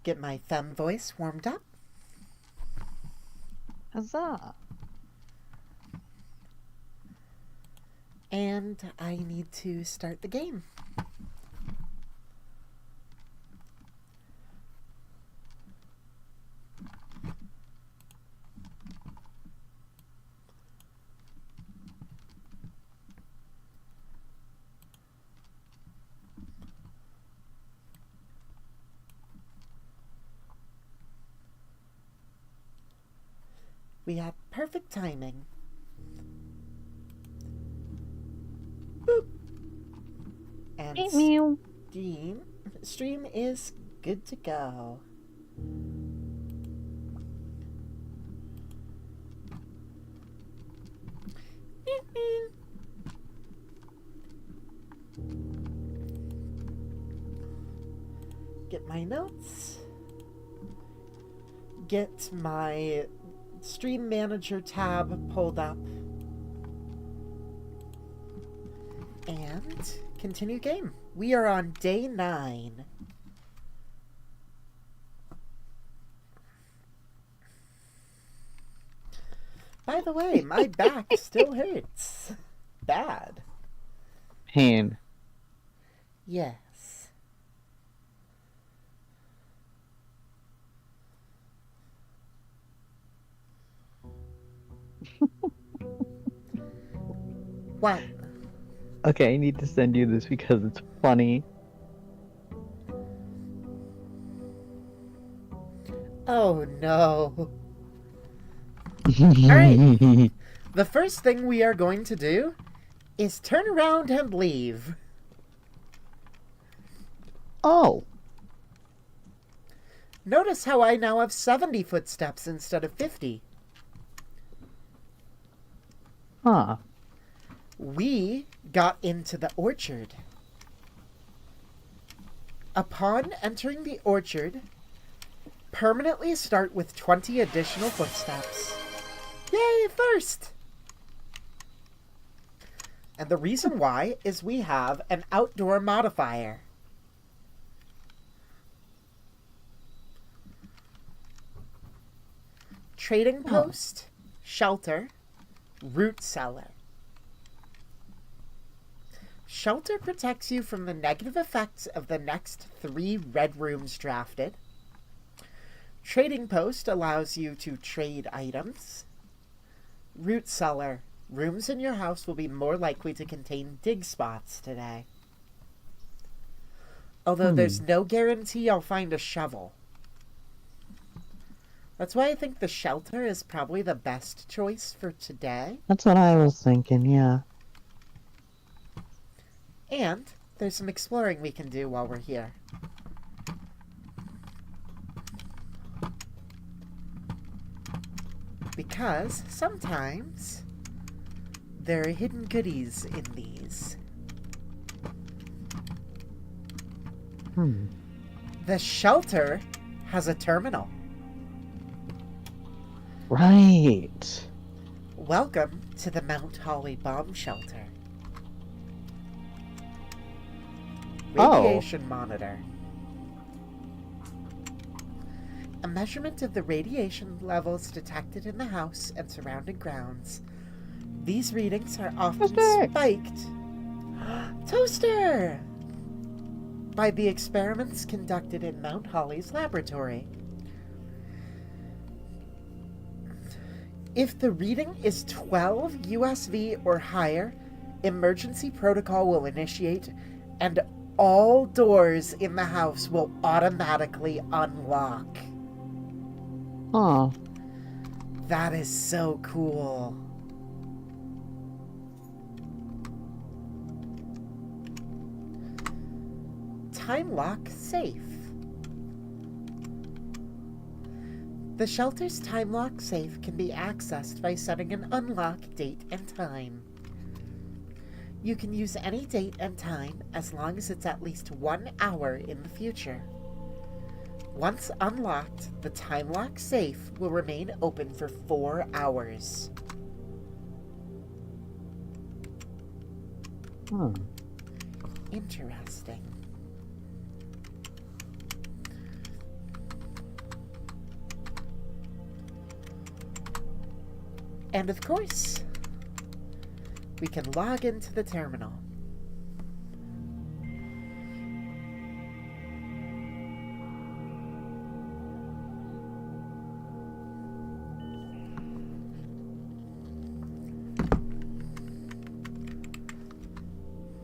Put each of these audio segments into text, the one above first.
Get my femme voice warmed up. Huzzah! And I need to start the game. We had perfect timing. Boop. And Meow. stream is good to go. Get my notes. Get my Stream Manager tab pulled up. And continue game. We are on day 9. By the way, my back still hurts. Bad. Pain. Yes. What? Okay, I need to send you this because it's funny. Oh no. Alright. The first thing we are going to do is turn around and leave. Oh. Notice how I now have 70 footsteps instead of 50. Huh. We got into the orchard. Upon entering the orchard, permanently start with 20 additional footsteps. Yay, first! And the reason why is we have an outdoor modifier. Trading post, shelter, root cellar. Shelter protects you from the negative effects of the next 3 red rooms drafted. Trading post allows you to trade items. Root cellar. Rooms in your house will be more likely to contain dig spots today. Although there's no guarantee I'll find a shovel. That's why I think the shelter is probably the best choice for today. That's what I was thinking, yeah. And there's some exploring we can do while we're here. Because sometimes there are hidden goodies in these. The shelter has a terminal. Right. Welcome to the Mount Holly Bomb Shelter. Radiation monitor. A measurement of the radiation levels detected in the house and surrounding grounds. These readings are often spiked. Toaster! By the experiments conducted in Mount Holly's laboratory. If the reading is 12 USV or higher, emergency protocol will initiate and all doors in the house will automatically unlock. Oh. That is so cool. Time lock safe. The shelter's time lock safe can be accessed by setting an unlock date and time. You can use any date and time as long as it's at least 1 hour in the future. Once unlocked, the time lock safe will remain open for 4 hours. Interesting. And of course, we can log into the terminal.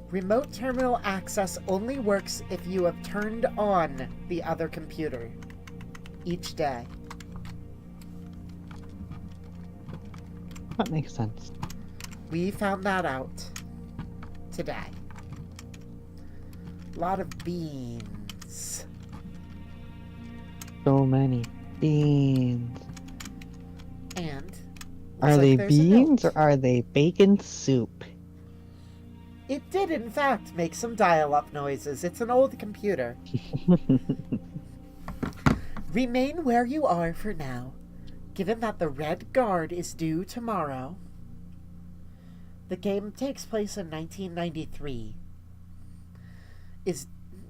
Remote terminal access only works if you have turned on the other computer each day. That makes sense. We found that out today. A lot of beans. So many beans. And Are looks they like there's a beans note. or are they bacon soup? It did, in fact, make some dial-up noises. It's an old computer. Remain where you are for now, given that the Red Guard is due tomorrow. The game takes place in 1993.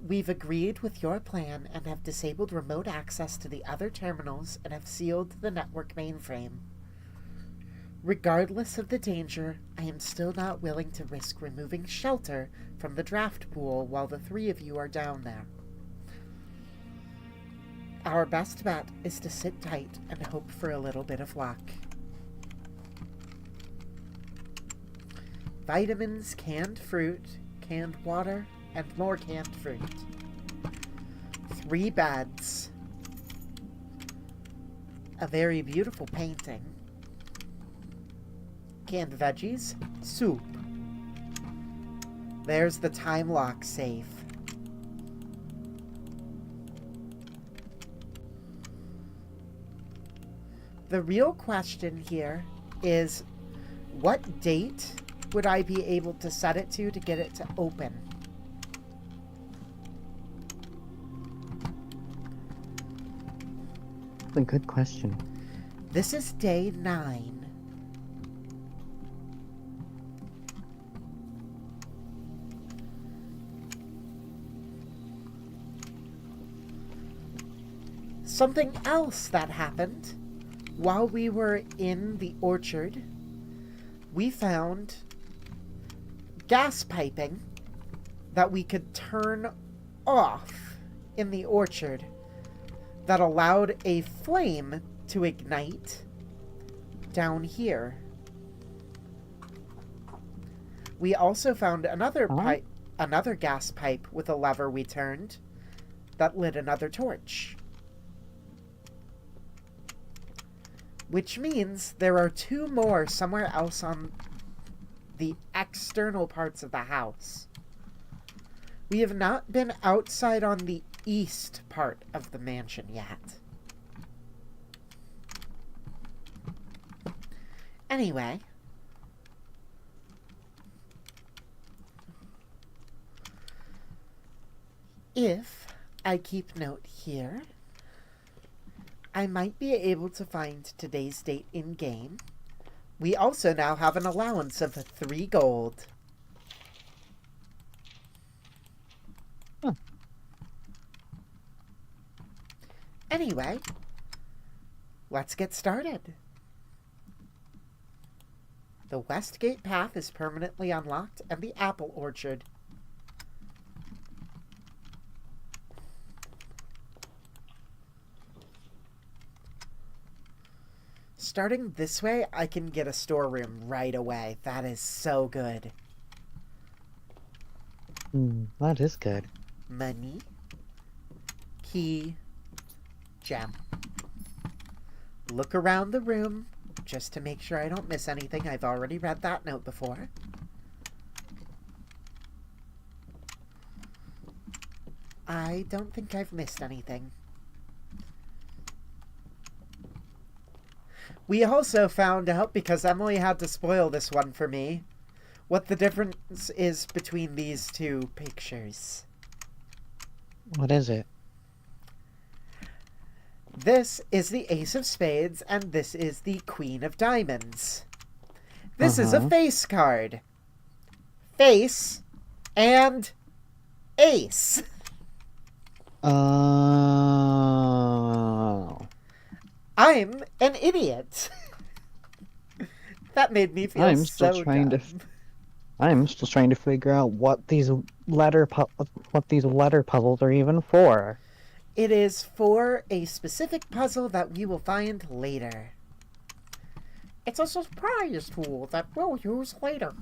We've agreed with your plan and have disabled remote access to the other terminals and have sealed the network mainframe. Regardless of the danger, I am still not willing to risk removing shelter from the draft pool while the three of you are down there. Our best bet is to sit tight and hope for a little bit of luck. Vitamins, canned fruit, canned water, and more canned fruit. 3 beds. A very beautiful painting. Canned veggies, soup. There's the time lock safe. The real question here is, what date would I be able to set it to get it to open? That's a good question. This is day 9. Something else that happened while we were in the orchard, we found gas piping that we could turn off in the orchard that allowed a flame to ignite down here. We also found another gas pipe with a lever we turned that lit another torch. Which means there are 2 more somewhere else on the external parts of the house. We have not been outside on the east part of the mansion yet. Anyway, if I keep note here, I might be able to find today's date in-game. We also now have an allowance of 3 gold. Huh. Anyway, let's get started. The West Gate path is permanently unlocked, and the apple orchard. Starting this way, I can get a storeroom right away. That is so good. That is good. Money. Key. Gem. Look around the room just to make sure I don't miss anything. I've already read that note before. I don't think I've missed anything. We also found out, because Emily had to spoil this one for me, what the difference is between these 2 pictures. What is it? This is the Ace of Spades, and this is the Queen of Diamonds. This is a face card. Face and ace. Oh. I'm an idiot. That made me feel I'm still so trying to. dumb. I'm still trying to figure out what these what these letter puzzles are even for. It is for a specific puzzle that we will find later. It's a surprise tool that we'll use later.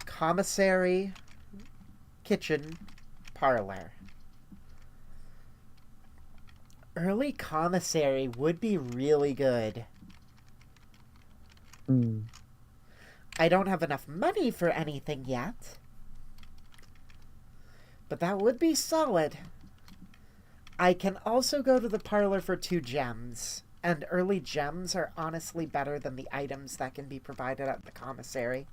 Commissary, kitchen, parlor. Early commissary would be really good. Hmm. I don't have enough money for anything yet. But that would be solid. I can also go to the parlor for 2 gems. And early gems are honestly better than the items that can be provided at the commissary.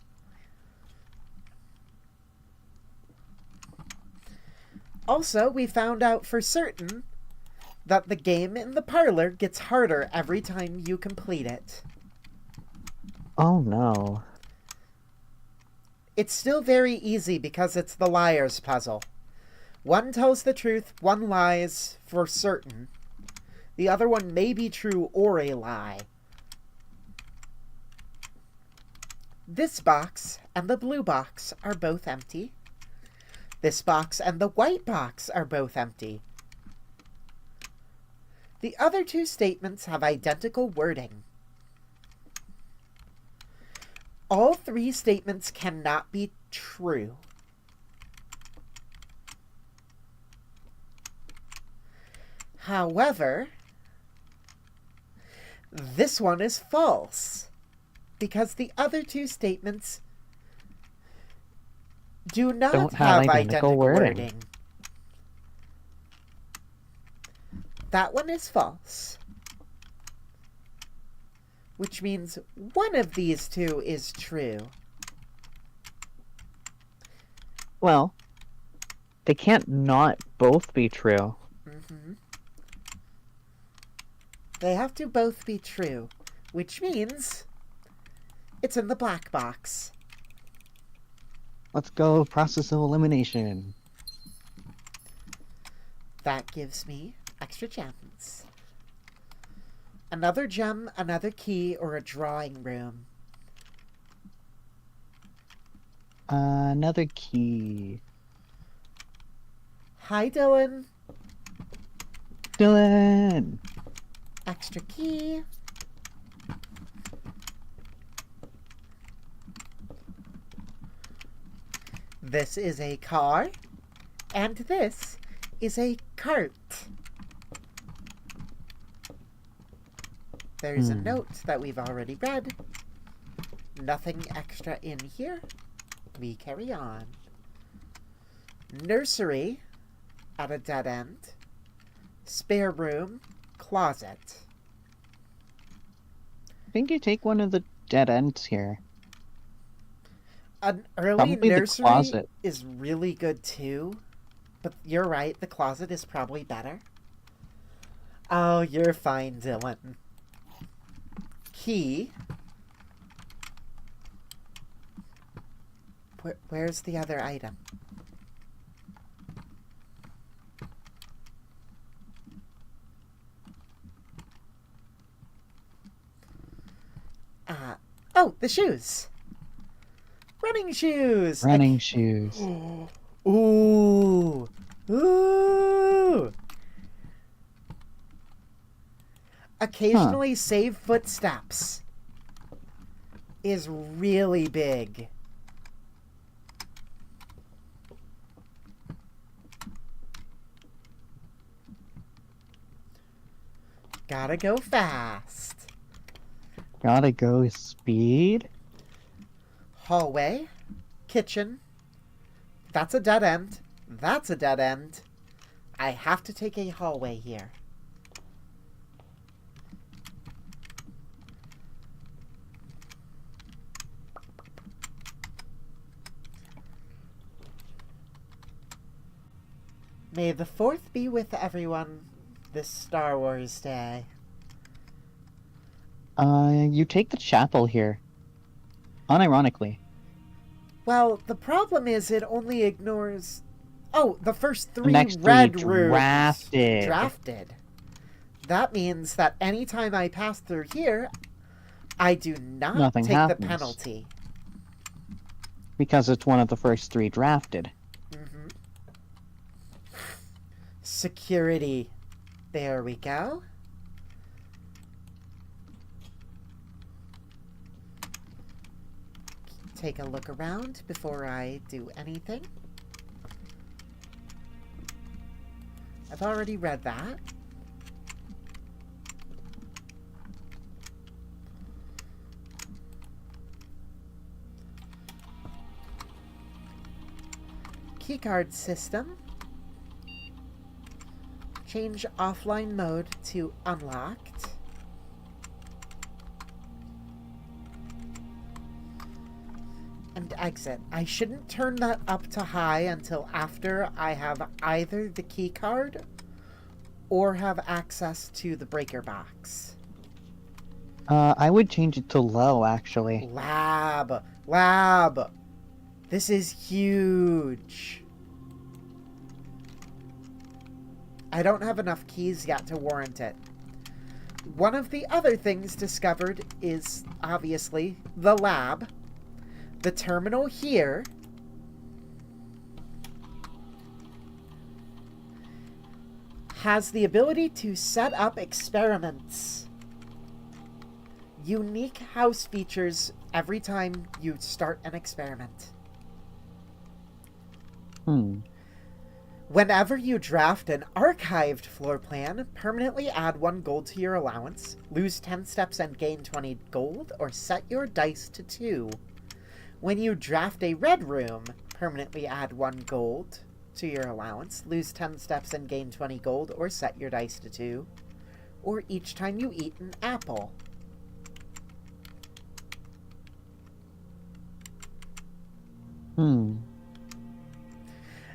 Also, we found out for certain that the game in the parlor gets harder every time you complete it. Oh no. It's still very easy because it's the liar's puzzle. One tells the truth, one lies for certain. The other one may be true or a lie. This box and the blue box are both empty. This box and the white box are both empty. The other 2 statements have identical wording. All 3 statements cannot be true. However, this one is false because the other 2 statements do not Don't have identical wording. That one is false. Which means one of these 2 is true. Well, they can't not both be true. Mm-hmm. They have to both be true, which means it's in the black box. Let's go process of elimination. That gives me extra gems. Another gem, another key, or a drawing room. Another key. Hi, Dylan. Dylan! Extra key. This is a car, and this is a cart. There's a note that we've already read. Nothing extra in here. We carry on. Nursery at a dead end. Spare room, closet. I think you take one of the dead ends here. An early Probably the nursery closet. is really good too. But you're right, the closet is probably better. Oh, you're fine, Dylan. Key. Where's the other item? Oh, the shoes. Running shoes. Running shoes. Ooh. Ooh. Occasionally save footsteps is really big. Gotta go fast. Gotta go speed. Hallway. Kitchen. That's a dead end. That's a dead end. I have to take a hallway here. May the 4th be with everyone this Star Wars Day. You take the chapel here. Unironically. Well, the problem is it only ignores... Oh, the first 3 The next red three rooms. drafted. Drafted. That means that anytime I pass through here, I do not Nothing take the happens. penalty. Because it's one of the first 3 drafted. Mm-hmm. Security. There we go. Take a look around before I do anything. I've already read that. Keycard system. Change offline mode to unlocked. And exit. I shouldn't turn that up to high until after I have either the keycard or have access to the breaker box. I would change it to low, actually. Lab! Lab! This is huge. I don't have enough keys yet to warrant it. One of the other things discovered is, obviously, the lab. The terminal here has the ability to set up experiments. Unique house features every time you start an experiment. Whenever you draft an archived floor plan, permanently add 1 gold to your allowance, lose 10 steps and gain 20 gold, or set your dice to 2. When you draft a red room, permanently add 1 gold to your allowance, lose 10 steps and gain 20 gold, or set your dice to 2. Or each time you eat an apple.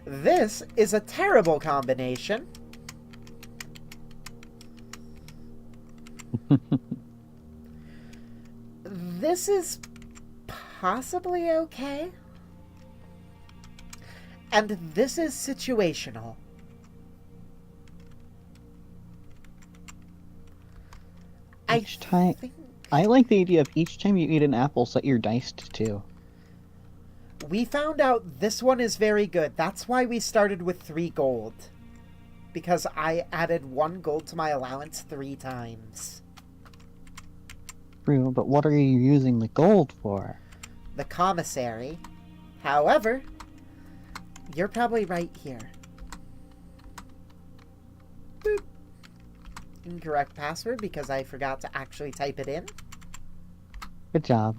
This is a terrible combination. This is possibly okay. And this is situational. I like the idea of each time you eat an apple, set your dice to 2. We found out this one is very good. That's why we started with 3 gold. Because I added 1 gold to my allowance 3 times. True, but what are you using the gold for? The commissary. However, you're probably right here. Boop. Incorrect password because I forgot to actually type it in. Good job.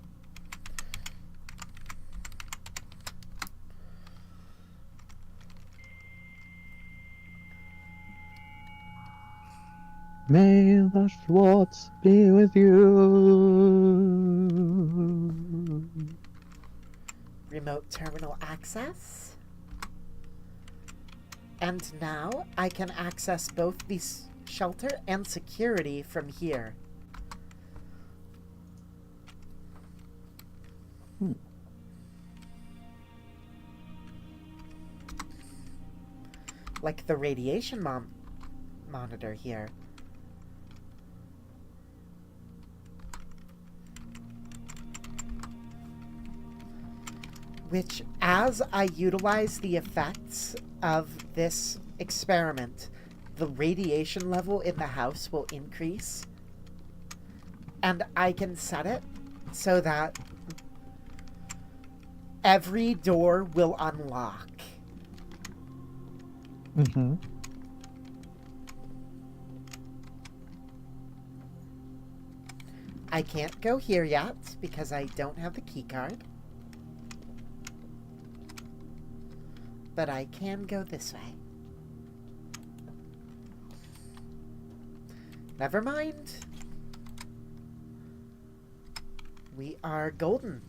May the Schwartz be with you. Remote terminal access. And now I can access both the shelter and security from here. Like the radiation monitor here. Which, as I utilize the effects of this experiment, the radiation level in the house will increase. And I can set it so that every door will unlock. Mm-hmm. I can't go here yet because I don't have the key card. But I can go this way. Never mind. We are golden.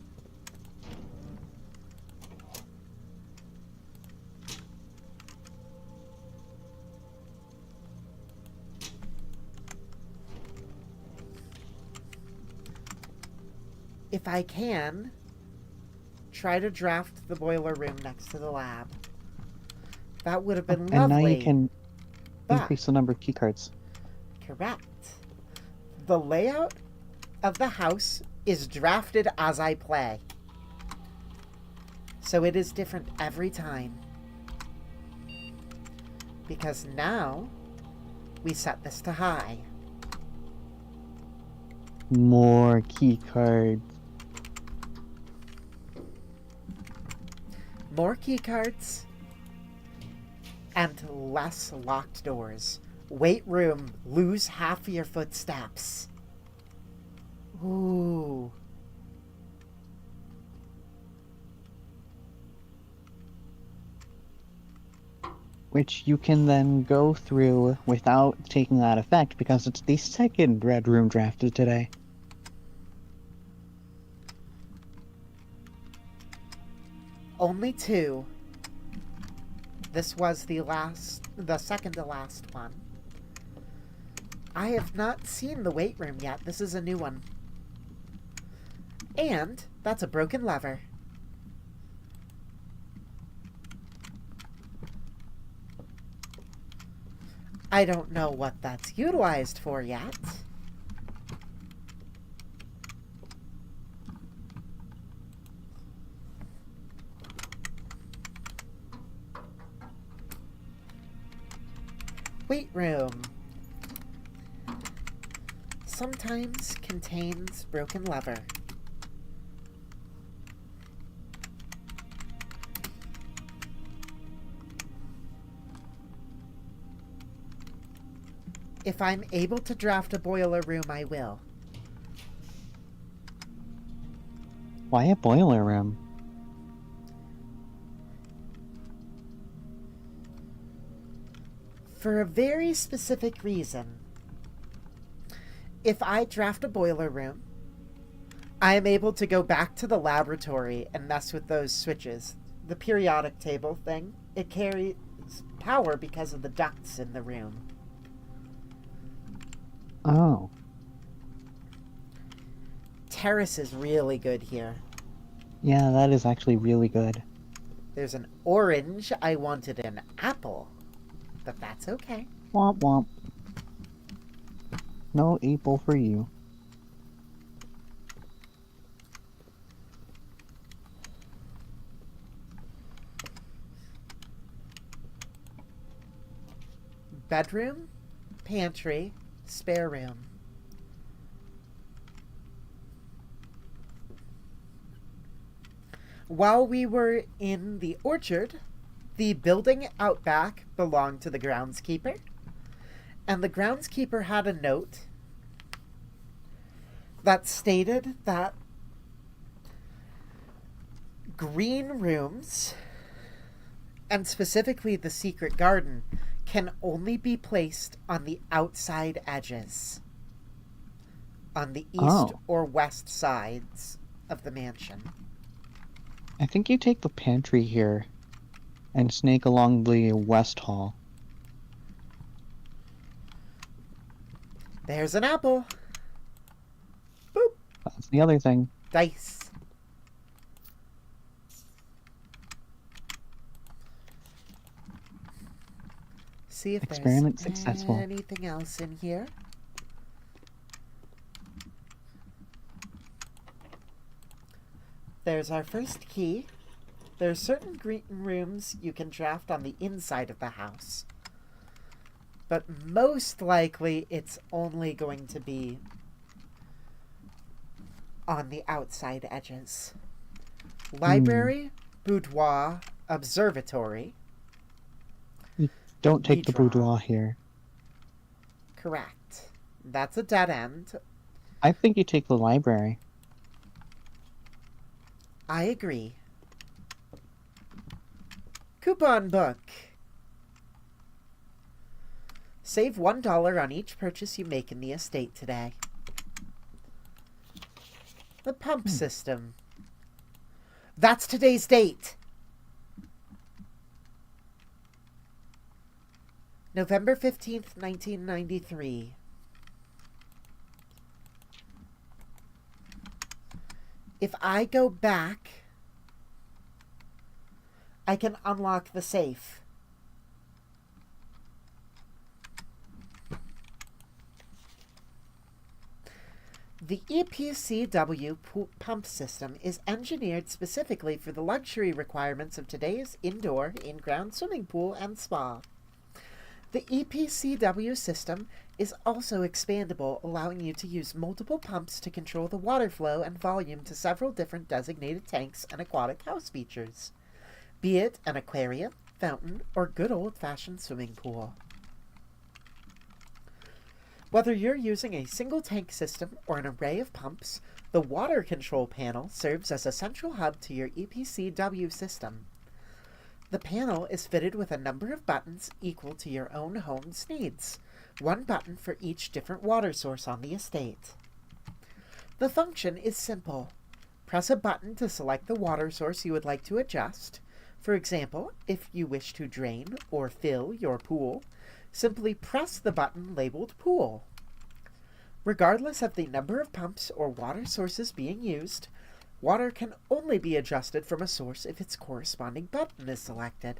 If I can, try to draft the boiler room next to the lab. That would have been lovely. And now you can but, increase the number of keycards. Correct. The layout of the house is drafted as I play. So it is different every time. Because now we set this to high. More key cards. More keycards and less locked doors. Weight room, lose half your footsteps. Ooh. Which you can then go through without taking that effect because it's the second red room drafted today. Only two. This was the second to last one. I have not seen the weight room yet. This is a new one. And that's a broken lever. I don't know what that's utilized for yet. Weight room. Sometimes contains broken lever. If I'm able to draft a boiler room, I will. Why a boiler room? For a very specific reason. If I draft a boiler room, I am able to go back to the laboratory and mess with those switches. The periodic table thing, it carries power because of the ducts in the room. Oh. Terrace is really good here. Yeah, that is actually really good. There's an orange. I wanted an apple. But that's okay. Womp womp. No apple for you. Bedroom, pantry, spare room. While we were in the orchard, the building out back belonged to the groundskeeper, and the groundskeeper had a note that stated that green rooms, and specifically the secret garden, can only be placed on the outside edges, on the east or west sides of the mansion. I think you take the pantry here and snake along the west hall. There's an apple. Boop. That's the other thing. Dice. See if Experiment there's successful. anything else in here. There's our first key. There's certain green rooms you can draft on the inside of the house. But most likely it's only going to be on the outside edges. Library, boudoir, observatory. Don't take the Redraw. boudoir here. Correct. That's a dead end. I think you take the library. I agree. Coupon book. Save $1 on each purchase you make in the estate today. The pump system. That's today's date. November 15th, 1993. If I go back, I can unlock the safe. The EPCW pump system is engineered specifically for the luxury requirements of today's indoor, in-ground swimming pool and spa. The EPCW system is also expandable, allowing you to use multiple pumps to control the water flow and volume to several different designated tanks and aquatic house features, be it an aquarium, fountain, or good old-fashioned swimming pool. Whether you're using a single tank system or an array of pumps, the water control panel serves as a central hub to your EPCW system. The panel is fitted with a number of buttons equal to your own home's needs, one button for each different water source on the estate. The function is simple. Press a button to select the water source you would like to adjust. For example, if you wish to drain or fill your pool, simply press the button labeled Pool. Regardless of the number of pumps or water sources being used, water can only be adjusted from a source if its corresponding button is selected.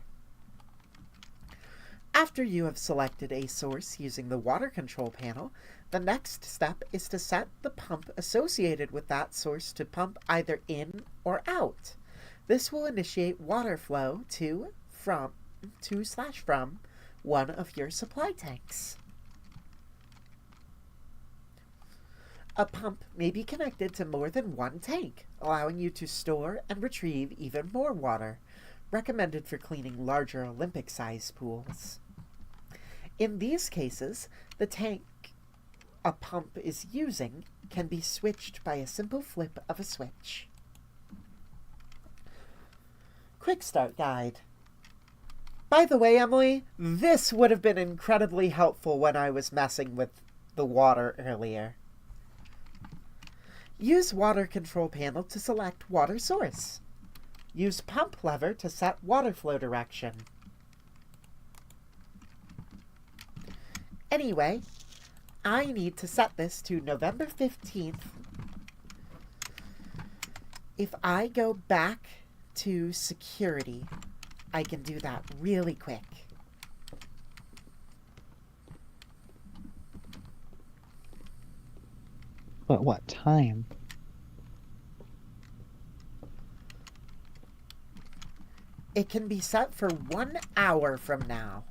After you have selected a source using the water control panel, the next step is to set the pump associated with that source to pump either in or out. This will initiate water flow to/from one of your supply tanks. A pump may be connected to more than one tank, allowing you to store and retrieve even more water, recommended for cleaning larger Olympic-sized pools. In these cases, the tank a pump is using can be switched by a simple flip of a switch. Quick Start Guide. By the way, Emily, this would have been incredibly helpful when I was messing with the water earlier. Use Water Control Panel to select water source. Use Pump Lever to set water flow direction. Anyway, I need to set this to November 15th. If I go back to security, I can do that really quick. But what time? It can be set for 1 hour from now.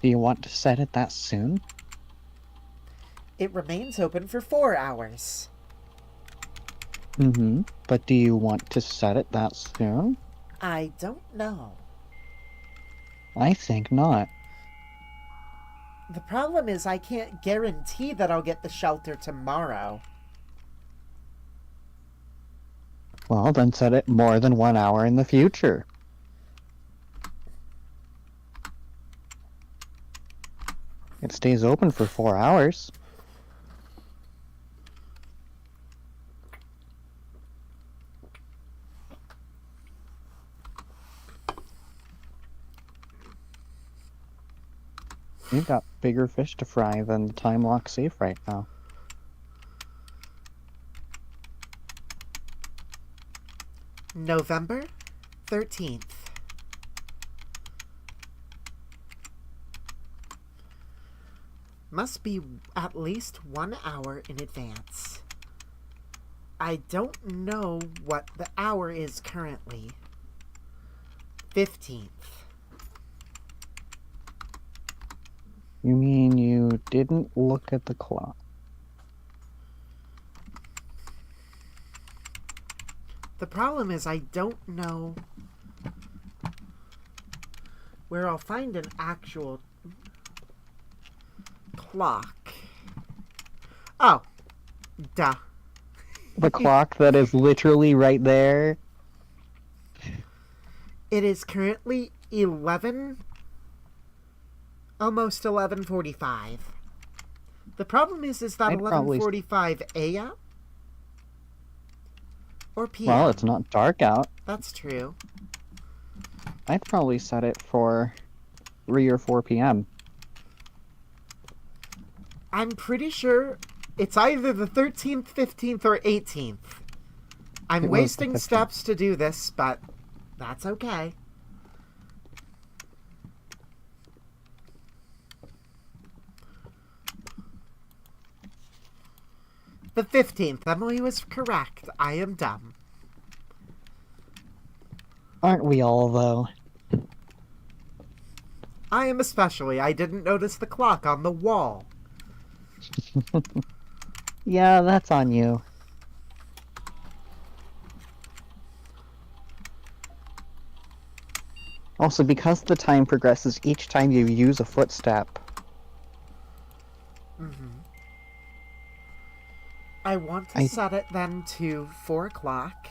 Do you want to set it that soon? It remains open for 4 hours. Mm-hmm. But do you want to set it that soon? I don't know. I think not. The problem is I can't guarantee that I'll get the shelter tomorrow. Well, then set it more than 1 hour in the future. It stays open for 4 hours. You've got bigger fish to fry than the time lock safe right now. November 13th. Must be at least 1 hour in advance. I don't know what the hour is currently. 15th. You mean you didn't look at the clock? The problem is I don't know where I'll find an actual clock. Oh, duh. The clock that is literally right there? It is currently almost 11:45. The problem is that I'd probably 11:45 a.m. or p.m.? Well, it's not dark out. That's true. I'd probably set it for 3 or 4 p.m. I'm pretty sure it's either the 13th, 15th, or 18th. I'm It was the wasting 15th. steps to do this, but that's okay. The 15th. Emily was correct. I am dumb. Aren't we all, though? I am especially. I didn't notice the clock on the wall. Yeah, that's on you. Also, because the time progresses each time you use a footstep. I want to set it then to 4 o'clock.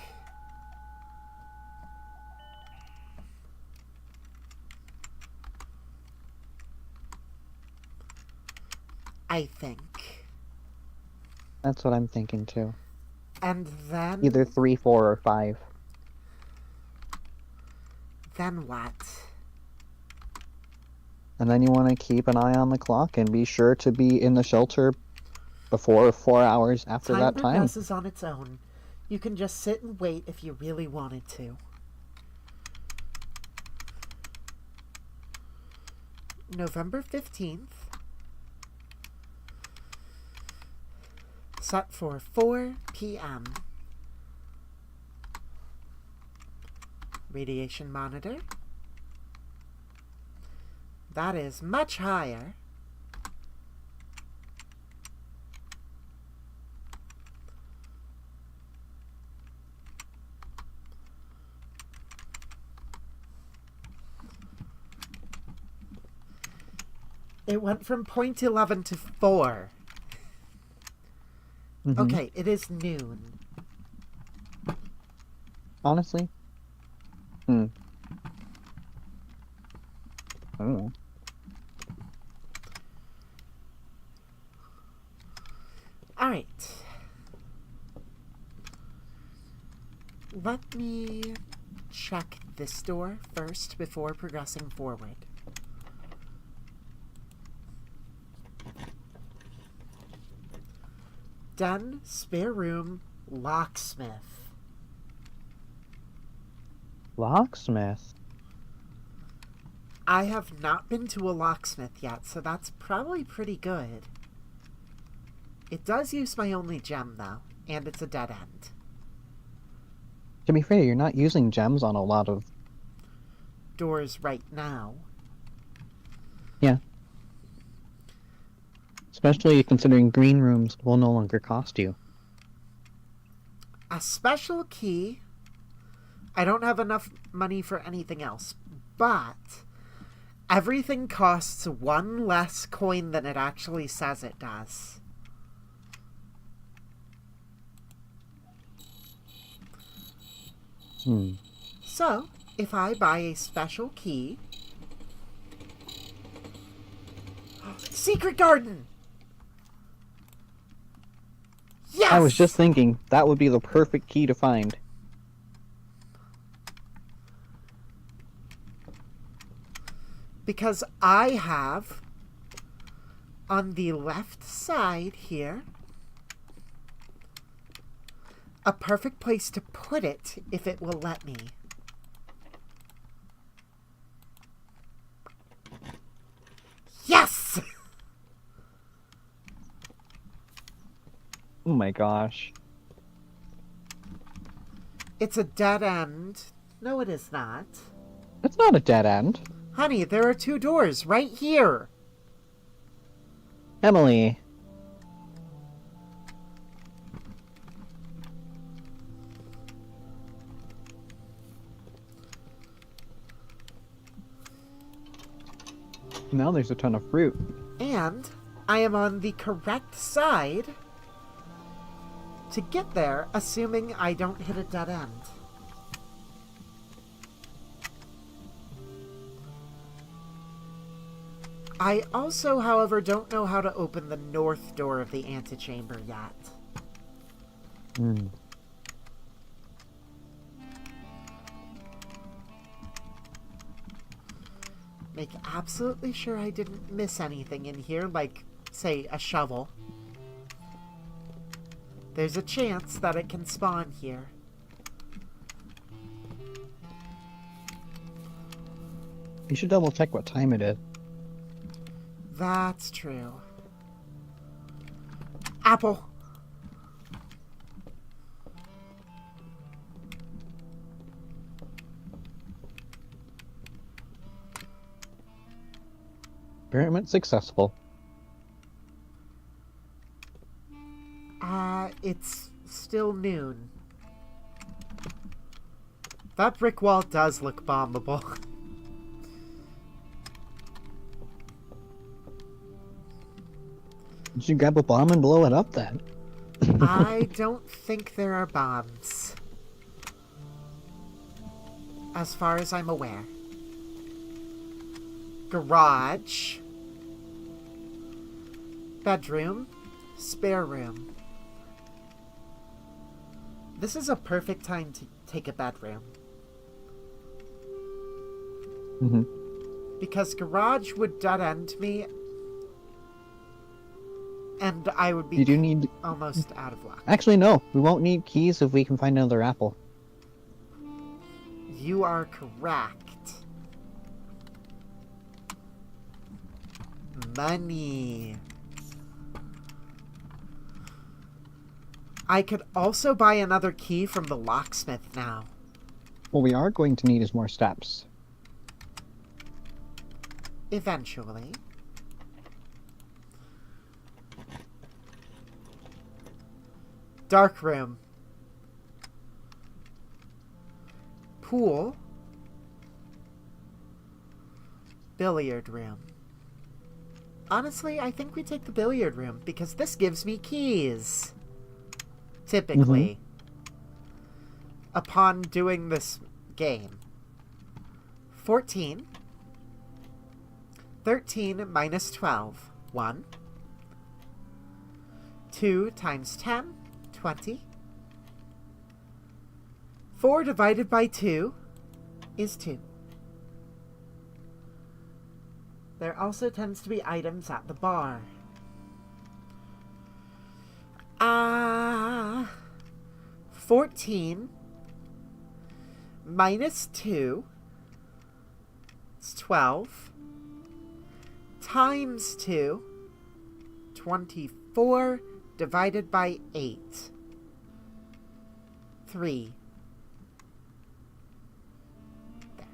I think. That's what I'm thinking, too. And then... Either 3, 4, or 5. Then what? And then you want to keep an eye on the clock and be sure to be in the shelter before 4 hours after that time. Time progresses on its own. You can just sit and wait if you really wanted to. November 15th. Set for 4 p.m. Radiation monitor. That is much higher. It went from 0.11 to 4. Mm-hmm. Okay, it is noon. Honestly? I don't know. Alright. Let me check this door first before progressing forward. Done. Spare room. Locksmith. Locksmith? I have not been to a locksmith yet, so that's probably pretty good. It does use my only gem, though, and it's a dead end. To be fair, you're not using gems on a lot of... Doors right now. Yeah. Especially considering green rooms will no longer cost you. A special key. I don't have enough money for anything else, but everything costs 1 less coin than it actually says it does. So, if I buy a special key... Secret garden! Yes! I was just thinking, that would be the perfect key to find. Because I have, on the left side here, a perfect place to put it if it will let me. Yes! Oh my gosh. It's a dead end. No, it is not. It's not a dead end. Honey, there are 2 doors right here. Emily. Now there's a ton of fruit. And I am on the correct side to get there, assuming I don't hit a dead end. I also, however, don't know how to open the north door of the antechamber yet. Make absolutely sure I didn't miss anything in here, like, say, a shovel. There's a chance that it can spawn here. You should double check what time it is. That's true. Apple! Experiment successful. It's still noon. That brick wall does look bombable. You should grab a bomb and blow it up then. I don't think there are bombs. As far as I'm aware. Garage. Bedroom. Spare room. This is a perfect time to take a bedroom. Mm-hmm. Because garage would dead end me. And I would be You do need... almost out of luck. Actually, no. We won't need keys if we can find another apple. You are correct. Money. I could also buy another key from the locksmith now. What we are going to need is more steps. Eventually. Dark room. Pool. Billiard room. Honestly, I think we take the billiard room because this gives me keys. Typically. Upon doing this game. 14. 13 minus 12. 1. 2 times 10. 20. 4 divided by 2 is 2. There also tends to be items at the bar. 14 minus 2 is 12 times 2, 24 divided by 8. 3. There.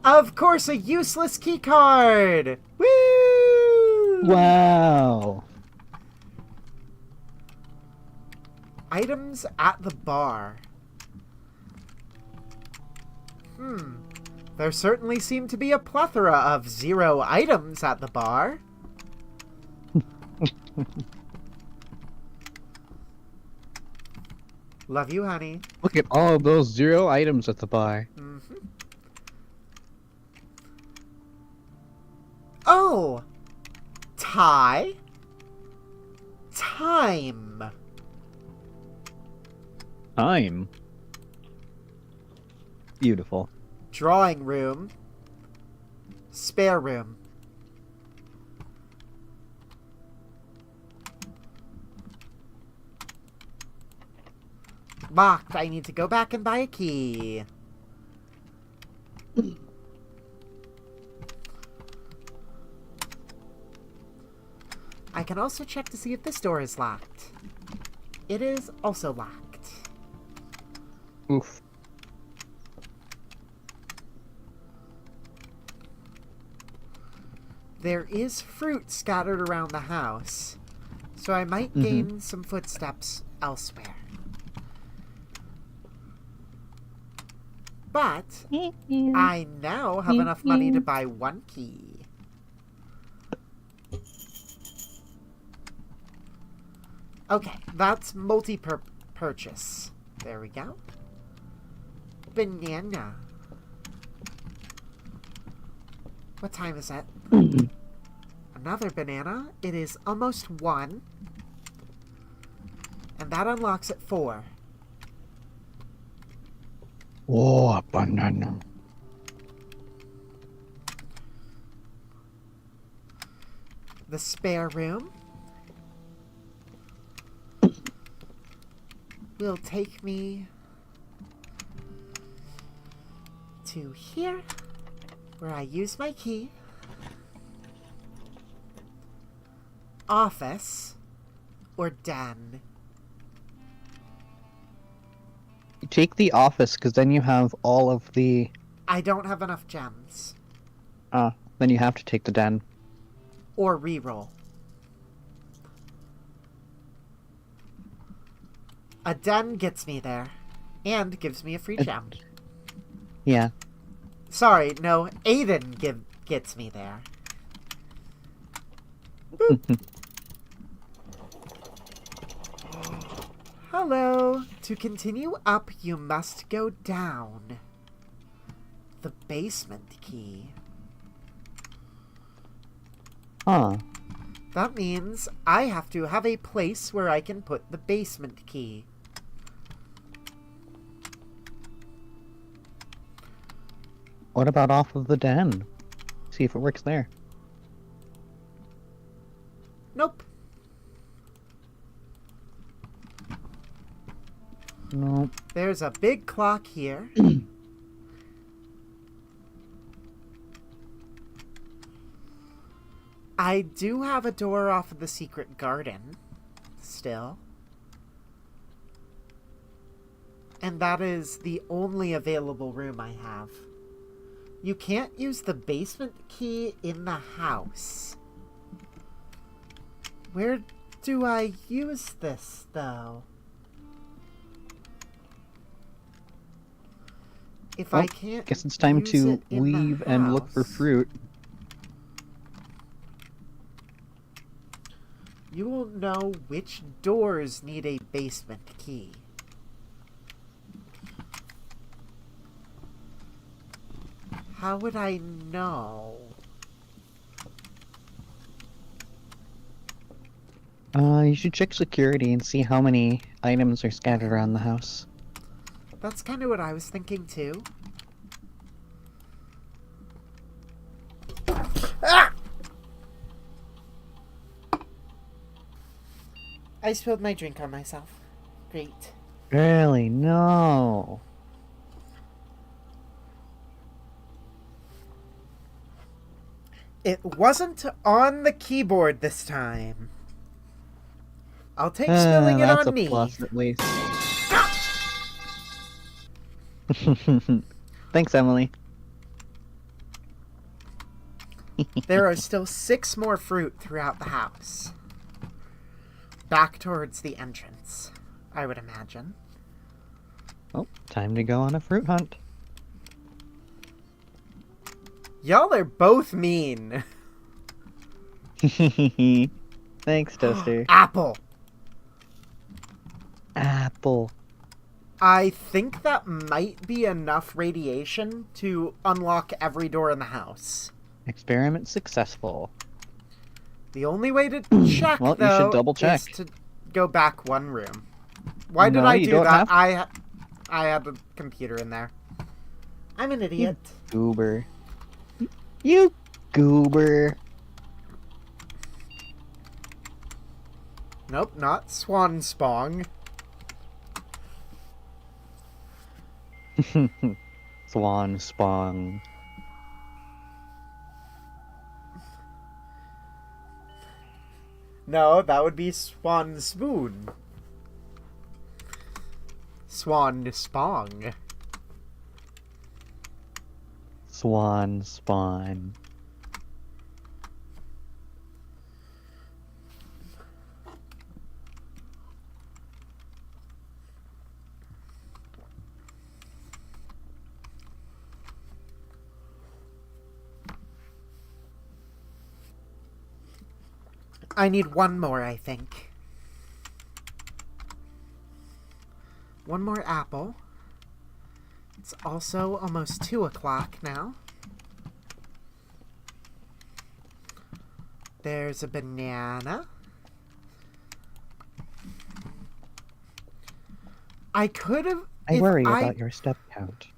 Of course, a useless key card! Woo! Wow! Items at the bar. There certainly seem to be a plethora of 0 items at the bar. Love you, honey. Look at all of those 0 items at the bar. Oh! Tie. Time. Time. Beautiful. Drawing room. Spare room. Locked. I need to go back and buy a key. I can also check to see if this door is locked. It is also locked. Oof. There is fruit scattered around the house, so I might gain some footsteps elsewhere. But I now have enough money to buy 1 key. Okay, that's multi-purchase. There we go. Banana. What time is it? Another banana. It is almost 1. And that unlocks at 4. Oh, a banana. The spare room will take me to here, where I use my key. Office or den. You take the office, because then you have all of the I don't have enough gems. Then you have to take the den. Or reroll. A den gets me there. And gives me a free gem. Yeah. Sorry, no, Aiden gets me there. Hello. To continue up, you must go down. The basement key. Huh. That means I have to have a place where I can put the basement key. What about off of the den? See if it works there. Nope. Nope. There's a big clock here. I do have a door off of the secret garden. Still. And that is the only available room I have. You can't use the basement key in the house. Where do I use this, though? If I can't guess it's time use to it in the weave and look for house, fruit. you will know which doors need a basement key. How would I know? You should check security and see how many items are scattered around the house. That's kind of what I was thinking, too. Ah! I spilled my drink on myself. Great. Really? No. It wasn't on the keyboard this time. I'll take spilling it That's on a me. plus at least. Thanks, Emily. There are still 6 more fruit throughout the house. Back towards the entrance, I would imagine. Oh, time to go on a fruit hunt. Y'all are both mean. Thanks, Toaster. Apple. Apple. I think that might be enough radiation to unlock every door in the house. Experiment successful. The only way to check, Well, though, you should double check. is to go back one room. Why did No, I you do don't that? have- I had the computer in there. I'm an idiot. Goober. You goober. Nope, not Swan Spong. Swan Spong. No, that would be Swan Spoon. Swan Spong. Swan Spawn. I need one more, I think. One more apple. It's also almost 2 o'clock now. There's a banana. I could have... I worry about your step count.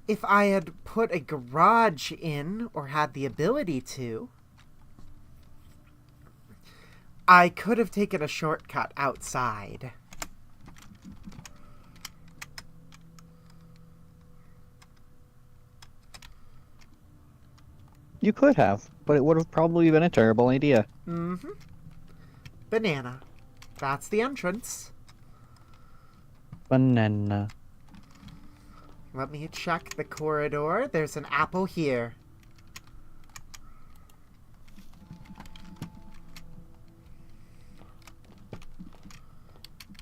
If I had put a garage in, or had the ability to, I could have taken a shortcut outside. You could have, but it would have probably been a terrible idea. Mm-hmm. Banana. That's the entrance. Banana. Let me check the corridor. There's an apple here.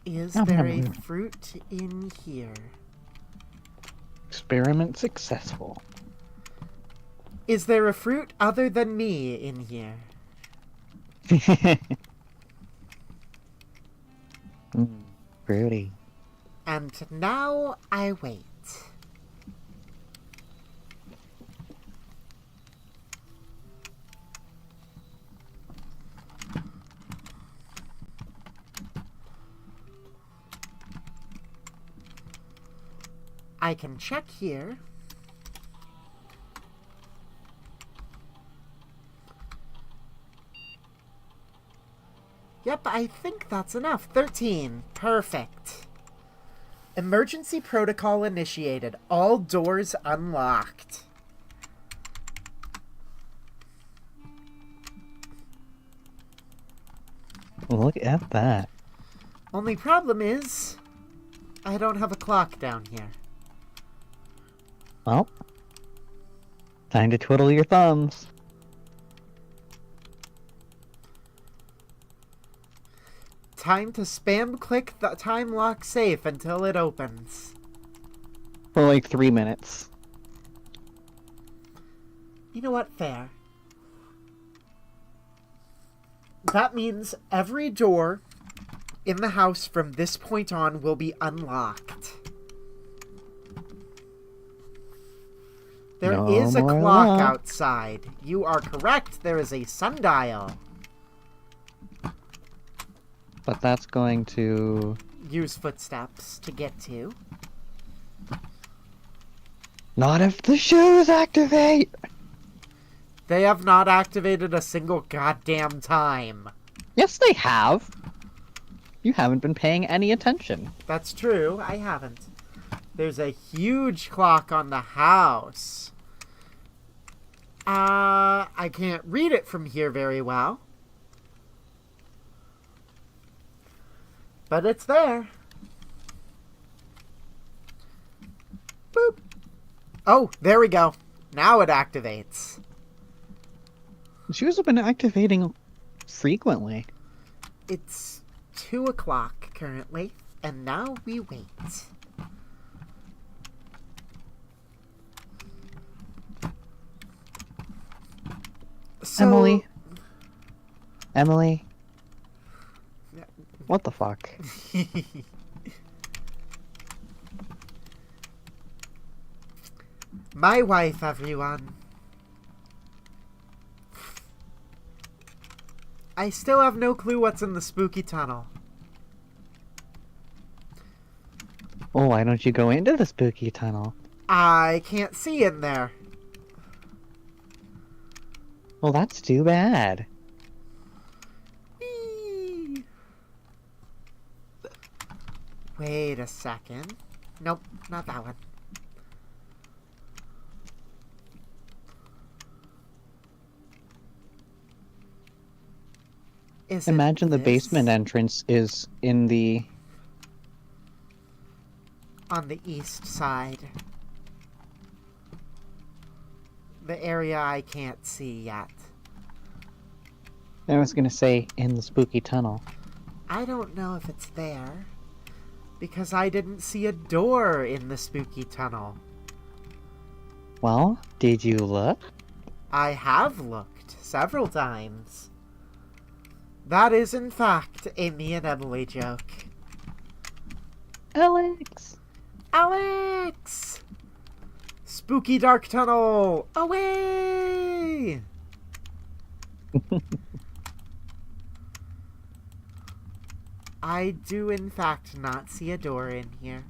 Is there a fruit in here? Experiment successful. Is there a fruit other than me in here? Fruity. And now I wait. I can check here. Yep, I think that's enough. 13. Perfect. Emergency protocol initiated. All doors unlocked. Look at that. Only problem is, I don't have a clock down here. Well, time to twiddle your thumbs. Time to spam click the time lock safe until it opens. For like 3 minutes. You know what? Fair. That means every door in the house from this point on will be unlocked. There is a clock outside. You are correct. There is a sundial. But that's going to... use footsteps to get to. Not if the shoes activate! They have not activated a single goddamn time. Yes, they have. You haven't been paying any attention. That's true. I haven't. There's a huge clock on the house. I can't read it from here very well. But it's there. Boop. Oh, there we go. Now it activates. The shoes have been activating frequently. It's 2 o'clock currently, and now we wait. So... Emily? What the fuck? My wife, everyone. I still have no clue what's in the spooky tunnel. Well, why don't you go into the spooky tunnel? I can't see in there. Well, that's too bad. Whee! Wait a second. Nope, not that one. Imagine the basement entrance is in the... on the east side. The area I can't see yet. I was gonna say, in the spooky tunnel. I don't know if it's there, because I didn't see a door in the spooky tunnel. Well, did you look? I have looked several times. That is, in fact, a me and Emily joke. Alex! Alex! Spooky dark tunnel! Away! I do, in fact, not see a door in here.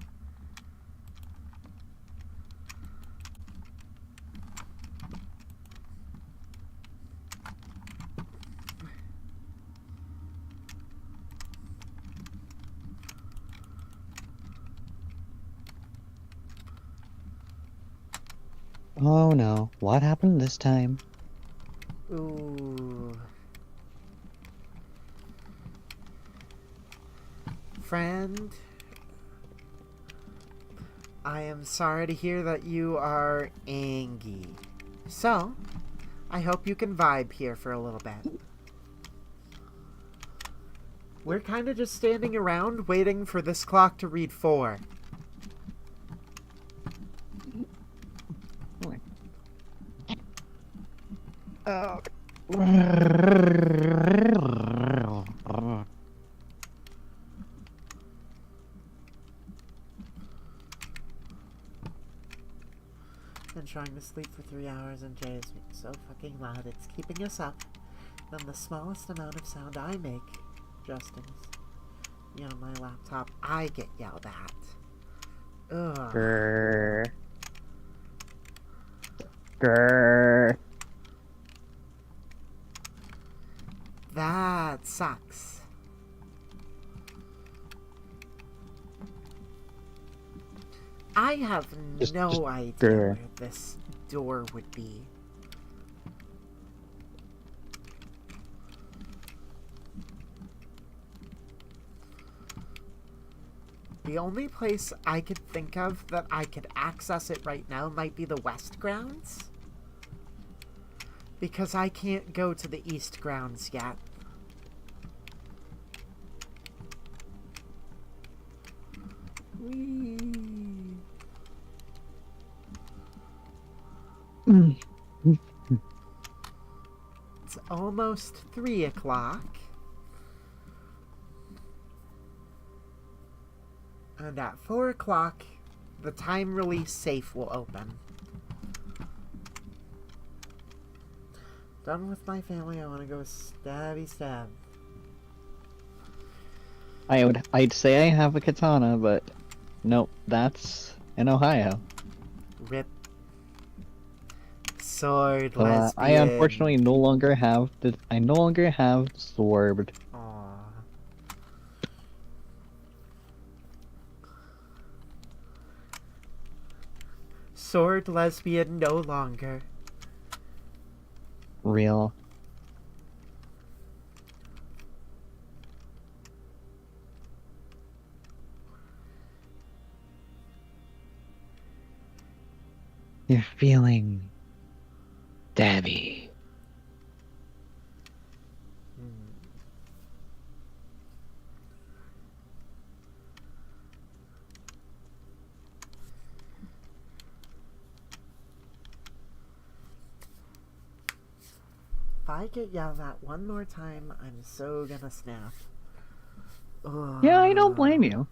Oh no, what happened this time? Ooh. Friend, I am sorry to hear that you are angry. So, I hope you can vibe here for a little bit. We're kind of just standing around waiting for this clock to read 4. Been trying to sleep for 3 hours and Jay is being so fucking loud it's keeping us up. Then the smallest amount of sound I make, Justin's, on my laptop, I get yelled at. Ugh. Grr. Grr. That sucks. I have no idea grr. where this door would be. The only place I could think of that I could access it right now might be the west grounds. Because I can't go to the east grounds yet. Whee. It's almost 3 o'clock. And at 4 o'clock, the time release safe will open. Done with my family, I want to go stabby stab. I'd say I have a katana, but nope, that's in Ohio. Rip. Sword So, lesbian. I unfortunately no longer have the sword. Aww. Sword lesbian no longer. Real. You're feeling dabby. If I get yelled at one more time, I'm so gonna snap. Ugh. Yeah, I don't blame you.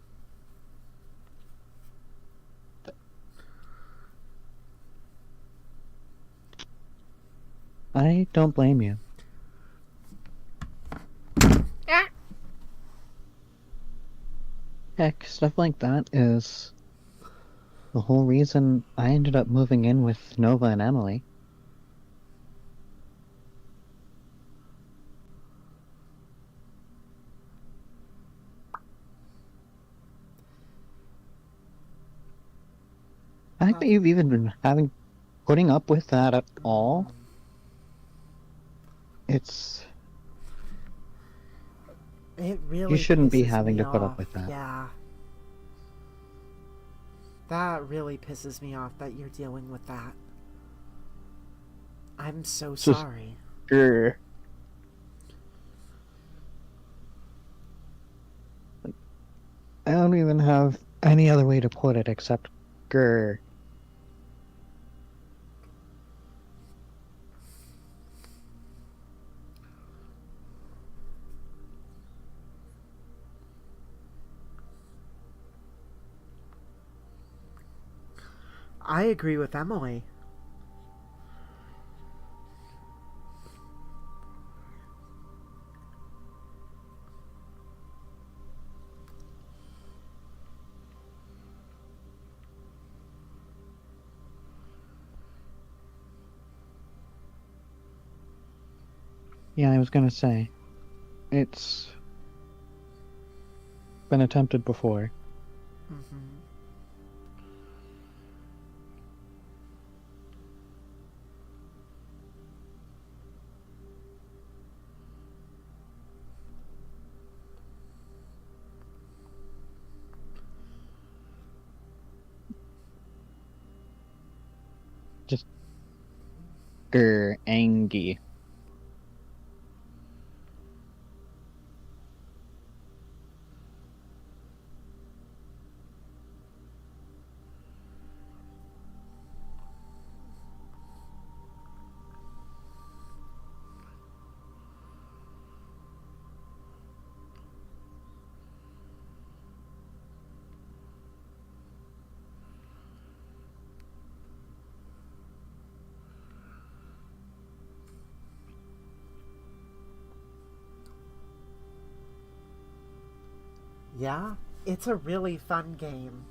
I don't blame you. Ah! Heck, stuff like that is the whole reason I ended up moving in with Nova and Emily. I think that you've even been putting up with that at all. It really you shouldn't be pisses having me to put off. up with that. Yeah. That really pisses me off that you're dealing with that. I'm so Just- sorry. Grr. I don't even have any other way to put it except grr. I agree with Emily. Yeah, I was gonna say, it's been attempted before. Mm-hmm. Just angy. Yeah, it's a really fun game.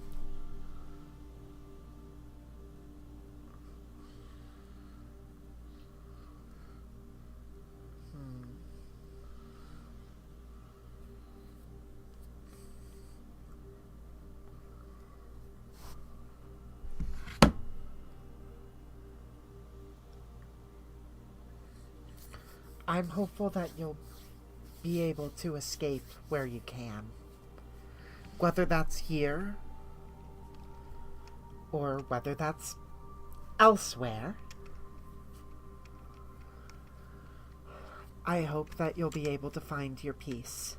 I'm hopeful that you'll be able to escape where you can. Whether that's here or whether that's elsewhere, I hope that you'll be able to find your peace.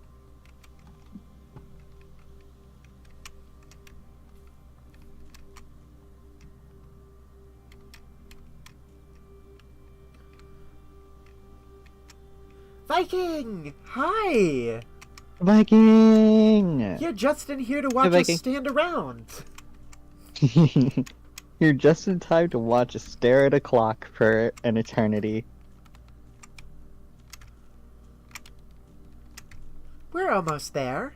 Viking! Hi! Viking! You're just in here to Hey, watch us Viking. stand around. You're just in time to watch us stare at a clock for an eternity. We're almost there.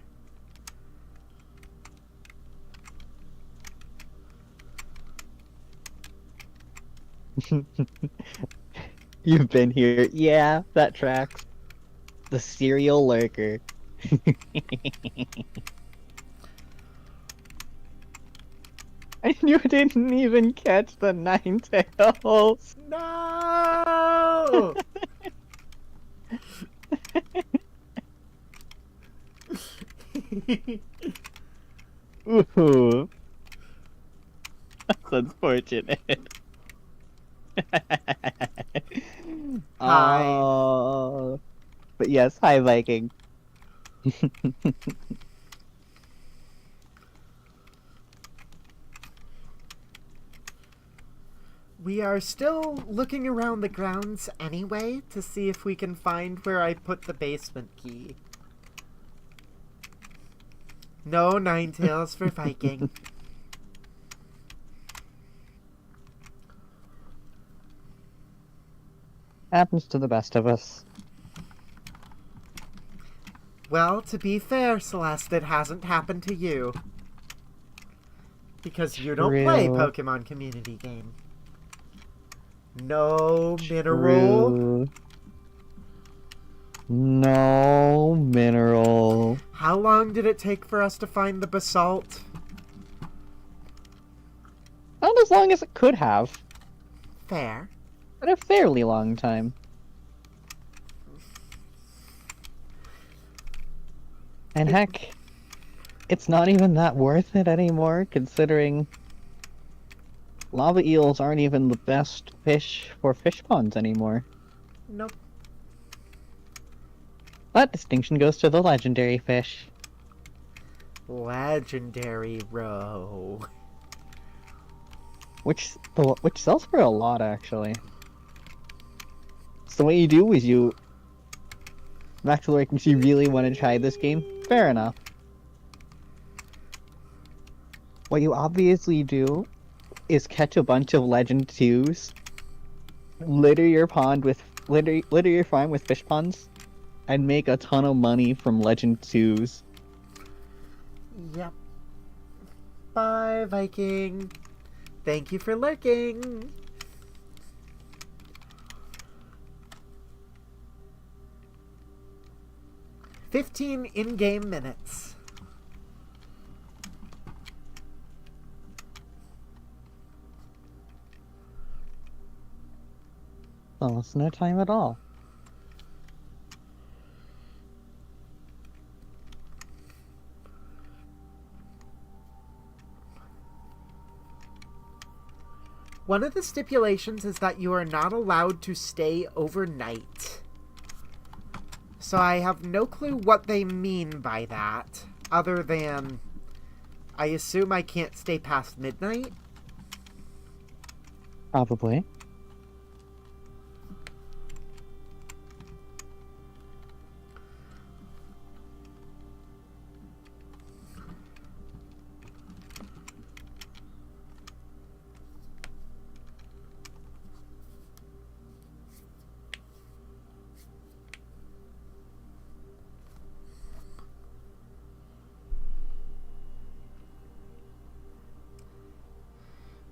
You've been here. Yeah, that tracks. The serial lurker. And you didn't even catch the 9 tails. No! Ooh, that's unfortunate. Hi. Oh, but yes, hi Viking. We are still looking around the grounds anyway to see if we can find where I put the basement key. No nine tails for Viking. Happens to the best of us. Well, to be fair, Celeste, it hasn't happened to you. Because you don't play True. Pokemon Community Game. No mineral. True. No mineral. How long did it take for us to find the basalt? Not as long as it could have, Fair. but a fairly long time. And heck, it's not even that worth it anymore, considering lava eels aren't even the best fish for fish ponds anymore. Nope. That distinction goes to the legendary fish. Legendary row. Which sells for a lot, actually. So what you do is you... Back to the if you really want to try this game, fair enough. What you obviously do is catch a bunch of Legend 2s, litter your farm with fish ponds, and make a ton of money from Legend 2s. Yep. Bye, Viking. Thank you for lurking. "15 in-game minutes. Well, it's no time at all. One of the stipulations is that you are not allowed to stay overnight. So I have no clue what they mean by that, other than I assume I can't stay past midnight. Probably.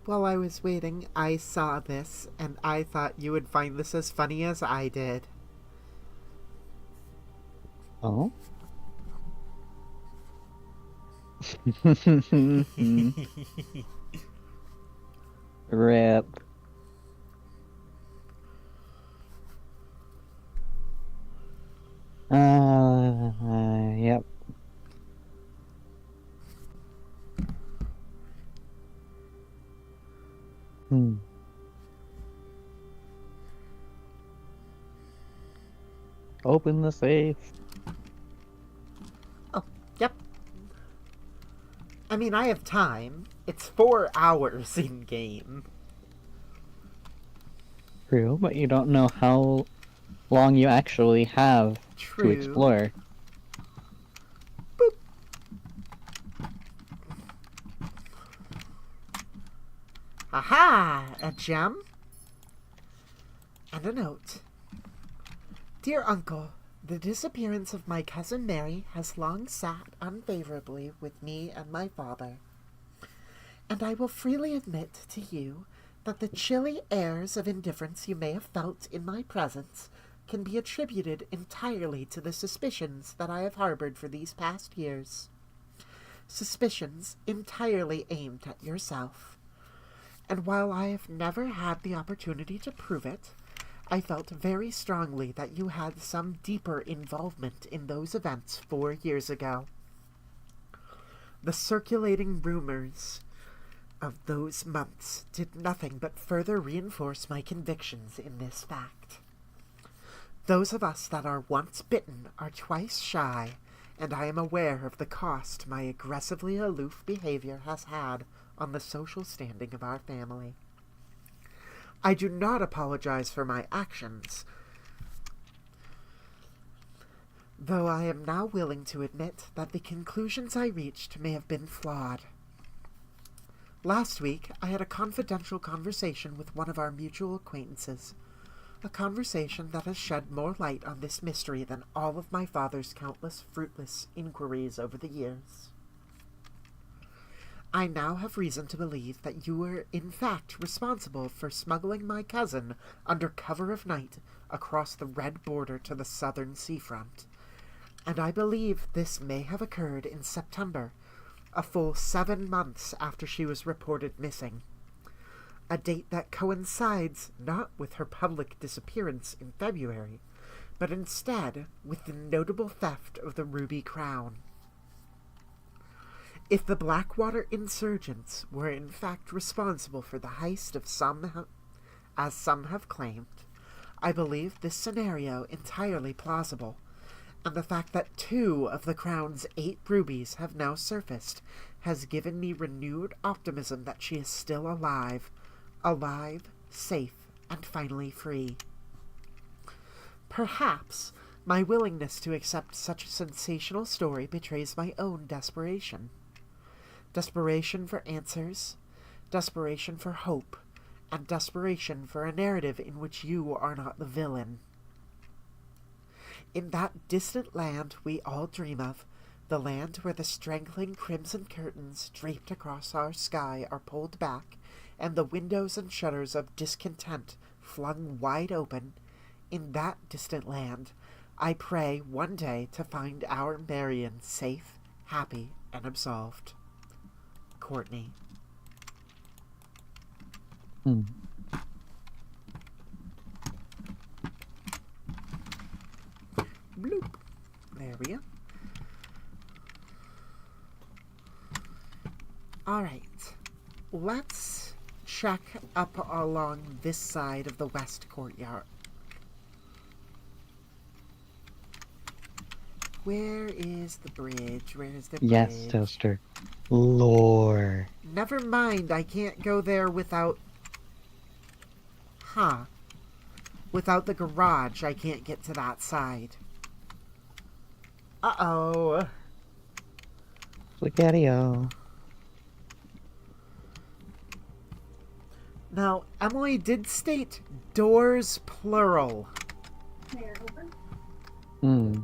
While I was waiting, I saw this, and I thought you would find this as funny as I did. Oh? Rip. Yep. Hmm. Open the safe. Oh, yep. I mean, I have time. It's 4 hours in game. True, but you don't know how long you actually have True. to explore. Boop. Aha! A gem? And a note. Dear Uncle, the disappearance of my cousin Mary has long sat unfavorably with me and my father. And I will freely admit to you that the chilly airs of indifference you may have felt in my presence can be attributed entirely to the suspicions that I have harbored for these past years. Suspicions entirely aimed at yourself. And while I have never had the opportunity to prove it, I felt very strongly that you had some deeper involvement in those events 4 years ago. The circulating rumors of those months did nothing but further reinforce my convictions in this fact. Those of us that are once bitten are twice shy, and I am aware of the cost my aggressively aloof behavior has had on the social standing of our family. I do not apologize for my actions, though I am now willing to admit that the conclusions I reached may have been flawed. Last week, I had a confidential conversation with one of our mutual acquaintances, a conversation that has shed more light on this mystery than all of my father's countless fruitless inquiries over the years. I now have reason to believe that you were in fact responsible for smuggling my cousin under cover of night across the red border to the southern seafront, and I believe this may have occurred in September, a full 7 months after she was reported missing, a date that coincides not with her public disappearance in February, but instead with the notable theft of the Ruby Crown. If the Blackwater insurgents were in fact responsible for the heist of as some have claimed, I believe this scenario entirely plausible, and the fact that 2 of the Crown's 8 rubies have now surfaced has given me renewed optimism that she is still alive, safe, and finally free. Perhaps my willingness to accept such a sensational story betrays my own desperation. Desperation for answers, desperation for hope, and desperation for a narrative in which you are not the villain. In that distant land we all dream of, the land where the strangling crimson curtains draped across our sky are pulled back, and the windows and shutters of discontent flung wide open, in that distant land, I pray one day to find our Marion safe, happy, and absolved. Courtney. Bloop. There we go. Alright. Let's check up along this side of the west courtyard. Where is the bridge? Where is the bridge? Yes, Toaster. Lore. Never mind, I can't go there without... Huh. Without the garage, I can't get to that side. Uh-oh. Spaghetti-o. Now, Emily did state doors plural. Hmm.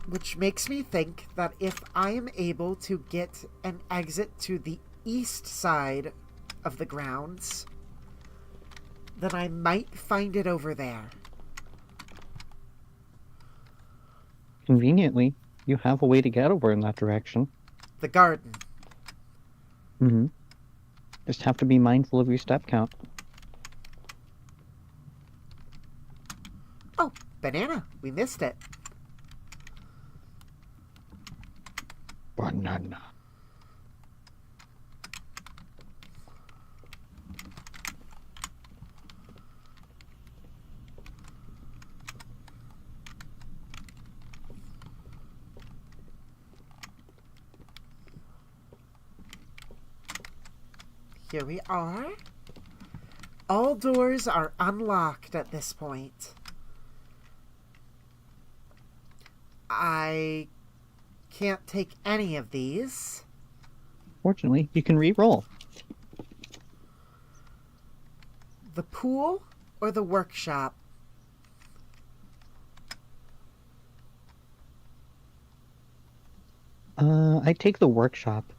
Which makes me think that if I am able to get an exit to the east side of the grounds, then I might find it over there. Conveniently, you have a way to get over in that direction. The garden. Mm-hmm. Just have to be mindful of your step count. Oh, banana. We missed it. Banana. Here we are. All doors are unlocked at this point. I can't take any of these. Fortunately, you can re-roll. The pool or the workshop? I take the workshop.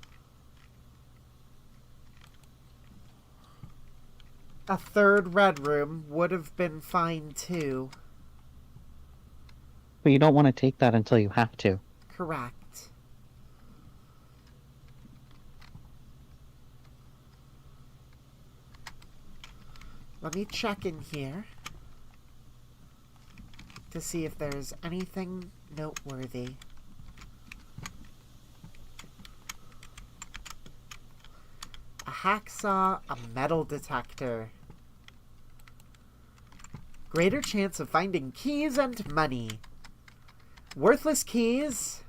A third red room would have been fine too. But you don't want to take that until you have to. Correct. Let me check in here to see if there's anything noteworthy. A hacksaw, a metal detector. Greater chance of finding keys and money. Worthless keys.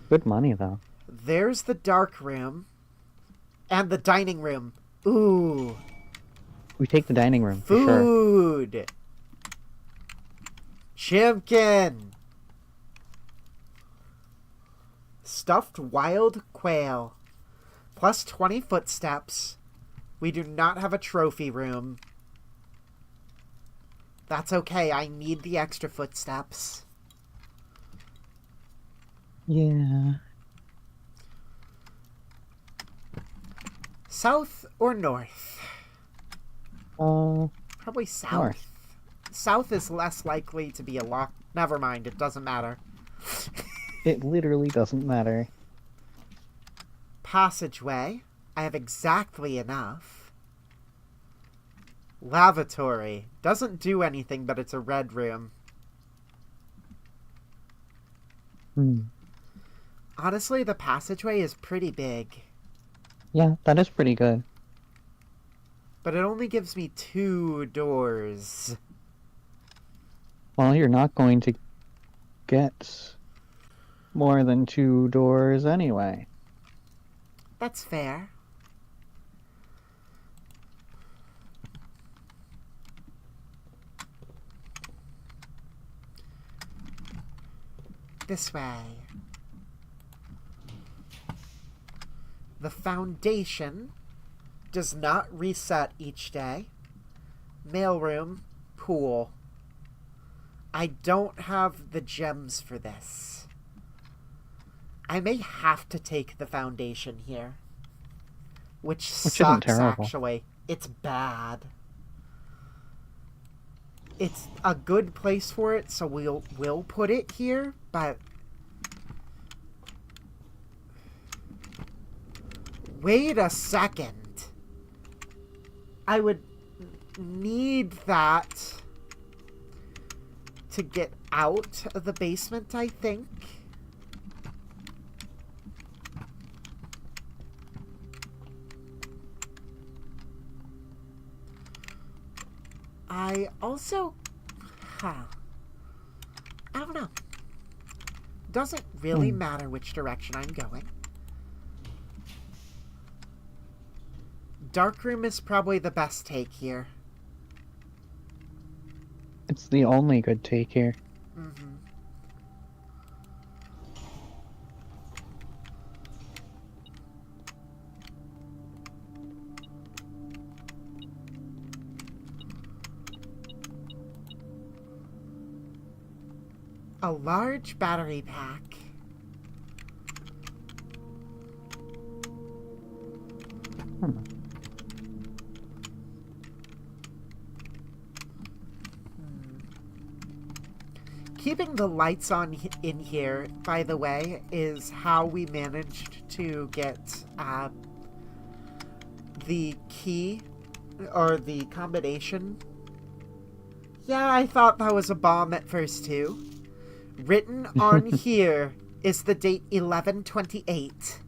Good money, though. There's the dark room. And the dining room. Ooh. We take the dining room, for sure. Food. Chimkin. Stuffed wild quail. Plus 20 footsteps. We do not have a trophy room. That's okay. I need the extra footsteps. Yeah. South or north? Probably south. North. South is less likely to be a lock. Never mind. It doesn't matter. It literally doesn't matter. Passageway. I have exactly enough. Lavatory. Doesn't do anything, but it's a red room. Honestly, the passageway is pretty big. Yeah, that is pretty good. But it only gives me 2 doors. Well, you're not going to get more than 2 doors anyway. That's fair. This way. The foundation does not reset each day. Mailroom, pool. I don't have the gems for this. I may have to take the foundation here. Which isn't sucks, terrible. actually. It's bad. It's a good place for it, so we'll put it here, but... Wait a second. I would need that to get out of the basement, I think. I also... Huh. I don't know. Doesn't really matter which direction I'm going. Dark room is probably the best take here. It's the only good take here. Mm-hmm. A large battery pack. Keeping the lights on in here, by the way, is how we managed to get the key, or the combination. Yeah, I thought that was a bomb at first, too. Written on here is the date 11/28,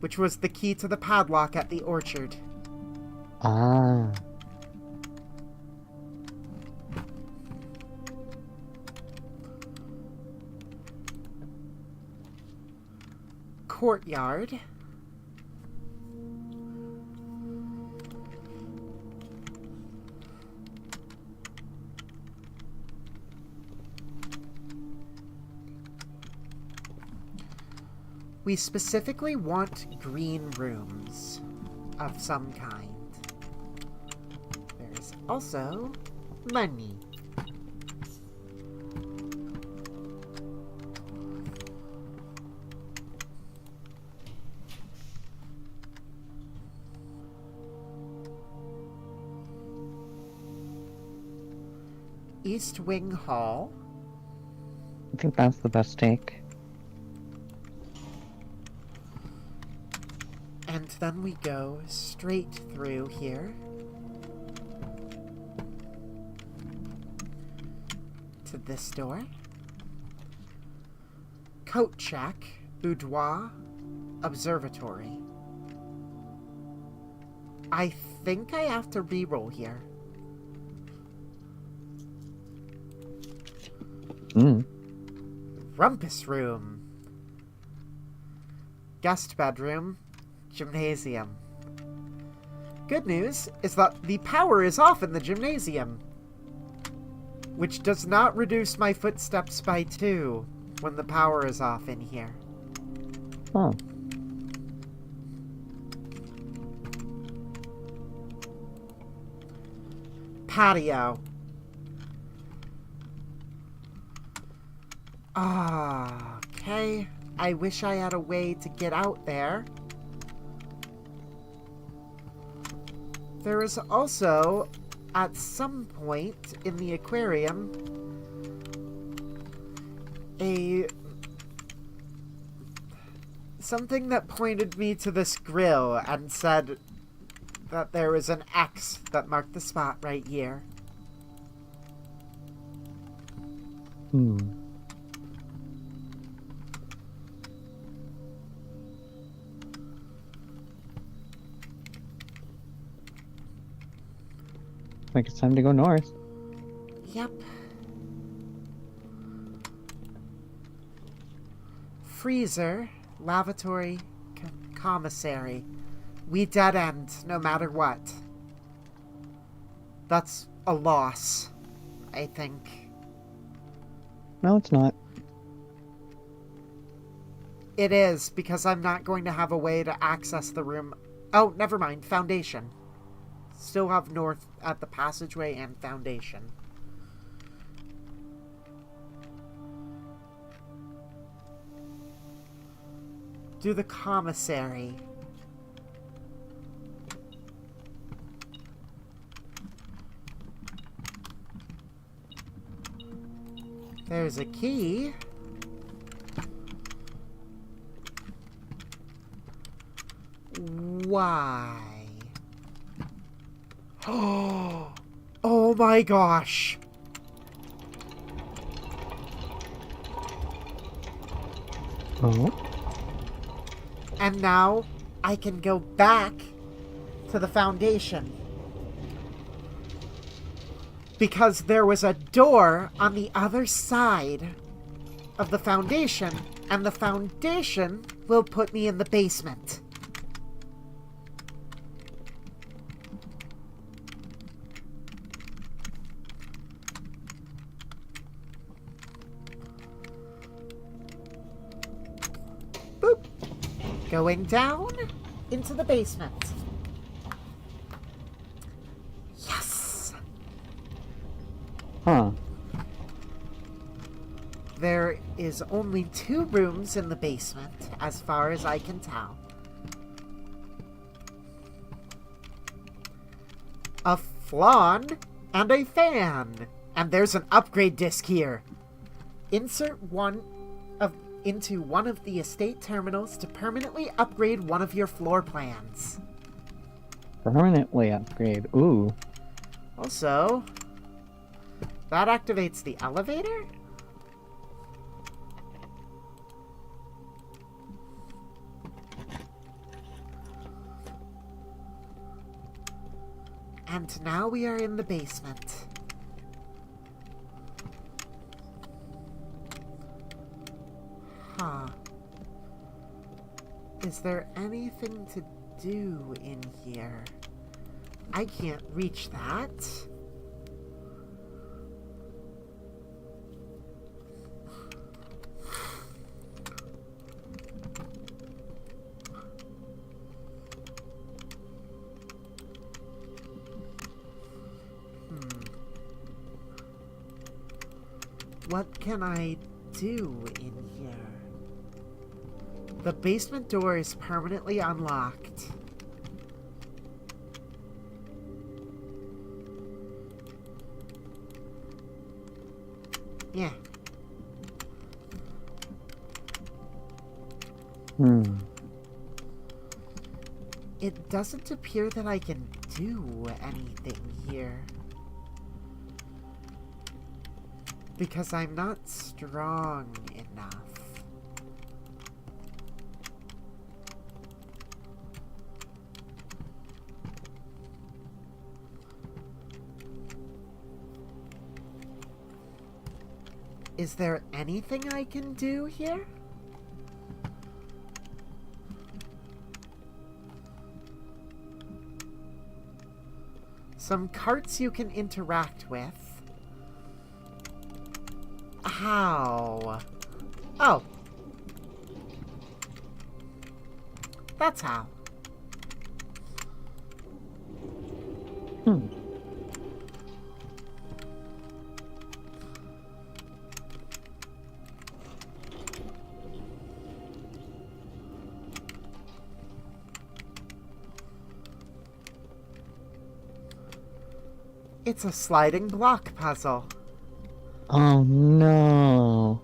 which was the key to the padlock at the orchard. Ah. Courtyard. We specifically want green rooms of some kind. There's also money. East Wing Hall. I think that's the best take. And then we go straight through here to this door. Coat check, boudoir, observatory. I think I have to reroll here. Rumpus room. Guest bedroom. Gymnasium. Good news is that the power is off in the gymnasium, which does not reduce my footsteps by 2 when the power is off in here. Oh. Patio. Okay. I wish I had a way to get out there. There is also, at some point in the aquarium, something that pointed me to this grill and said that there was an X that marked the spot right here. Like it's time to go north. Yep. Freezer, lavatory, commissary. We dead end, no matter what. That's a loss, I think. No, it's not. It is, because I'm not going to have a way to access the room. Oh, never mind. Foundation. Still have north at the passageway and foundation. Do the commissary. There's a key. Why? Oh my gosh. Oh. And now I can go back to the foundation. Because there was a door on the other side of the foundation, and the foundation will put me in the basement. Boop. Going down into the basement. Yes! Huh. There is only 2 rooms in the basement, as far as I can tell. A flan and a fan. And there's an upgrade disc here. Insert into one of the estate terminals to permanently upgrade one of your floor plans. Permanently upgrade. Ooh. Also, that activates the elevator? And now we are in the basement. Huh. Is there anything to do in here? I can't reach that. What can I do in here? The basement door is permanently unlocked. Yeah. It doesn't appear that I can do anything here. Because I'm not strong enough. Is there anything I can do here? Some carts you can interact with. How? Oh. That's how. It's a sliding block puzzle. Oh no.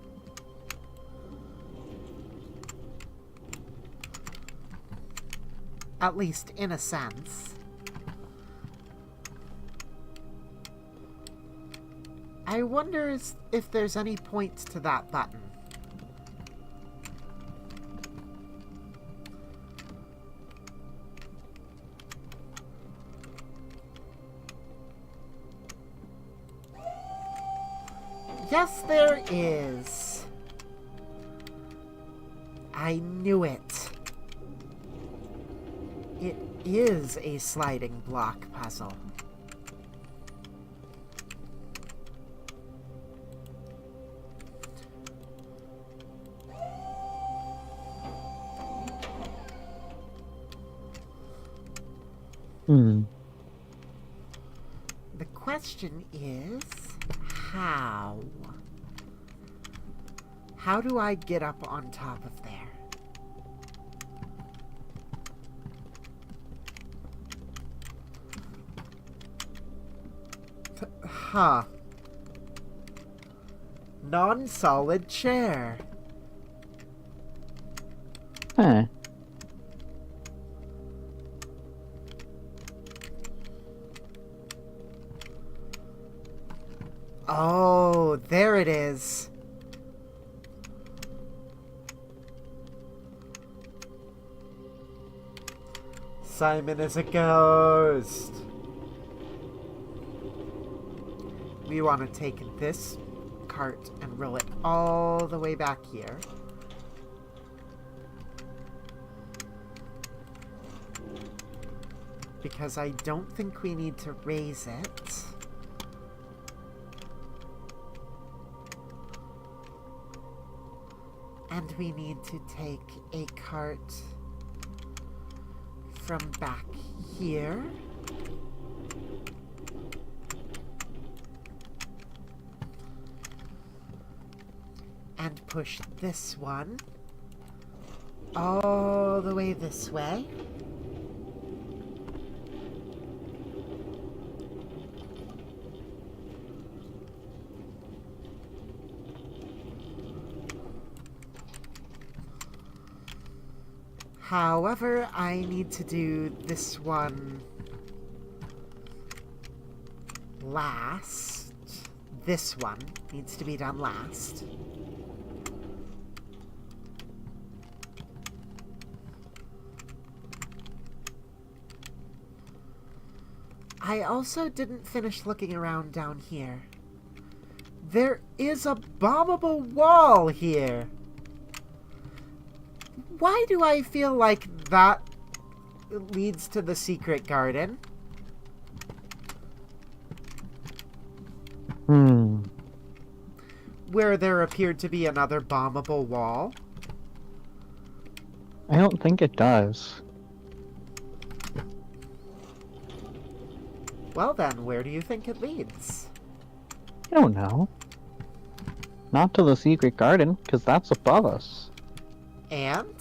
At least in a sense. I wonder if there's any point to that button. Yes, there is. I knew it. It is a sliding block puzzle. The question is, how? How do I get up on top of there? Huh. Non-solid chair. Huh. Oh, there it is. Simon is a ghost. we want to take this cart and roll it all the way back here. Because I don't think we need to raise it. And we need to take a cart from back here. And push this one all the way this way. However, I need to do this one last. This one needs to be done last. I also didn't finish looking around down here. There is a bombable wall here. Why do I feel like that leads to the secret garden? Where there appeared to be another bombable wall? I don't think it does. Well then, where do you think it leads? I don't know. Not to the secret garden, because that's above us. And?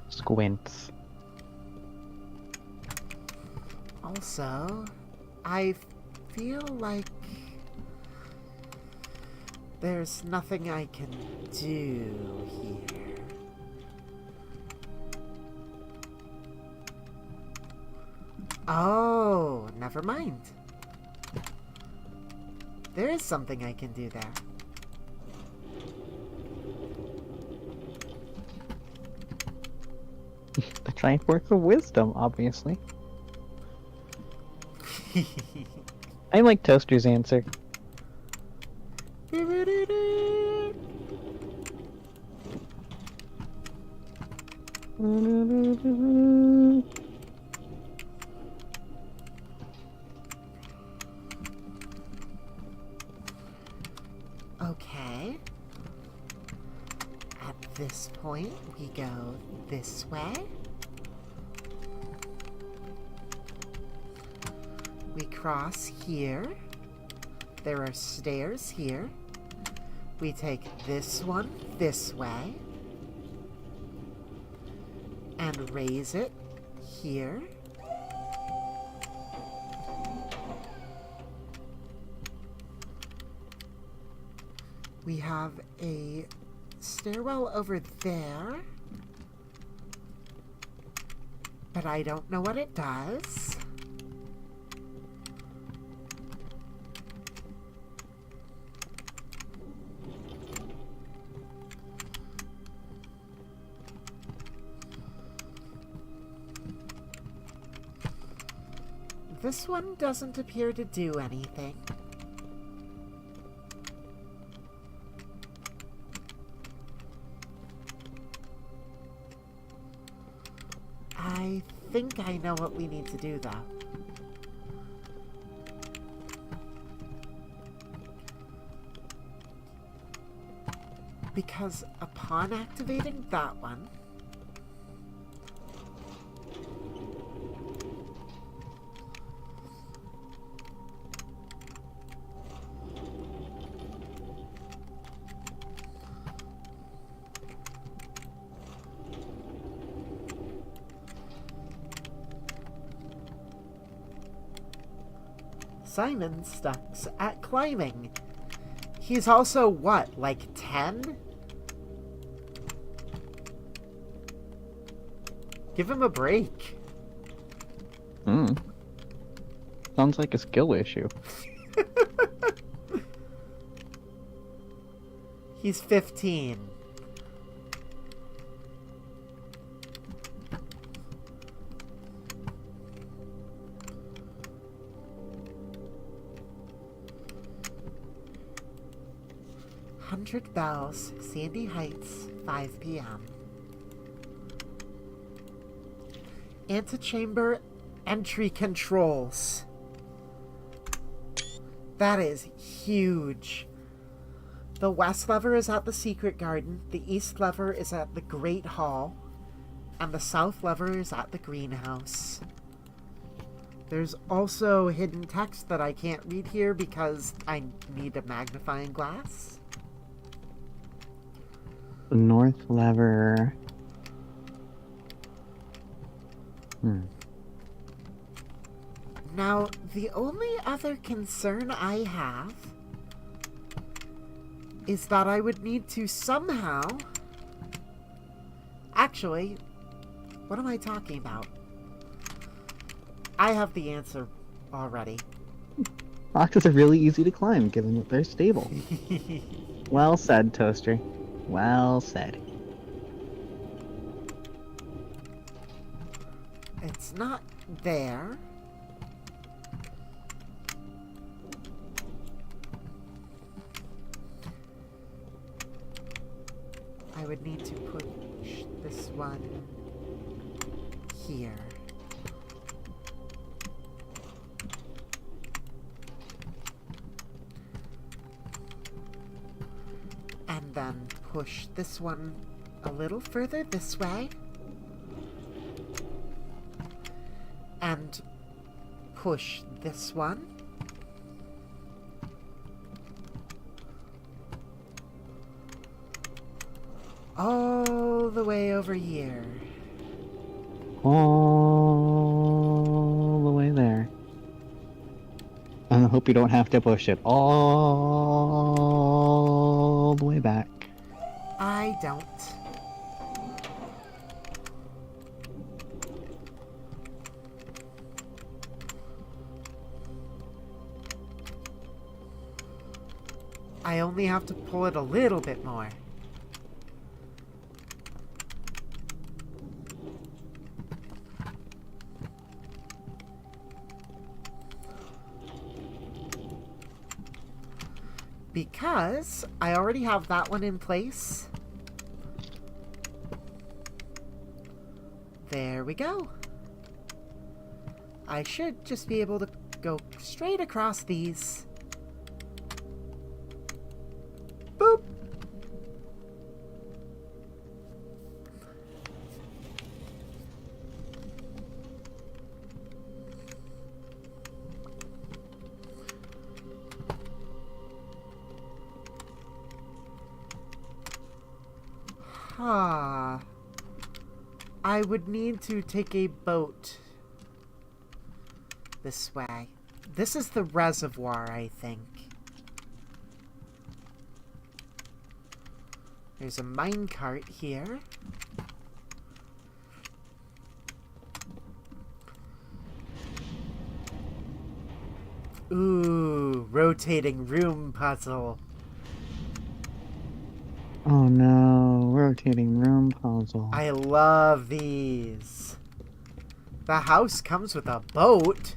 Squints. Also, I feel like there's nothing I can do here. Oh, never mind. There is something I can do there. The giant work of wisdom, obviously. I like Toaster's answer. Okay. At this point, we go this way. We cross here. There are stairs here. We take this one this way. And raise it here. We have a stairwell over there. But I don't know what it does. This one doesn't appear to do anything. I think I know what we need to do, though. Because upon activating that one, Simon sucks at climbing. He's also, what, like 10? Give him a break. Sounds like a skill issue. He's 15. 100 Bells, Sandy Heights, 5 p.m. Antechamber entry controls. That is huge. The west lever is at the secret garden, the east lever is at the great hall, and the south lever is at the greenhouse. There's also hidden text that I can't read here because I need a magnifying glass. The north lever. Now, the only other concern I have is that I would need to somehow... Actually, what am I talking about? I have the answer already. Boxes are really easy to climb, given that they're stable. Well said, Toaster. Well said. It's not there. I would need to push this one here. And then push this one a little further this way. And push this one. All the way over here. All the way there. And I hope you don't have to push it all the way back. I don't. I only have to pull it a little bit more. Because I already have that one in place. There we go. I should just be able to go straight across these. Boop! Huh. I would need to take a boat this way. This is the reservoir, I think. There's a minecart here. Ooh, rotating room puzzle. Oh no, rotating room puzzle. I love these. The house comes with a boat.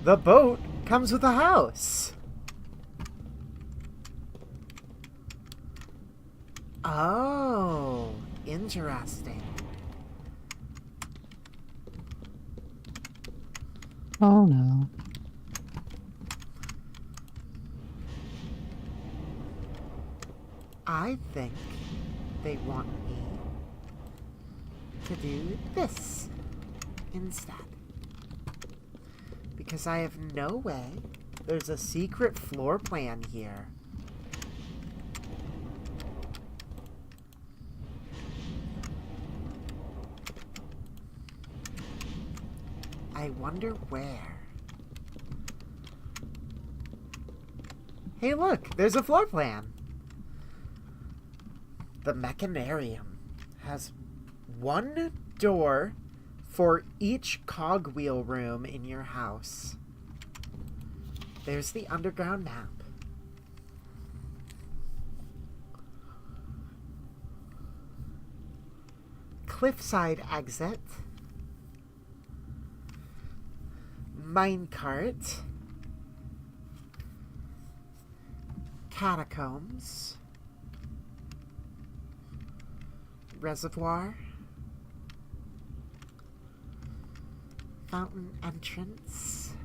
The boat comes with a house. Oh, interesting. Oh no. I think they want me to do this instead. Because I have no way. There's a secret floor plan here. I wonder where. Hey look, there's a floor plan. The mechanarium has one door for each cogwheel room in your house. There's the underground map. Cliffside exit. Minecart. Catacombs. Reservoir. Fountain entrance.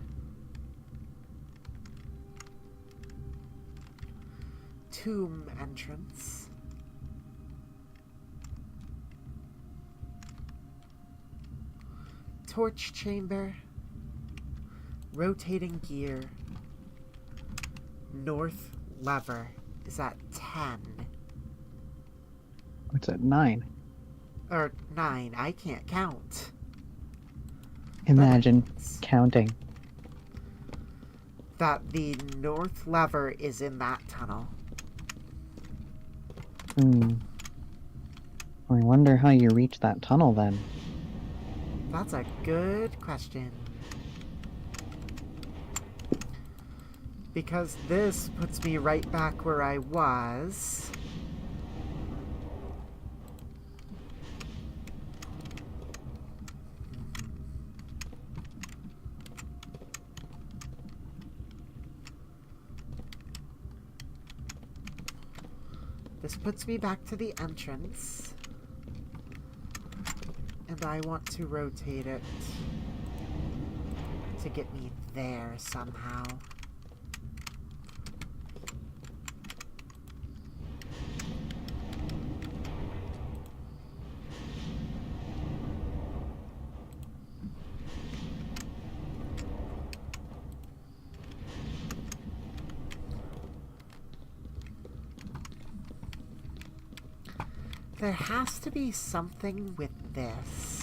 Tomb entrance. Torch chamber. Rotating gear. North lever is at 10. What's at 9? Or 9, I can't count. Imagine But counting. that the north lever is in that tunnel. I wonder how you reach that tunnel then. That's a good question. Because this puts me right back where I was. This puts me back to the entrance. And I want to rotate it to get me there somehow. There has to be something with this.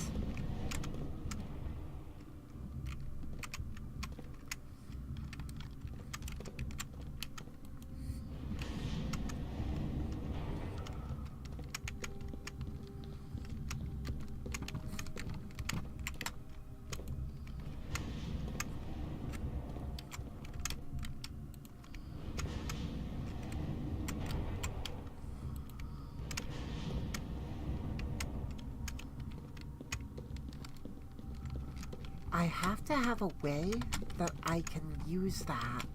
I have to have a way that I can use that.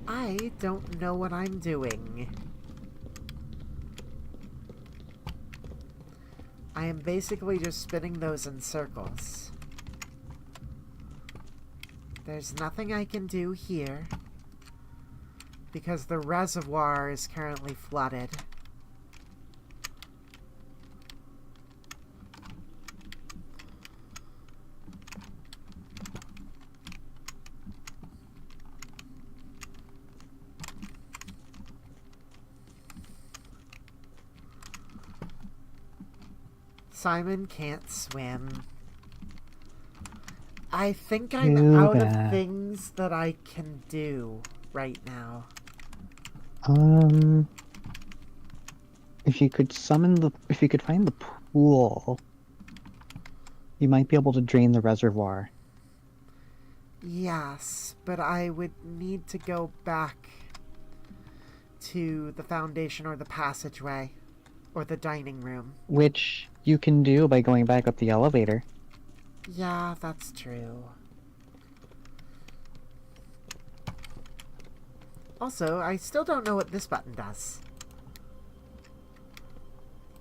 I don't know what I'm doing. I am basically just spinning those in circles. There's nothing I can do here because the reservoir is currently flooded. Simon can't swim. I think I'm Too out bad. of things that I can do right now. If you could find the pool, you might be able to drain the reservoir. Yes, but I would need to go back to the foundation or the passageway or the dining room. Which you can do by going back up the elevator. Yeah, that's true. Also, I still don't know what this button does.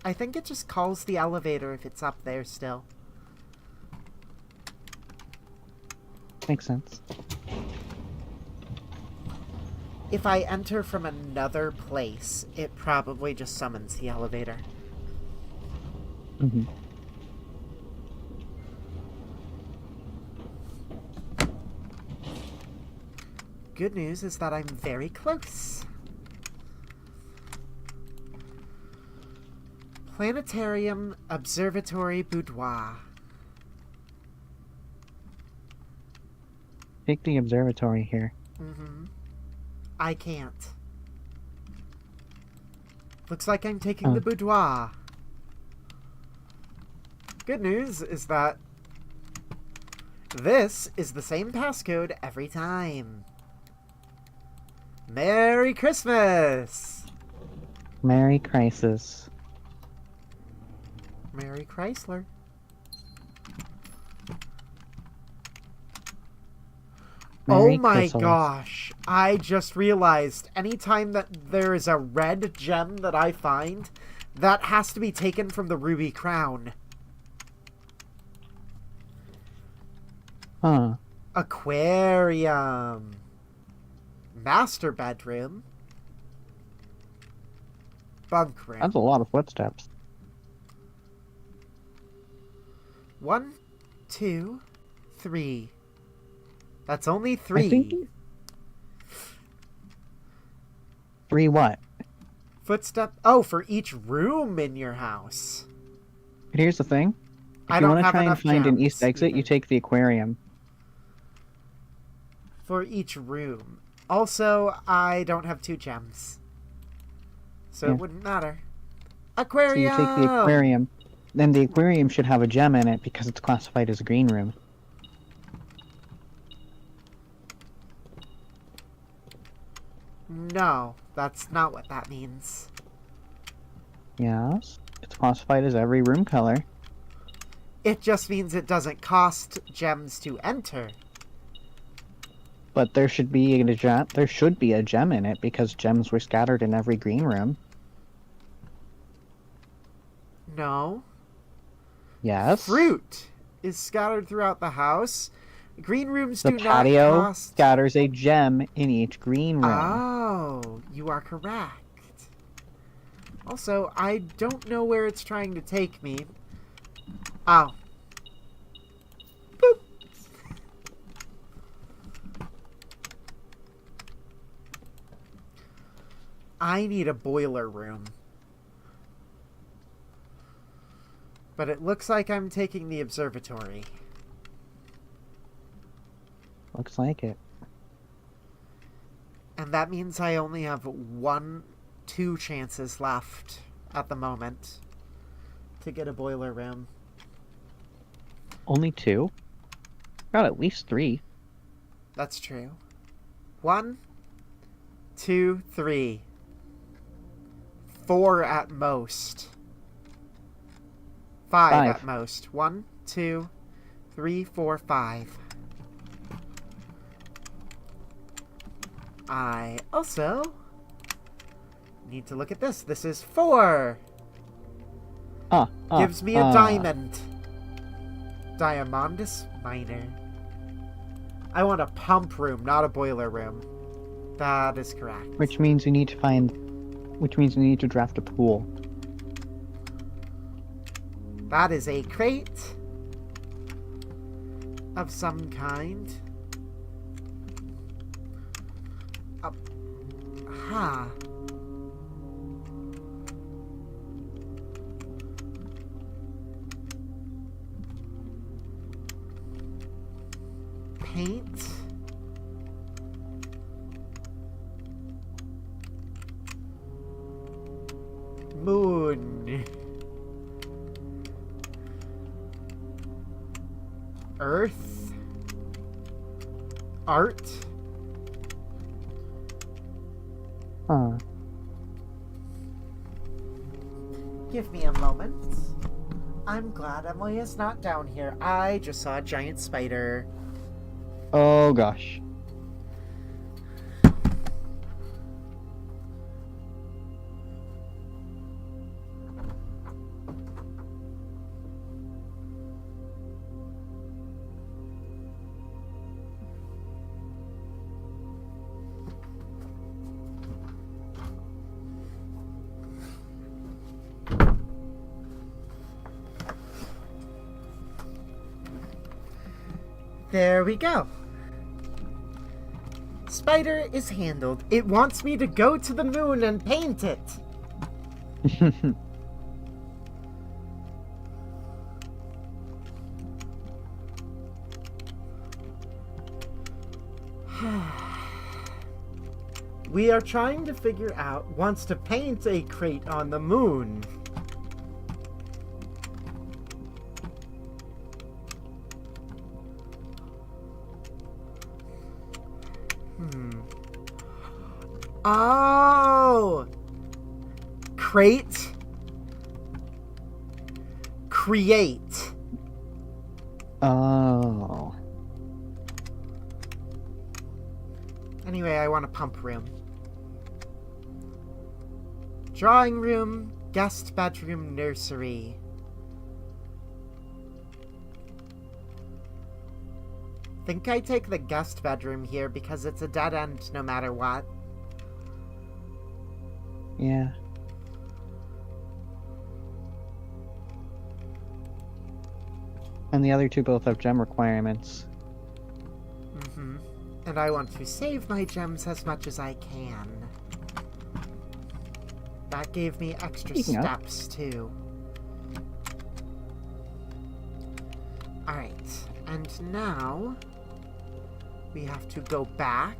I think it just calls the elevator if it's up there still. Makes sense. If I enter from another place, it probably just summons the elevator. Mm-hmm. Good news is that I'm very close. Planetarium Observatory Boudoir. Take the observatory here. Mm-hmm. I can't. Looks like I'm taking Oh. the boudoir. Good news is that this is the same passcode every time. Merry Christmas! Merry Crisis. Merry Chrysler. Merry Oh my Chrysalis. gosh. I just realized anytime that there is a red gem that I find, that has to be taken from the ruby crown. Huh. Aquarium. Master bedroom. Bunk room. That's a lot of footsteps. 1, 2, 3. That's only 3. I think... 3 what? Footstep. Oh, for each room in your house. But here's the thing. I If you don't want to have try and enough find an gems east exit, you either. take the aquarium. For each room. Also, I don't have 2 gems. So Yeah. it wouldn't matter. So Aquarium! you take the aquarium. Then the aquarium should have a gem in it because it's classified as a green room. No, that's not what that means. Yes. It's classified as every room color. It just means it doesn't cost gems to enter. But there should be a gem in it because gems were scattered in every green room. No. Yes. Fruit is scattered throughout the house. Green rooms The do not patio cost... scatters a gem in each green room. Oh, you are correct. Also, I don't know where it's trying to take me. Oh. Boop. I need a boiler room. But it looks like I'm taking the observatory. Looks like it. And that means I only have 2 chances left at the moment to get a boiler room. Only 2? Got at least 3. That's true. 1, 2, 3. 4 at most. 5 5. at most. 1, 2, 3, 4, 5. I also need to look at this. This is 4. Gives me a diamond. Diamondus Minor. I want a pump room, not a boiler room. That is correct. Which means you need to draft a pool. That is a crate of some kind. Huh. Paint. Moon. Earth. Art. Huh. Give me a moment. I'm glad Emily is not down here. I just saw a giant spider. Oh gosh. There we go. Spider is handled. It wants me to go to the moon and paint it. We are trying to figure out wants to paint a crate on the moon. Oh! Crate. Create. Oh. Anyway, I want a pump room. Drawing room, guest bedroom, nursery. Think I take the guest bedroom here because it's a dead end no matter what. Yeah. And the other two both have gem requirements. Mm-hmm. And I want to save my gems as much as I can. That gave me extra steps, too. Alright, and now we have to go back.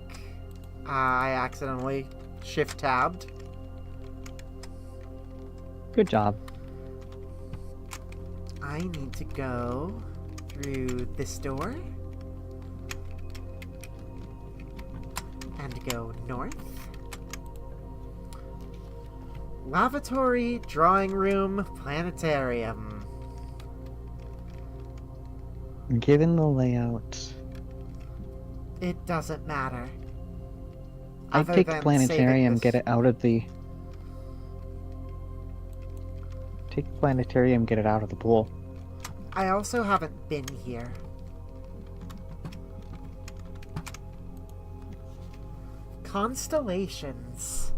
I accidentally shift-tabbed. Good job. I need to go through this door. And go north. Lavatory, drawing room, planetarium. Given the layout, It doesn't matter. I'd Other take than the planetarium, saving get this- it out of the... Take the planetarium, get it out of the pool. I also haven't been here. Constellations.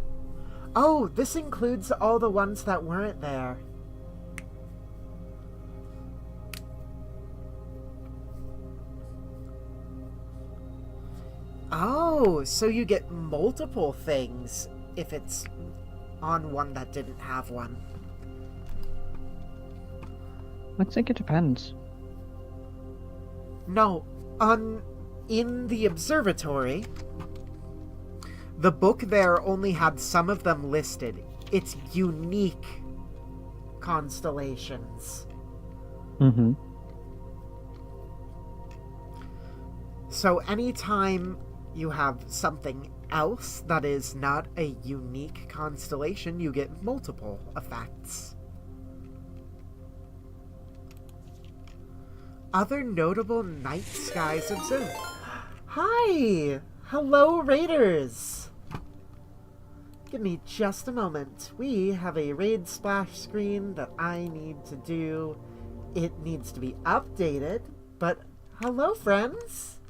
Oh, this includes all the ones that weren't there. Oh, so you get multiple things if it's on one that didn't have one. Looks like it depends. No, in the observatory, the book there only had some of them listed. It's unique constellations. Mm-hmm. So anytime you have something else that is not a unique constellation, you get multiple effects. Other notable night skies observed. Hi! Hello, Raiders! Give me just a moment. We have a raid splash screen that I need to do. It needs to be updated, but hello, friends!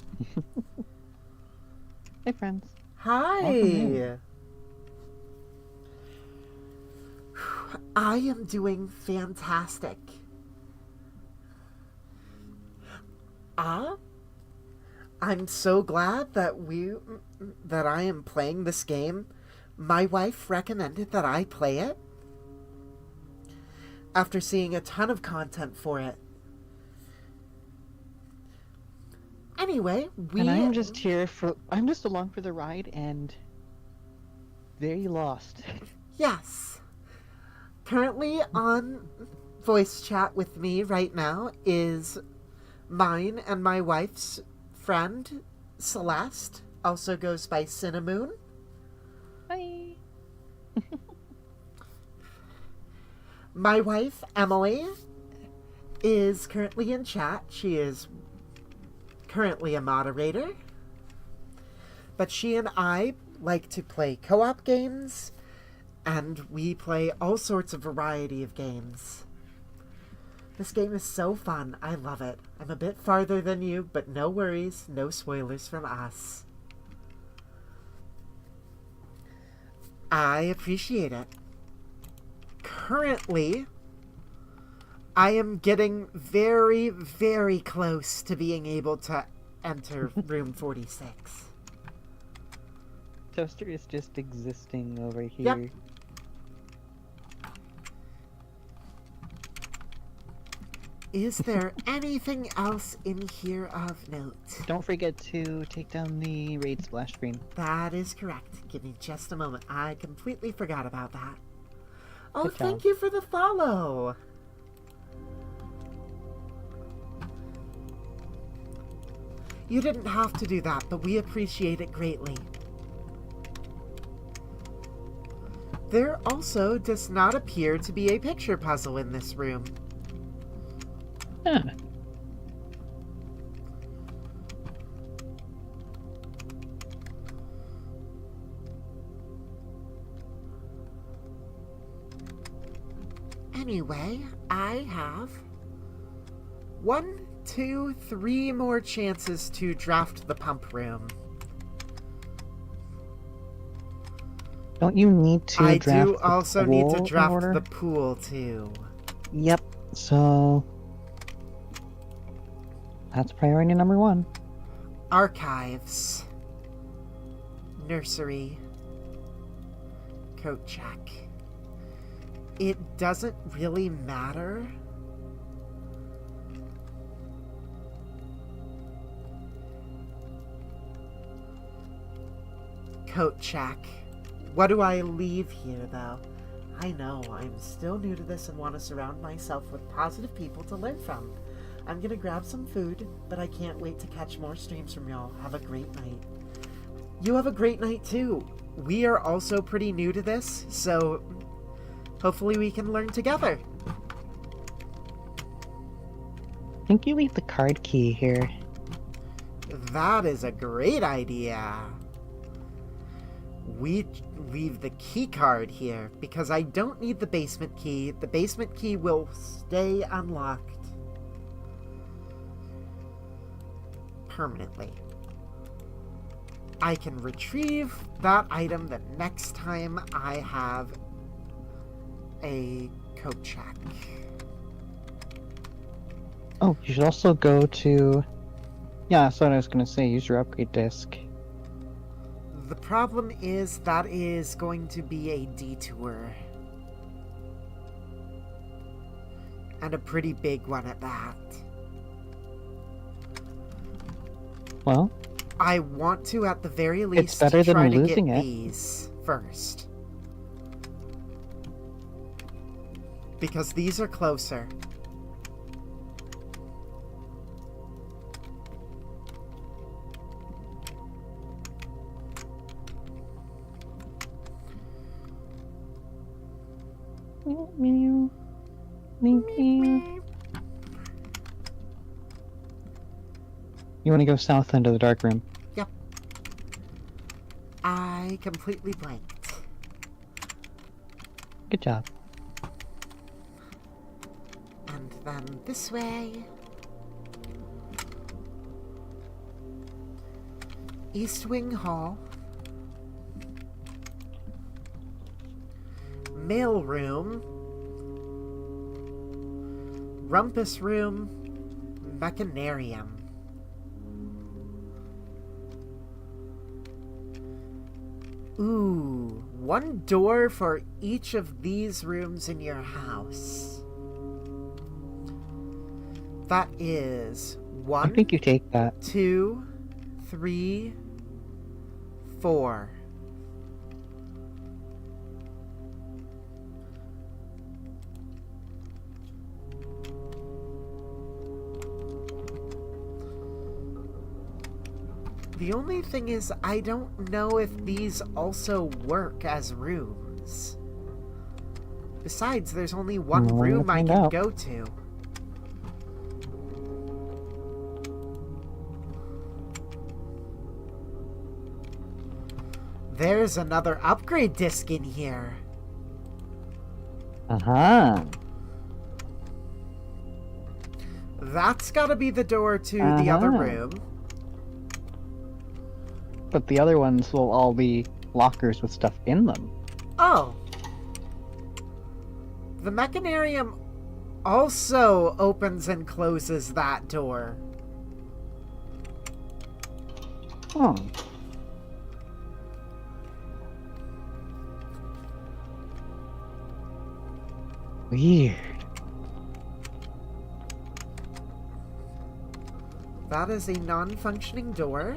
Hey, friends. Hi! Welcome in. I am doing fantastic. I'm so glad that I am playing this game. My wife recommended that I play it after seeing a ton of content for it. Anyway, And I'm just here for... I'm just along for the ride, and... very lost. Yes. Currently on voice chat with me right now is mine and my wife's friend, Celeste. Also goes by Cinnamon. Hi. My wife, Emily, is currently in chat. She is currently a moderator. But she and I like to play co-op games, and we play all sorts of variety of games. This game is so fun. I love it. I'm a bit farther than you, but no worries. No spoilers from us. I appreciate it. Currently, I am getting very, very close to being able to enter room 46. Toaster is just existing over here. Is there anything else in here of note? Don't forget to take down the raid splash screen. That is correct. Give me just a moment. I completely forgot about that. Oh, Good job. thank you for the follow. You didn't have to do that, but we appreciate it greatly. There also does not appear to be a picture puzzle in this room. Huh. Anyway, I have 1, 2, 3 more chances to draft the pump room. Don't you need to I draft do the also need to pool in draft order? the pool too. Yep. So that's priority number 1. Archives. Nursery. Coat check. It doesn't really matter. Coat check. What do I leave here, though? I know, I'm still new to this and want to surround myself with positive people to learn from. I'm gonna grab some food, but I can't wait to catch more streams from y'all. Have a great night. You have a great night, too. We are also pretty new to this, so hopefully we can learn together. I think you leave the card key here. That is a great idea. We leave the key card here because I don't need the basement key. The basement key will stay unlocked permanently. I can retrieve that item the next time I have a code check. Oh, you should also go to... Yeah, that's what I was going to say. Use your upgrade disc. The problem is that is going to be a detour. And a pretty big one at that. Well, I want to, at the very least, it's better than try to losing get it. these first. Because these are closer. You want to go south into the dark room. Yep. I completely blanked. Good job. And then this way. East Wing Hall. Mail room. Rumpus room. Mechanarium. Ooh, one door for each of these rooms in your house. That is I 1, think you take that. 2, 3, 4. The only thing is, I don't know if these also work as rooms. Besides, there's only one Well, we'll room I find can out. go to. There's another upgrade disc in here. Uh-huh. That's gotta be the door to the other Uh-huh. room. But the other ones will all be lockers with stuff in them. Oh. The Mechanarium also opens and closes that door. Oh. Weird. that is a non-functioning door.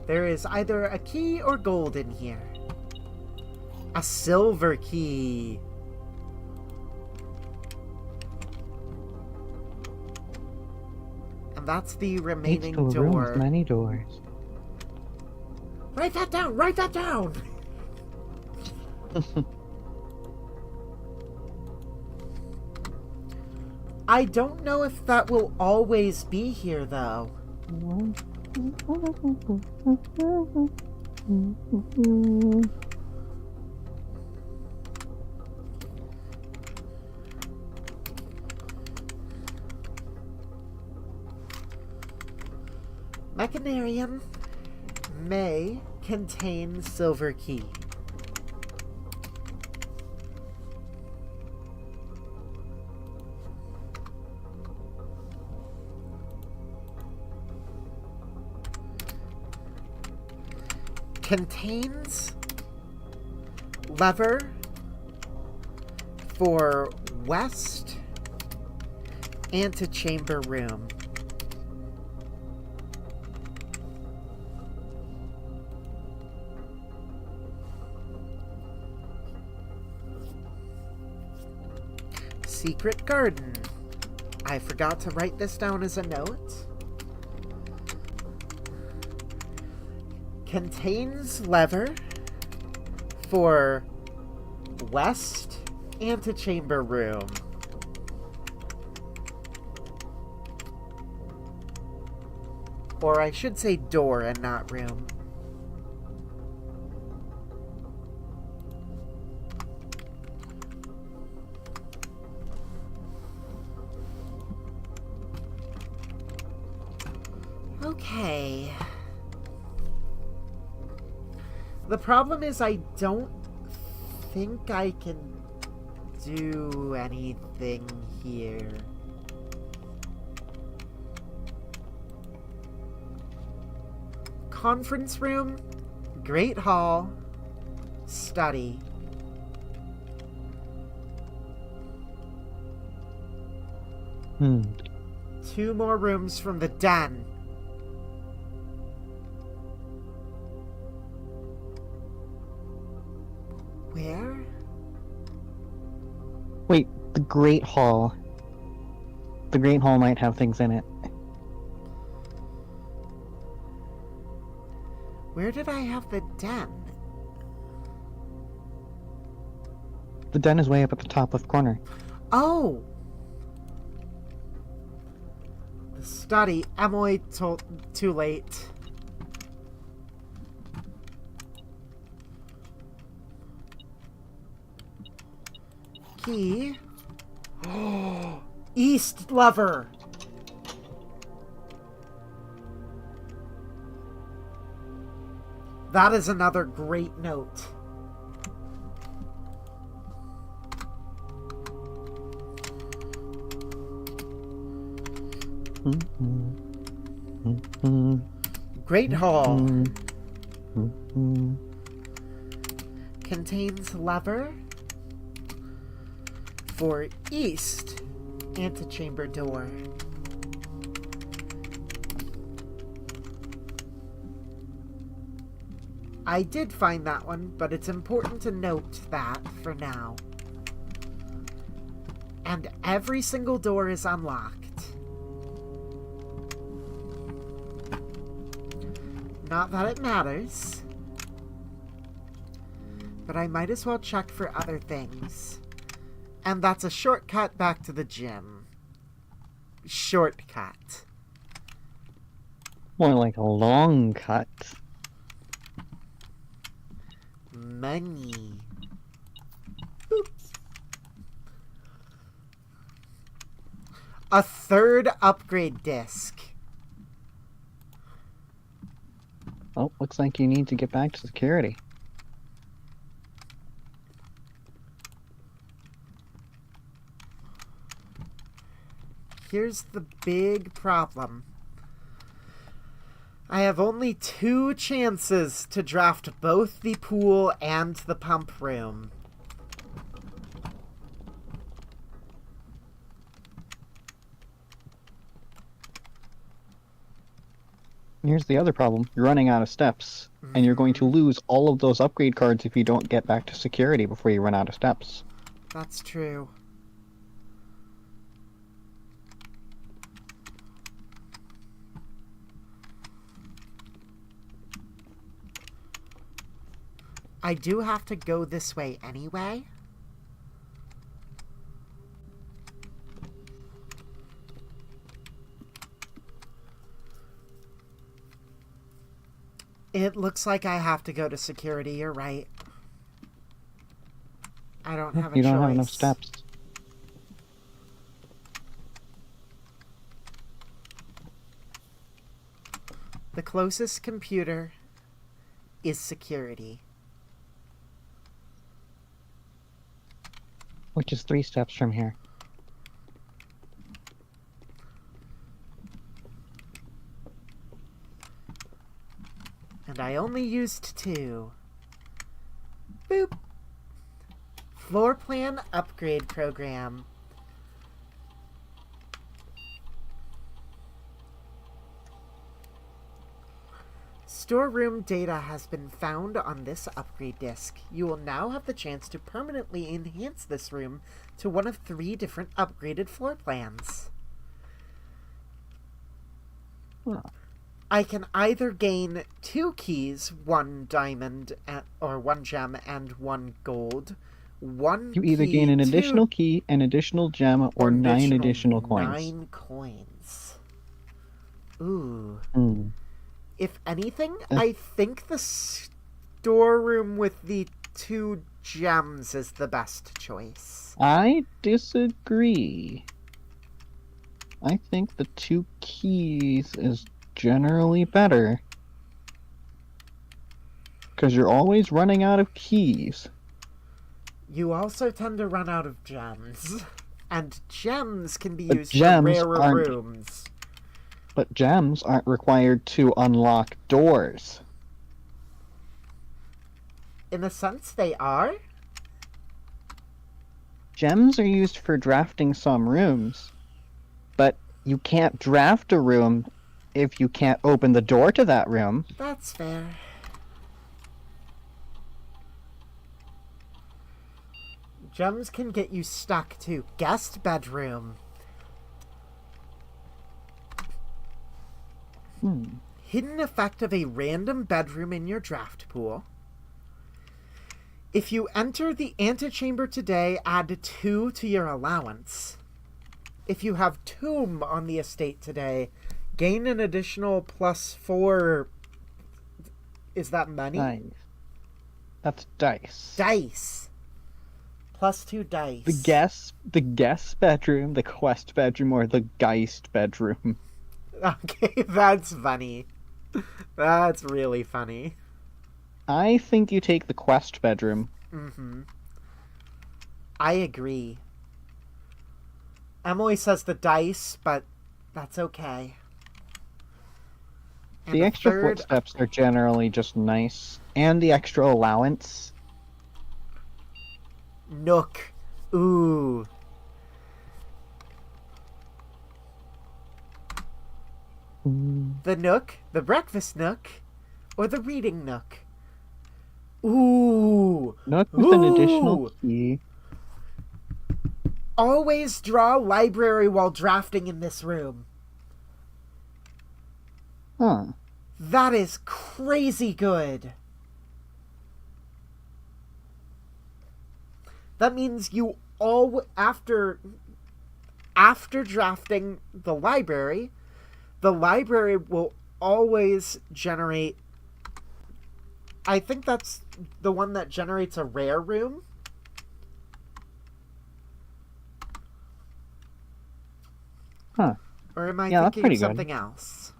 There is either a key or gold in here. A silver key. And that's the remaining Each room door. with many doors. Write that down! Write that down! I don't know if that will always be here, though. Mechanarium may contain silver key. Contains lever for west antechamber room. Secret garden. I forgot to write this down as a note. Contains lever for west antechamber room. Or I should say door and not room. Okay. The problem is I don't think I can do anything here. Conference room, Great Hall, study. Two more rooms from the den. Where? Wait, the Great Hall. The Great Hall might have things in it. Where did I have the den? The den is way up at the top left corner. Oh! The study. Emily told too late. Key. East lever. That is another great note. Great Hall. Contains lever for east antechamber door. I did find that one, but it's important to note that for now. And every single door is unlocked. Not that it matters, but I might as well check for other things. And that's a shortcut back to the gym. Shortcut. More like a long cut. Money. Boop. A third upgrade disc. Oh, looks like you need to get back to security. Here's the big problem. I have only 2 chances to draft both the pool and the pump room. Here's the other problem. You're running out of steps, and you're going to lose all of those upgrade cards if you don't get back to security before you run out of steps. That's true. I do have to go this way anyway. It looks like I have to go to security, you're right. I don't have a choice. You don't have enough steps. The closest computer is security. Which is 3 steps from here. And I only used 2. Boop. Floor plan upgrade program. Storeroom data has been found on this upgrade disk. You will now have the chance to permanently enhance this room to one of 3 different upgraded floor plans. Huh. I can either gain 2 keys, 1 diamond, or 1 gem, and 1 gold. You either gain an additional key, an additional gem, or 9 additional coins. 9 coins. Ooh. Mm. If anything, I think the storeroom with the 2 gems is the best choice. I disagree. I think the 2 keys is generally better. Because you're always running out of keys. You also tend to run out of gems. And gems can be But used for rarer rooms. But gems aren't required to unlock doors. In a sense, they are. Gems are used for drafting some rooms. But you can't draft a room if you can't open the door to that room. That's fair. Gems can get you stuck to guest bedroom. Hidden effect of a random bedroom in your draft pool. If you enter the antechamber today, add 2 to your allowance. If you have tomb on the estate today, gain an additional +4. Is that money? Nice. That's dice. Dice. +2 dice. The guest bedroom, the quest bedroom, or the Geist bedroom. Okay, that's funny. That's really funny. I think you take the quest bedroom. Mm-hmm. I agree. Emily says the dice, but that's okay. And The extra footsteps are generally just nice. And the extra allowance. Nook. Ooh. The nook, the breakfast nook, or the reading nook. Ooh. Nook with an additional key. Always draw library while drafting in this room. Huh. That is crazy good. That means you after drafting the library will always generate. I think that's the one that generates a rare room. Huh. Or am I Yeah, that's thinking pretty of good. something else?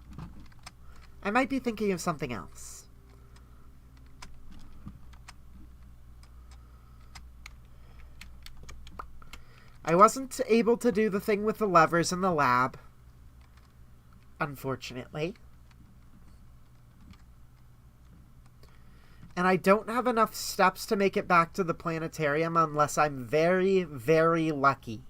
I might be thinking of something else. I wasn't able to do the thing with the levers in the lab, unfortunately. And I don't have enough steps to make it back to the planetarium unless I'm very, very lucky.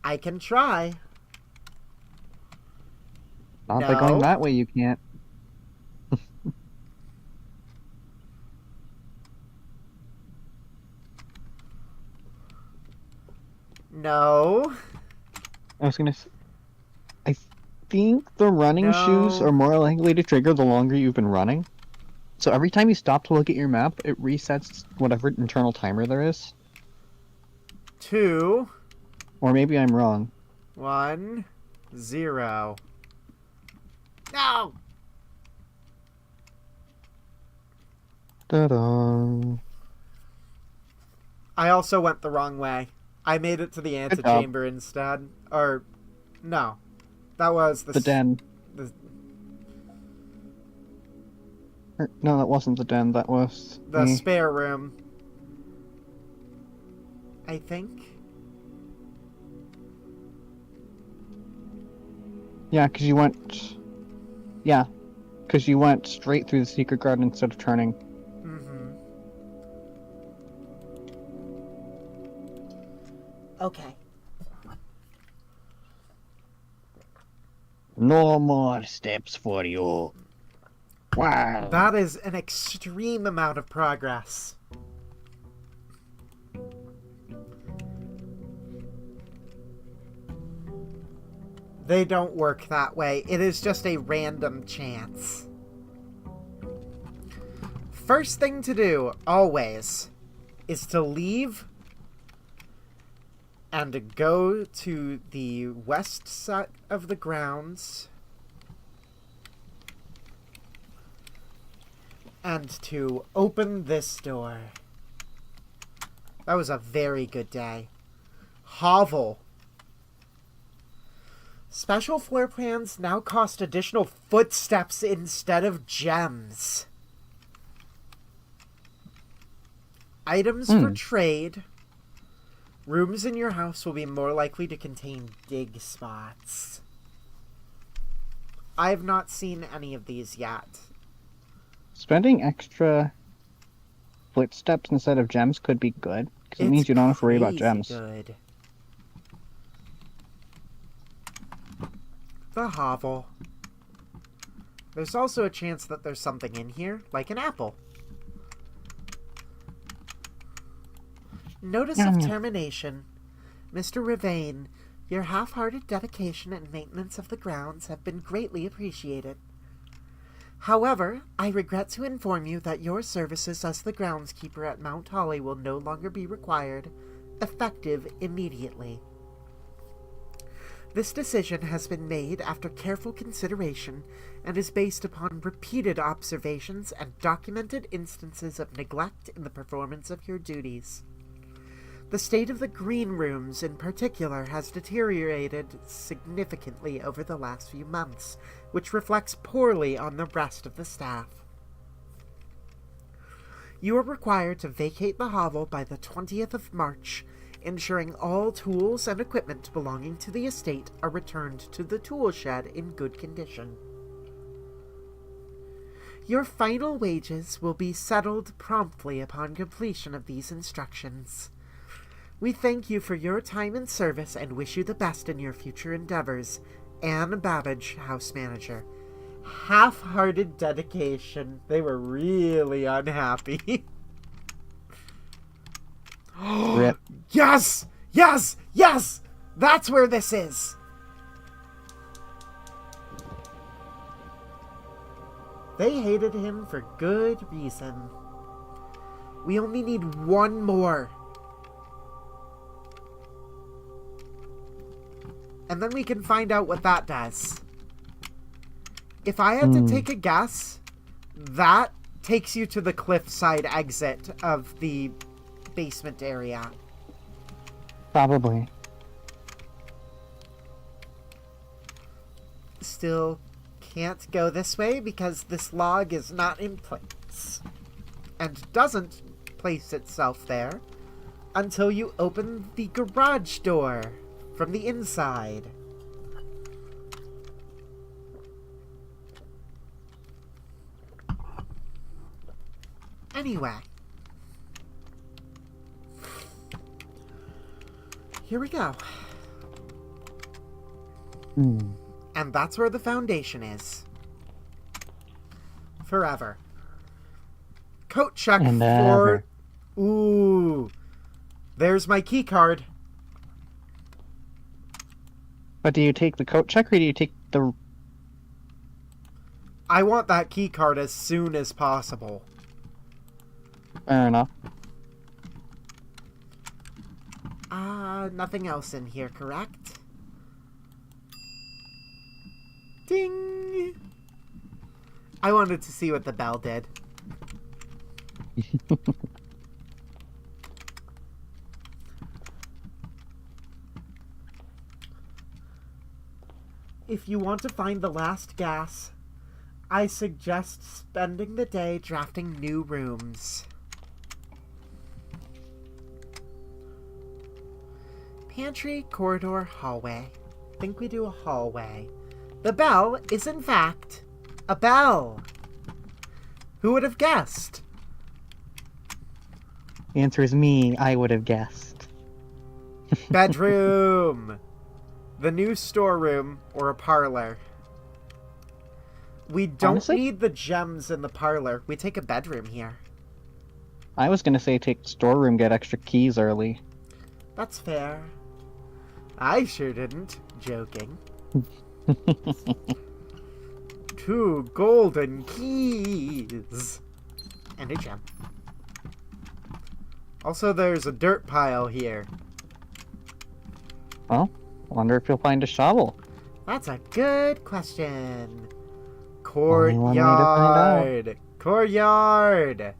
I can try. Not by going No. that way, you can't. No. I was gonna. I think the running shoes No. are more likely to trigger the longer you've been running. So every time you stop to look at your map, it resets whatever internal timer there is. 2, Or maybe I'm wrong. 1, 0. No! Ta-da. I also went the wrong way. I made it to the Good job. antechamber instead. Or, no. That was The den. The, No, that wasn't the den. That was the spare room. I think. Yeah, because you went. Yeah, because you went straight through the secret garden instead of turning. Mm-hmm. Okay. No more steps for you. Wow. That is an extreme amount of progress. They don't work that way. It is just a random chance. First thing to do, always, is to leave and to go to the west side of the grounds and to open this door. That was a very good day. Hovel. Special floor plans now cost additional footsteps instead of gems. Items for trade. Rooms in your house will be more likely to contain dig spots. I have not seen any of these yet. Spending extra footsteps instead of gems could be good, because it means you don't have to worry about crazy gems. Good. The hovel. There's also a chance that there's something in here, like an apple. Notice of termination. Mr. Ravain, your half-hearted dedication and maintenance of the grounds have been greatly appreciated. However, I regret to inform you that your services as the groundskeeper at Mount Holly will no longer be required, effective immediately. This decision has been made after careful consideration and is based upon repeated observations and documented instances of neglect in the performance of your duties. The state of the green rooms in particular has deteriorated significantly over the last few months, which reflects poorly on the rest of the staff. You are required to vacate the hovel by the 20th of March, ensuring all tools and equipment belonging to the estate are returned to the tool shed in good condition. Your final wages will be settled promptly upon completion of these instructions. We thank you for your time and service and wish you the best in your future endeavors. Anne Babbage, House Manager. Half-hearted dedication. They were really unhappy. Rip. Yes! Yes! Yes! That's where this is! They hated him for good reason. We only need one more. And then we can find out what that does. If I had to take a guess, that takes you to the cliffside exit of the basement area. Probably. Still can't go this way because this log is not in place. And doesn't place itself there until you open the garage door from the inside. Anyway. Here we go. Hmm. And that's where the foundation is. Forever. Coat check And for... ever. Ooh. There's my key card. But do you take the coat check or do you take the... I want that key card as soon as possible. Fair enough. Nothing else in here, correct? Ding! I wanted to see what the bell did. If you want to find the last gas, I suggest spending the day drafting new rooms. Pantry, corridor, hallway. Think we do a hallway. The bell is, in fact, a bell. Who would have guessed? The answer is me. I would have guessed. Bedroom. The new storeroom or a parlor. We don't Honestly? need the gems in the parlor. We take a bedroom here. I was gonna say take storeroom, get extra keys early. That's fair. I sure didn't. Joking. 2 golden keys. And a gem. Also, there's a dirt pile here. Well, wonder if you'll find a shovel. That's a good question. Only one way to find out. Courtyard. Courtyard.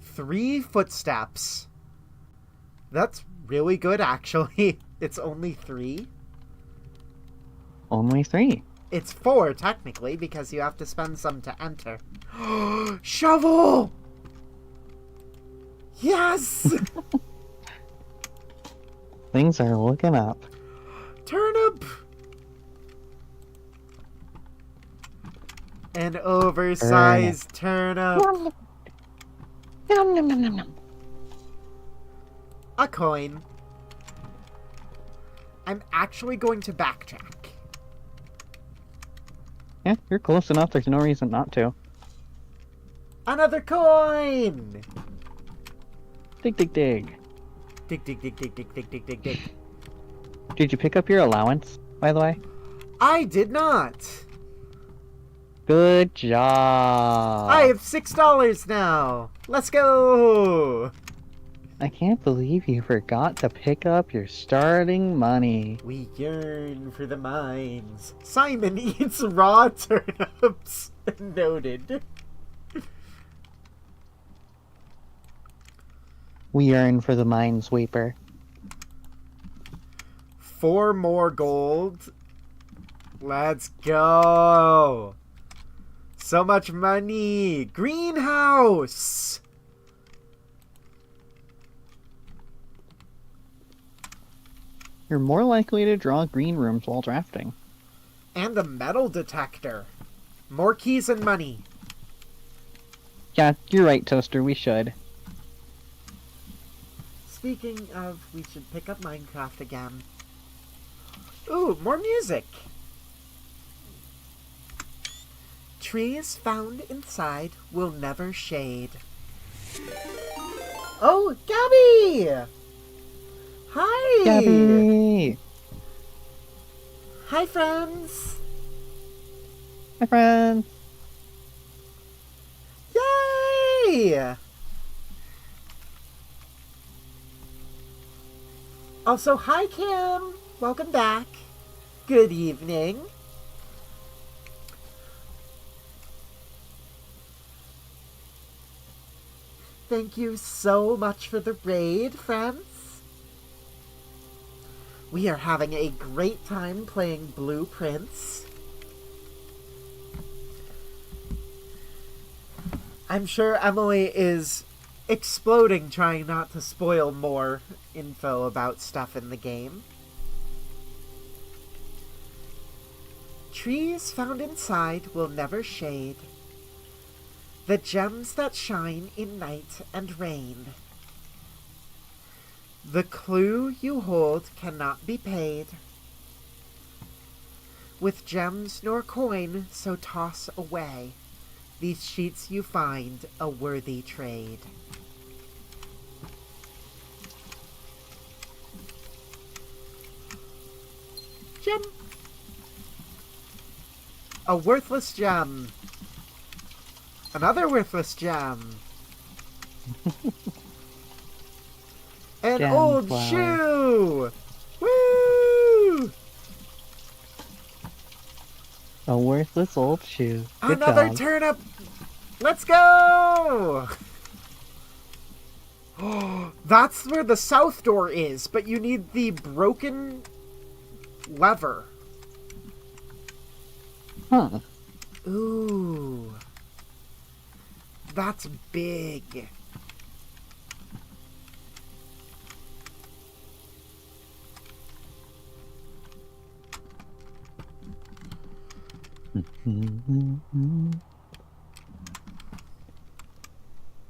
3 footsteps. That's really good, actually. It's only 3. Only 3. It's 4, technically, because you have to spend some to enter. Shovel! Yes! Things are looking up. Turnip! An oversized turnip. Nom, nom, nom, nom, nom. A coin. I'm actually going to backtrack. Yeah, you're close enough. There's no reason not to. Another coin! Dig, dig, dig. Dig, dig, dig, dig, dig, dig, dig, dig, dig. Did you pick up your allowance, by the way? I did not. Good job. I have $6 now. Let's go. I can't believe you forgot to pick up your starting money. We yearn for the mines. Simon eats raw turnips. Noted. We yearn for the minesweeper. 4 more gold. Let's go. So much money. Greenhouse. You're more likely to draw green rooms while drafting. And a metal detector. More keys and money. Yeah, you're right, Toaster. We should. Speaking of, we should pick up Minecraft again. Ooh, more music. Trees found inside will never shade. Oh, Gabby! Hi! Gabby! Hi, friends! My friend! Yay! Also, hi, Kim! Welcome back. Good evening. Thank you so much for the raid, friends. We are having a great time playing Blueprints. I'm sure Emily is exploding trying not to spoil more info about stuff in the game. Trees found inside will never shade. The gems that shine in night and rain. The clue you hold cannot be paid. With gems nor coin, so toss away. These sheets you find a worthy trade. Gem. A worthless gem. Another worthless gem. An Gem old flower. shoe! Woo! A worthless old shoe. Good Another job. turnip! Let's go! That's where the south door is, but you need the broken lever. Huh. Ooh. That's big.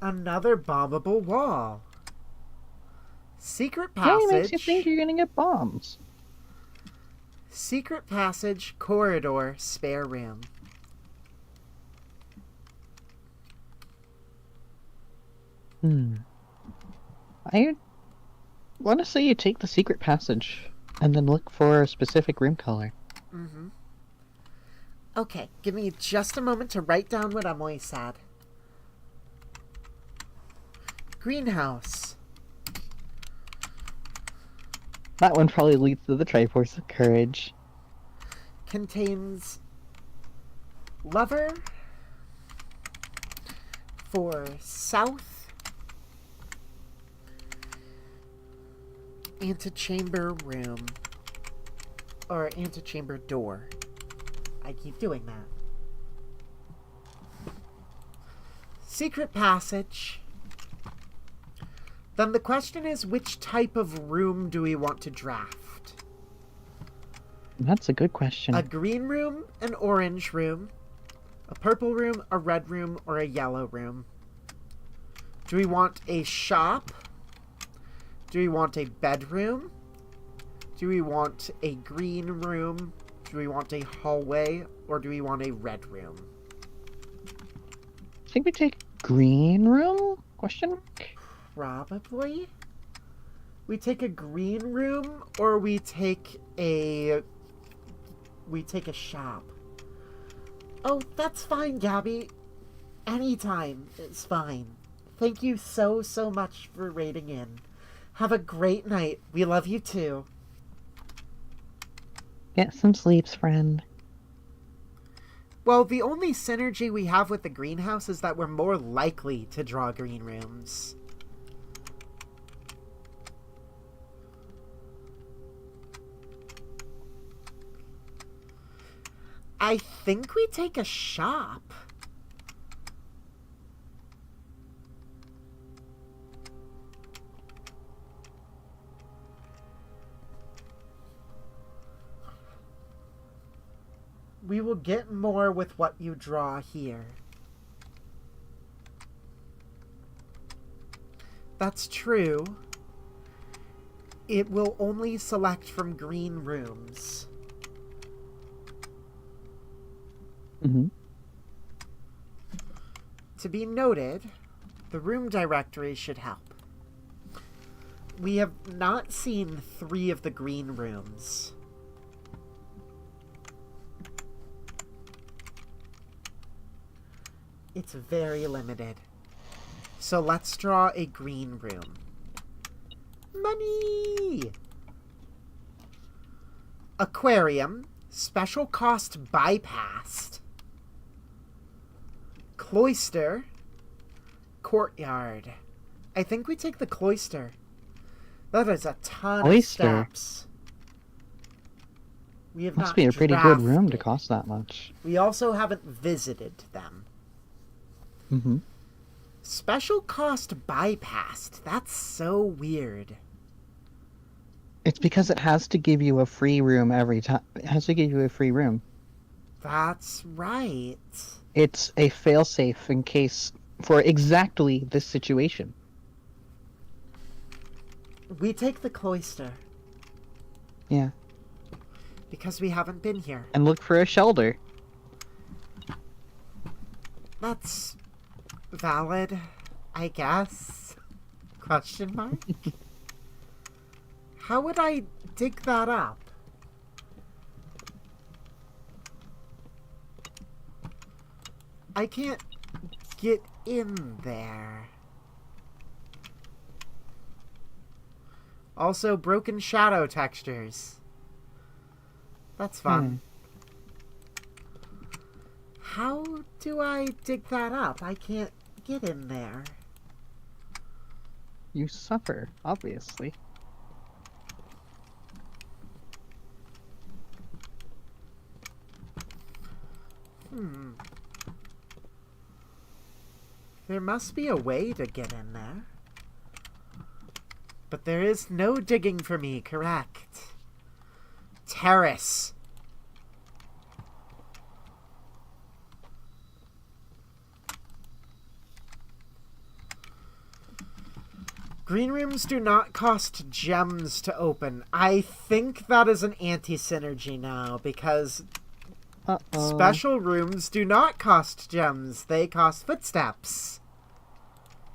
Another bombable wall. Secret Really makes you passage. think you're gonna get bombs. Secret passage, corridor, spare room. I want to say you take the secret passage and then look for a specific room color. Okay, give me just a moment to write down what Emily said. Greenhouse. That one probably leads to the Triforce of Courage. Contains lever for south, antechamber room, or antechamber door. I keep doing that. Secret passage. Then the question is, which type of room do we want to draft? That's a good question. A green room, an orange room, a purple room, a red room, or a yellow room? Do we want a shop? Do we want a bedroom? Do we want a green room? Do we want a hallway? Or do we want a red room? I think we take green room? Question mark? Probably. We take a green room, or we take a shop. Oh, that's fine, Gabby. Anytime is fine. Thank you so much for rating in. Have a great night. We love you too. Get some sleeps, friend. Well, the only synergy we have with the greenhouse is that we're more likely to draw green rooms. I think we take a shop. We will get more with what you draw here. That's true. It will only select from green rooms. To be noted, the room directory should help. We have not seen 3 of the green rooms. It's very limited. So let's draw a green room. Money! Aquarium. Special cost bypassed. Cloister. Courtyard. I think we take the cloister. That is a ton of steps. We have Must not be a pretty good room to drafted. cost that much. We also haven't visited them. Special cost bypassed. That's so weird. It's because it has to give you a free room every time. It has to give you a free room. That's right. It's a failsafe in case for exactly this situation. We take the cloister. Yeah. Because we haven't been here. And look for a shelter. That's valid, I guess. Question mark? How would I dig that up? I can't get in there. Also, broken shadow textures. That's fun. How do I dig that up? I can't get in there. You suffer, obviously. There must be a way to get in there. But there is no digging for me, correct? Terrace. Green rooms do not cost gems to open. I think that is an anti-synergy now, because special rooms do not cost gems. They cost footsteps.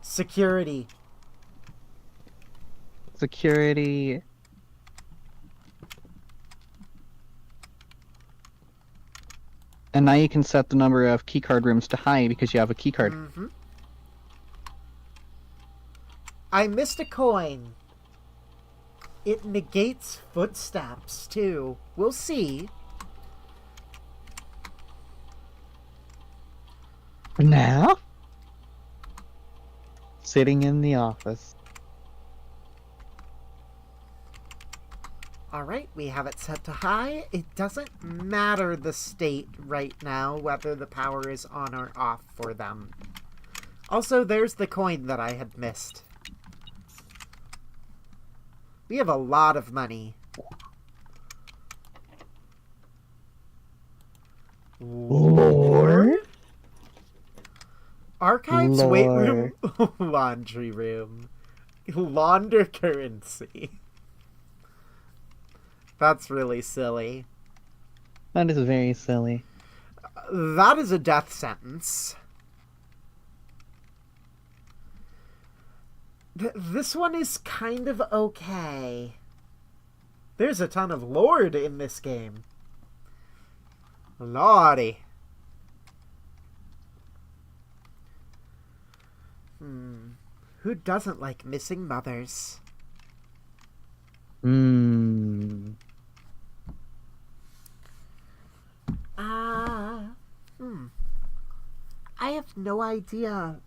Security. Security. And now you can set the number of keycard rooms to high because you have a keycard. Mm-hmm. I missed a coin. It negates footsteps, too. We'll see. Now? Sitting in the office. Alright, we have it set to high. It doesn't matter the state right now, whether the power is on or off for them. Also, there's the coin that I had missed. We have a lot of money. Lore? Archives, Lore. weight room, laundry room. Launder currency. That's really silly. That is very silly. That is a death sentence. This one is kind of okay. There's a ton of Lord in this game. Lordy. Who doesn't like missing mothers? I have no idea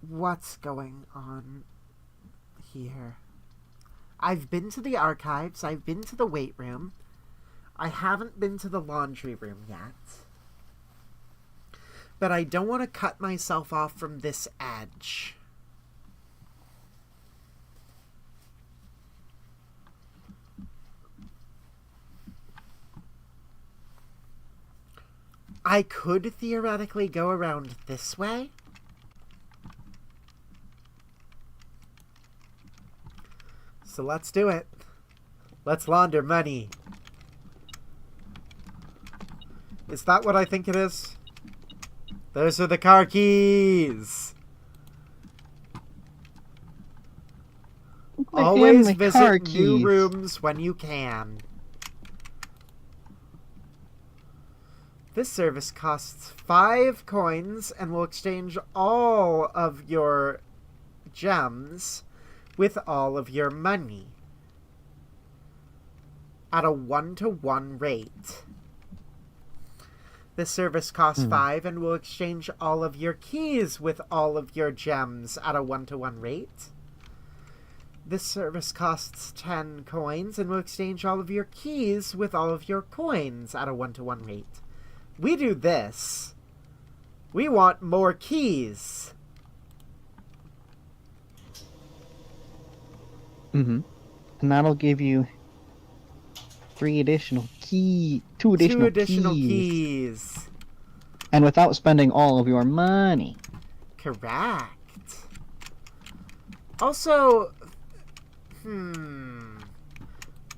what's going on here. I've been to the archives, I've been to the weight room. I haven't been to the laundry room yet. But I don't want to cut myself off from this edge. I could theoretically go around this way. So let's do it. Let's launder money. Is that what I think it is? Those are the car keys. Always visit new rooms when you can. This service costs 5 coins and will exchange all of your gems with all of your money at a 1-to-1 rate. This service costs 5 and will exchange all of your keys with all of your gems at a 1-to-1 rate. This service costs 10 coins and will exchange all of your keys with all of your coins at a 1-to-1 rate. We do this. We want more keys. And that'll give you 2 additional keys. And without spending all of your money. Correct. Also,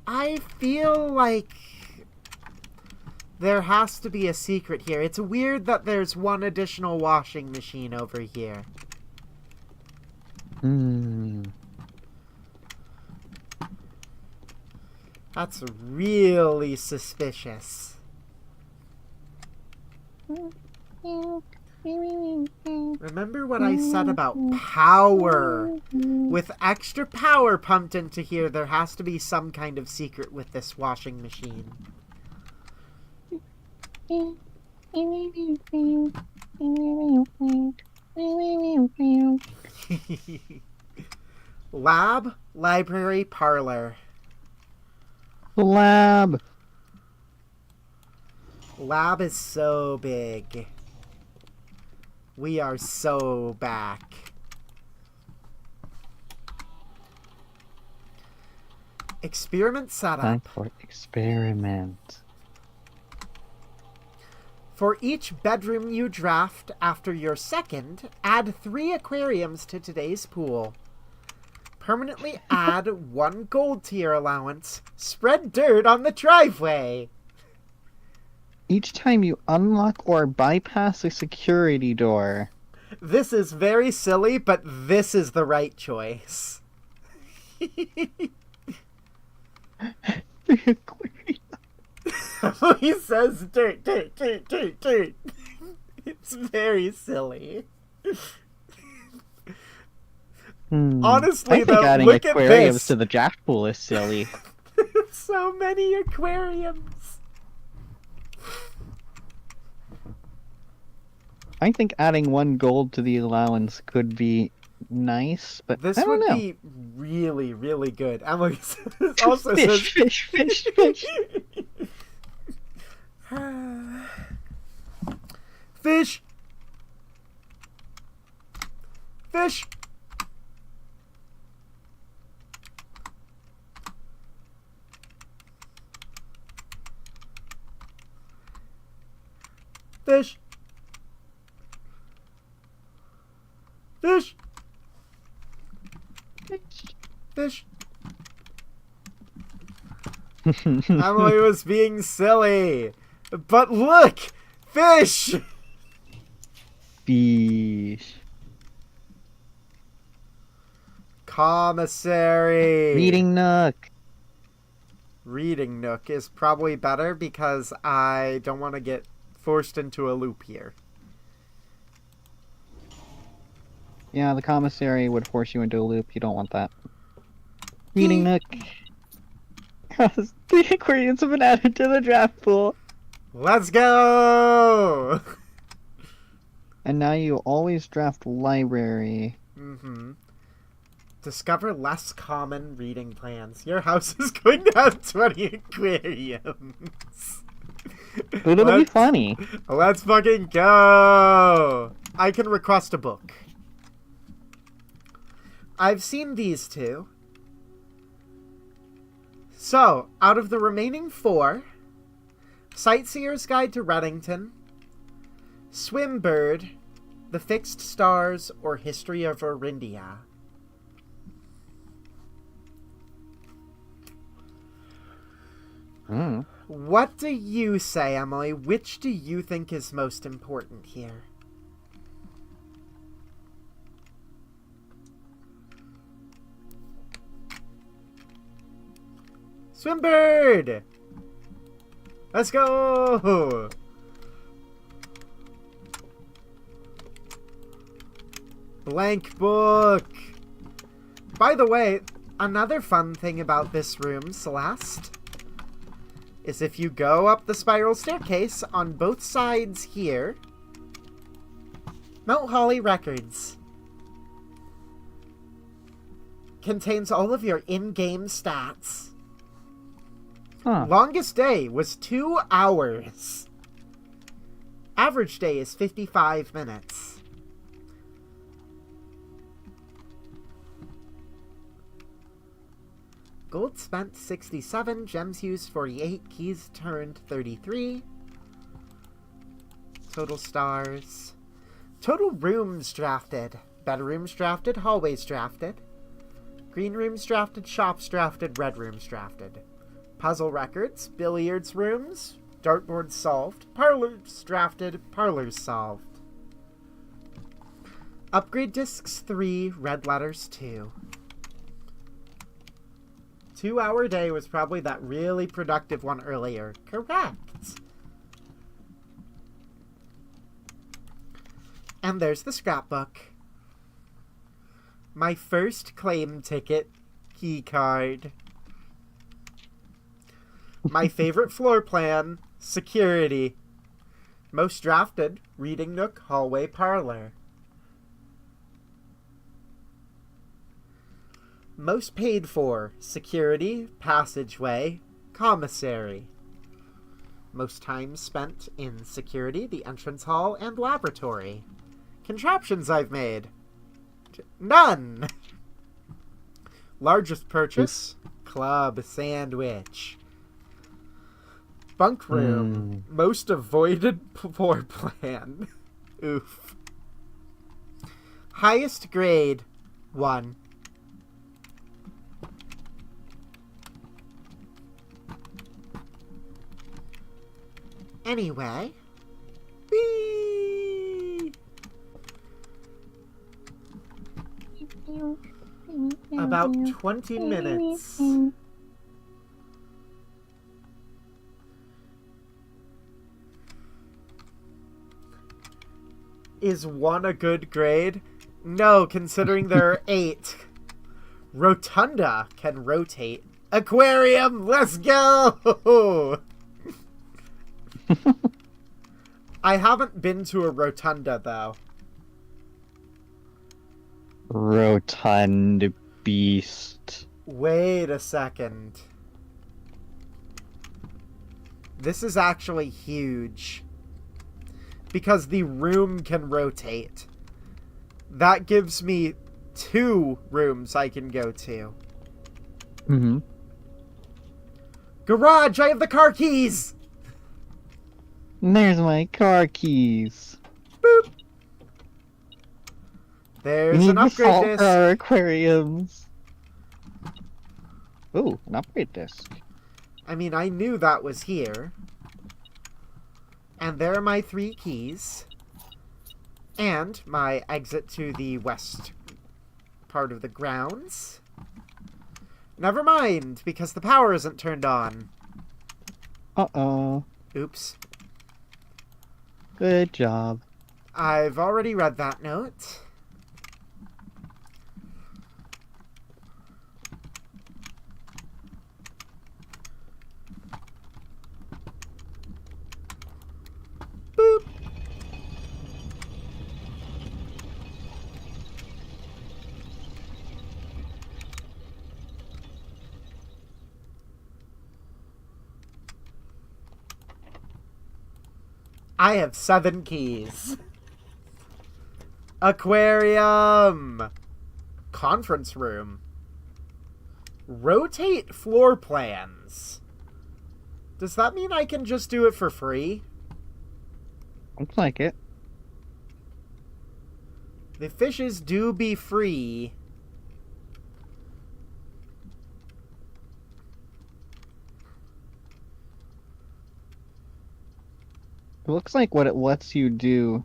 I feel like there has to be a secret here. It's weird that there's one additional washing machine over here. That's really suspicious. Remember what I said about power? With extra power pumped into here, there has to be some kind of secret with this washing machine. Lab, library, parlor. Lab. Lab is so big. We are so back. Experiment Time setup. for experiment. For each bedroom you draft after your second, add 3 aquariums to today's pool. Permanently add 1 gold to your allowance. Spread dirt on the driveway. Each time you unlock or bypass a security door. This is very silly, but this is the right choice. The aquarium. He says dirt, dirt, dirt, dirt, dirt. It's very silly. Honestly, I think though, adding look at aquariums this. to the draft pool is silly. So many aquariums. I think adding 1 gold to the allowance could be nice, but This I don't would know. be really, really good. Emily also says... Fish, fish, fish, fish. Fish! Fish! Fish! Fish! Fish! Emily was being silly. But look! Fish! Fish. Commissary. Reading nook. Reading nook is probably better because I don't want to get forced into a loop here. Yeah, the commissary would force you into a loop. You don't want that. Reading nook. The aquariums have been added to the draft pool. Let's go! And now you always draft library. Discover less common reading plans. Your house is going to have 20 aquariums. It'll be funny. Let's fucking go! I can request a book. I've seen these 2. So, out of the remaining 4, Sightseer's Guide to Reddington, Swimbird, The Fixed Stars, or History of Orindia. What do you say, Emily? Which do you think is most important here? Swimbird! Let's go! Blank book! By the way, another fun thing about this room, Celeste, is if you go up the spiral staircase on both sides here, Mount Holly Records contains all of your in-game stats. Huh. Longest day was 2 hours. Average day is 55 minutes. Gold spent 67, gems used 48, keys turned 33. Total stars. Total rooms drafted. Bedrooms drafted, hallways drafted. Green rooms drafted, shops drafted, red rooms drafted. Puzzle records, billiards rooms, dartboards solved, parlors drafted, parlors solved. Upgrade discs 3, red letters 2. 2-hour day was probably that really productive one earlier. Correct. And there's the scrapbook. My first claim ticket key card. My favorite floor plan, security. Most drafted, reading nook, hallway, parlor. Most paid for, security, passageway, commissary. Most time spent in security, the entrance hall, and laboratory. Contraptions I've made. None! Largest purchase, club sandwich. Bunk room, most avoided floor plan. Oof. Highest grade, 1. Anyway. Whee! About 20 minutes. Is 1 a good grade? No, considering there are 8. Rotunda can rotate. Aquarium, let's go! I haven't been to a rotunda, though. Rotund beast. Wait a second. This is actually huge. Because the room can rotate. That gives me 2 rooms I can go to. Mm-hmm. Garage, I have the car keys! There's my car keys. Boop. We There's need an the upgrade salt disc. for our aquariums. Ooh, an upgrade disc. I mean, I knew that was here. And there are my 3 keys. And my exit to the west part of the grounds. Never mind, because the power isn't turned on. Uh-oh. Oops. Good job. I've already read that note. Boop. I have 7 keys. Aquarium. Conference room. Rotate floor plans. Does that mean I can just do it for free? Looks like it. The fishes do be free. It looks like what it lets you do.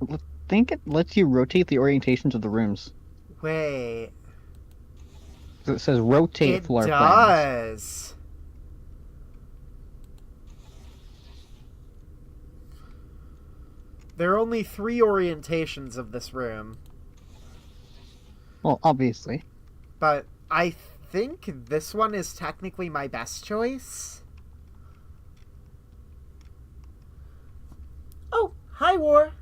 I think it lets you rotate the orientations of the rooms. Wait. So it says rotate It floor plans. does. There are only 3 orientations of this room. Well, obviously. But I think this one is technically my best choice. Oh, hi, War.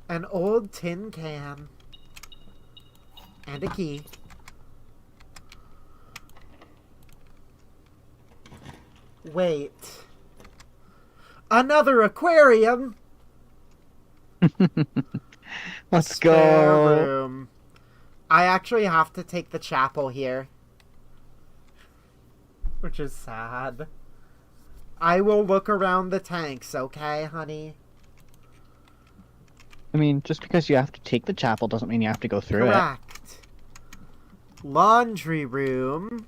An old tin can. And a key. Wait. Another aquarium? Let's Spare go. room. I actually have to take the chapel here. Which is sad. I will look around the tanks, okay, honey? I mean, just because you have to take the chapel doesn't mean you have to go through it. Correct. Laundry room.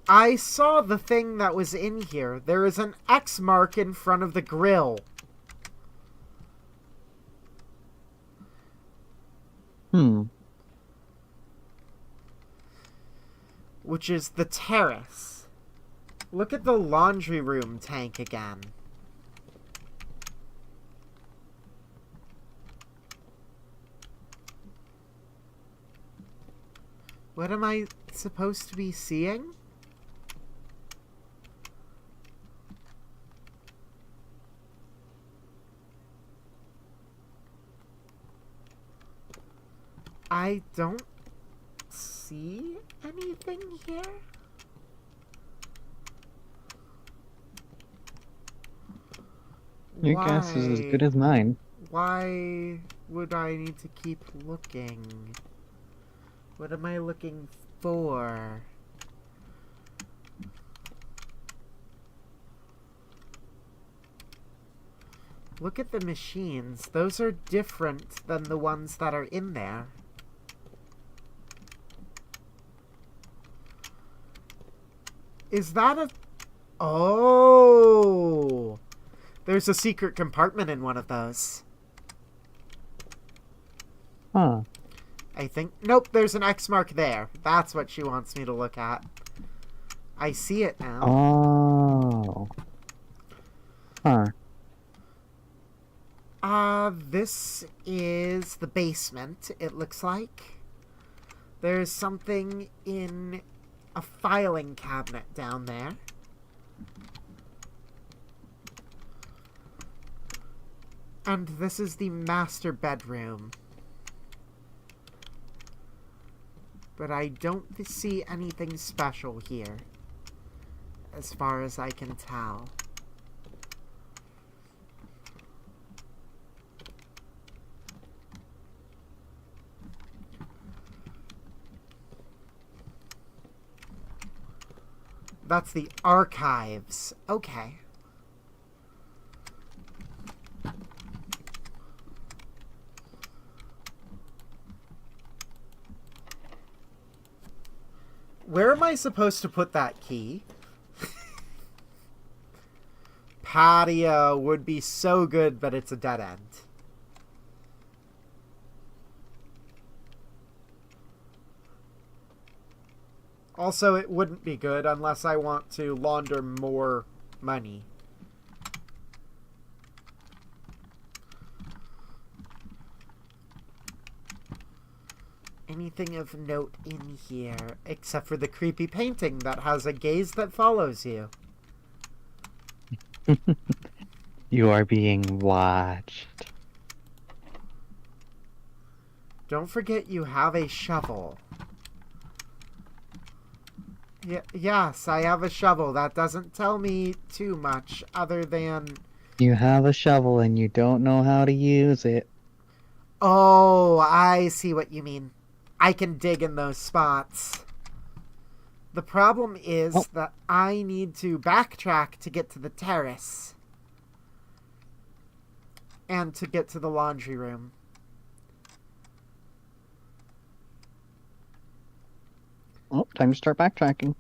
I saw the thing that was in here. There is an X mark in front of the grill. Which is the terrace. Look at the laundry room tank again. What am I supposed to be seeing? I don't see anything here. Your guess is as good as mine. Why would I need to keep looking? What am I looking for? Look at the machines. Those are different than the ones that are in there. Is that a... Oh! There's a secret compartment in one of those. Huh. I think... Nope, there's an X mark there. That's what she wants me to look at. I see it now. Oh. Huh. This is the basement, it looks like. There's something in a filing cabinet down there. And this is the master bedroom. But I don't see anything special here, as far as I can tell. That's the archives. Okay. Where am I supposed to put that key? Patio would be so good, but it's a dead end. Also, it wouldn't be good unless I want to launder more money. Anything of note in here, except for the creepy painting that has a gaze that follows you. You are being watched. Don't forget you have a shovel. Yes, I have a shovel. That doesn't tell me too much other than... You have a shovel and you don't know how to use it. Oh, I see what you mean. I can dig in those spots. The problem is that I need to backtrack to get to the terrace. And to get to the laundry room. Oh, time to start backtracking.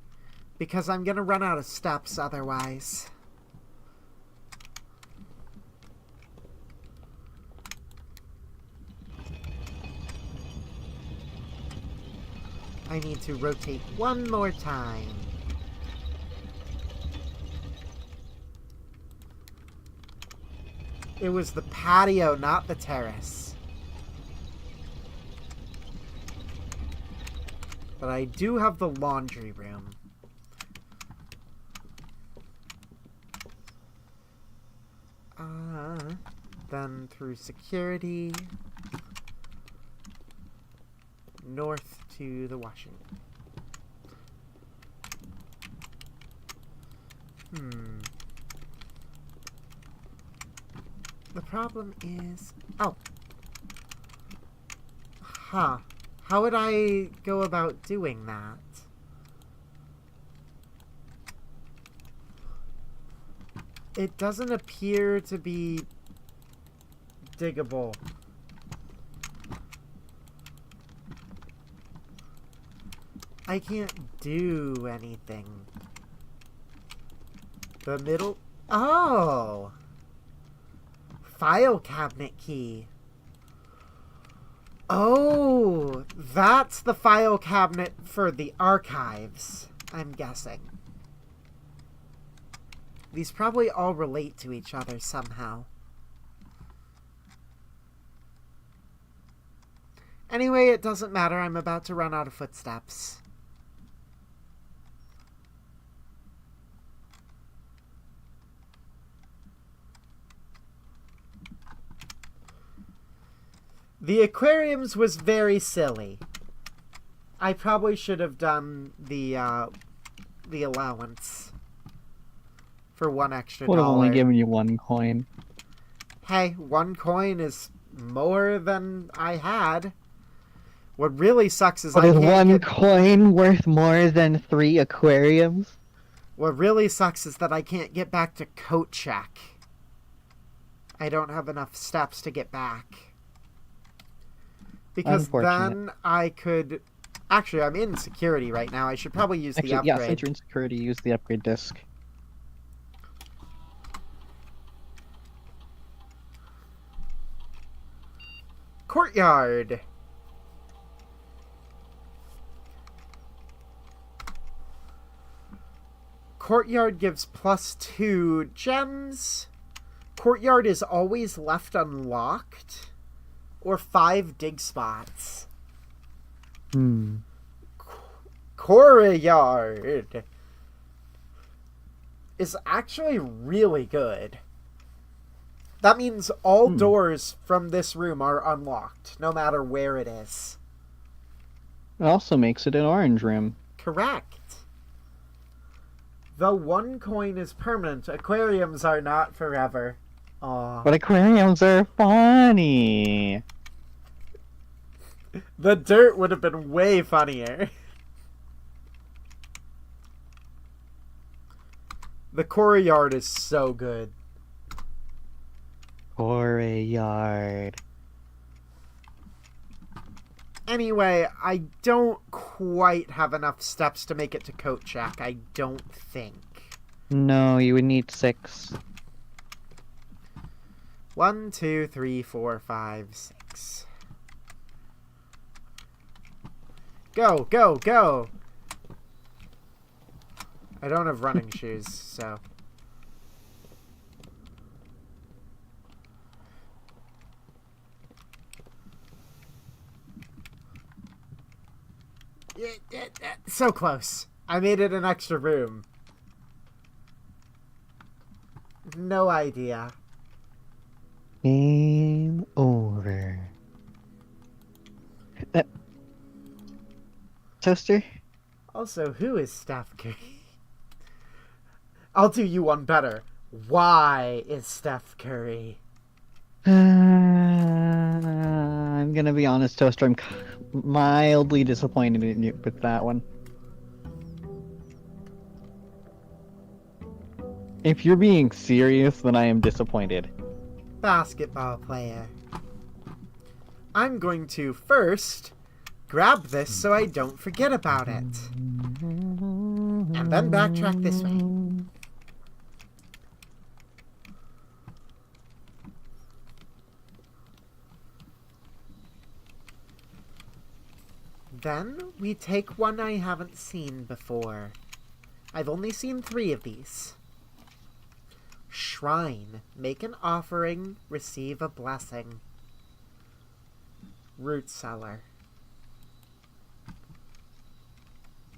Because I'm gonna run out of steps otherwise. I need to rotate one more time. It was the patio, not the terrace. But I do have the laundry room. Then through security. North to the washing. The problem is... Oh. Huh. How would I go about doing that? It doesn't appear to be diggable. I can't do anything. The middle... Oh! File cabinet key. Oh! That's the file cabinet for the archives, I'm guessing. These probably all relate to each other somehow. Anyway, it doesn't matter. I'm about to run out of footsteps. The aquariums was very silly. I probably should have done the allowance for $1 extra. Would have only given you 1 coin. Hey, 1 coin is more than I had. What really sucks is But I is can't 1 coin worth more than 3 aquariums? What really sucks is that I can't get back to coat check. I don't have enough steps to get back. Because then I could... Actually, I'm in security right now. I should probably use the upgrade. Yeah, since you're in security, use the upgrade disc. Courtyard. Courtyard gives +2 gems. Courtyard is always left unlocked. Or 5 dig spots. Courtyard is actually really good. That means all doors from this room are unlocked, no matter where it is. It also makes it an orange room. Correct. The 1 coin is permanent. Aquariums are not forever. Aww. But aquariums are funny. The dirt would have been way funnier. The courtyard is so good. Courtyard. Anyway, I don't quite have enough steps to make it to coat check. I don't think. No, you would need 6. 1, 2, 3, 4, 5, 6. Go, go, go! I don't have running shoes, so... So close. I made it an extra room. No idea. Game over. Toaster? Also, who is Steph Curry? I'll do you one better. Why is Steph Curry? I'm gonna be honest, Toaster. I'm mildly disappointed in you with that one. If you're being serious, then I am disappointed. Basketball player. I'm going to first grab this so I don't forget about it. And then backtrack this way. Then we take one I haven't seen before. I've only seen 3 of these. Shrine. Make an offering, receive a blessing. Root cellar.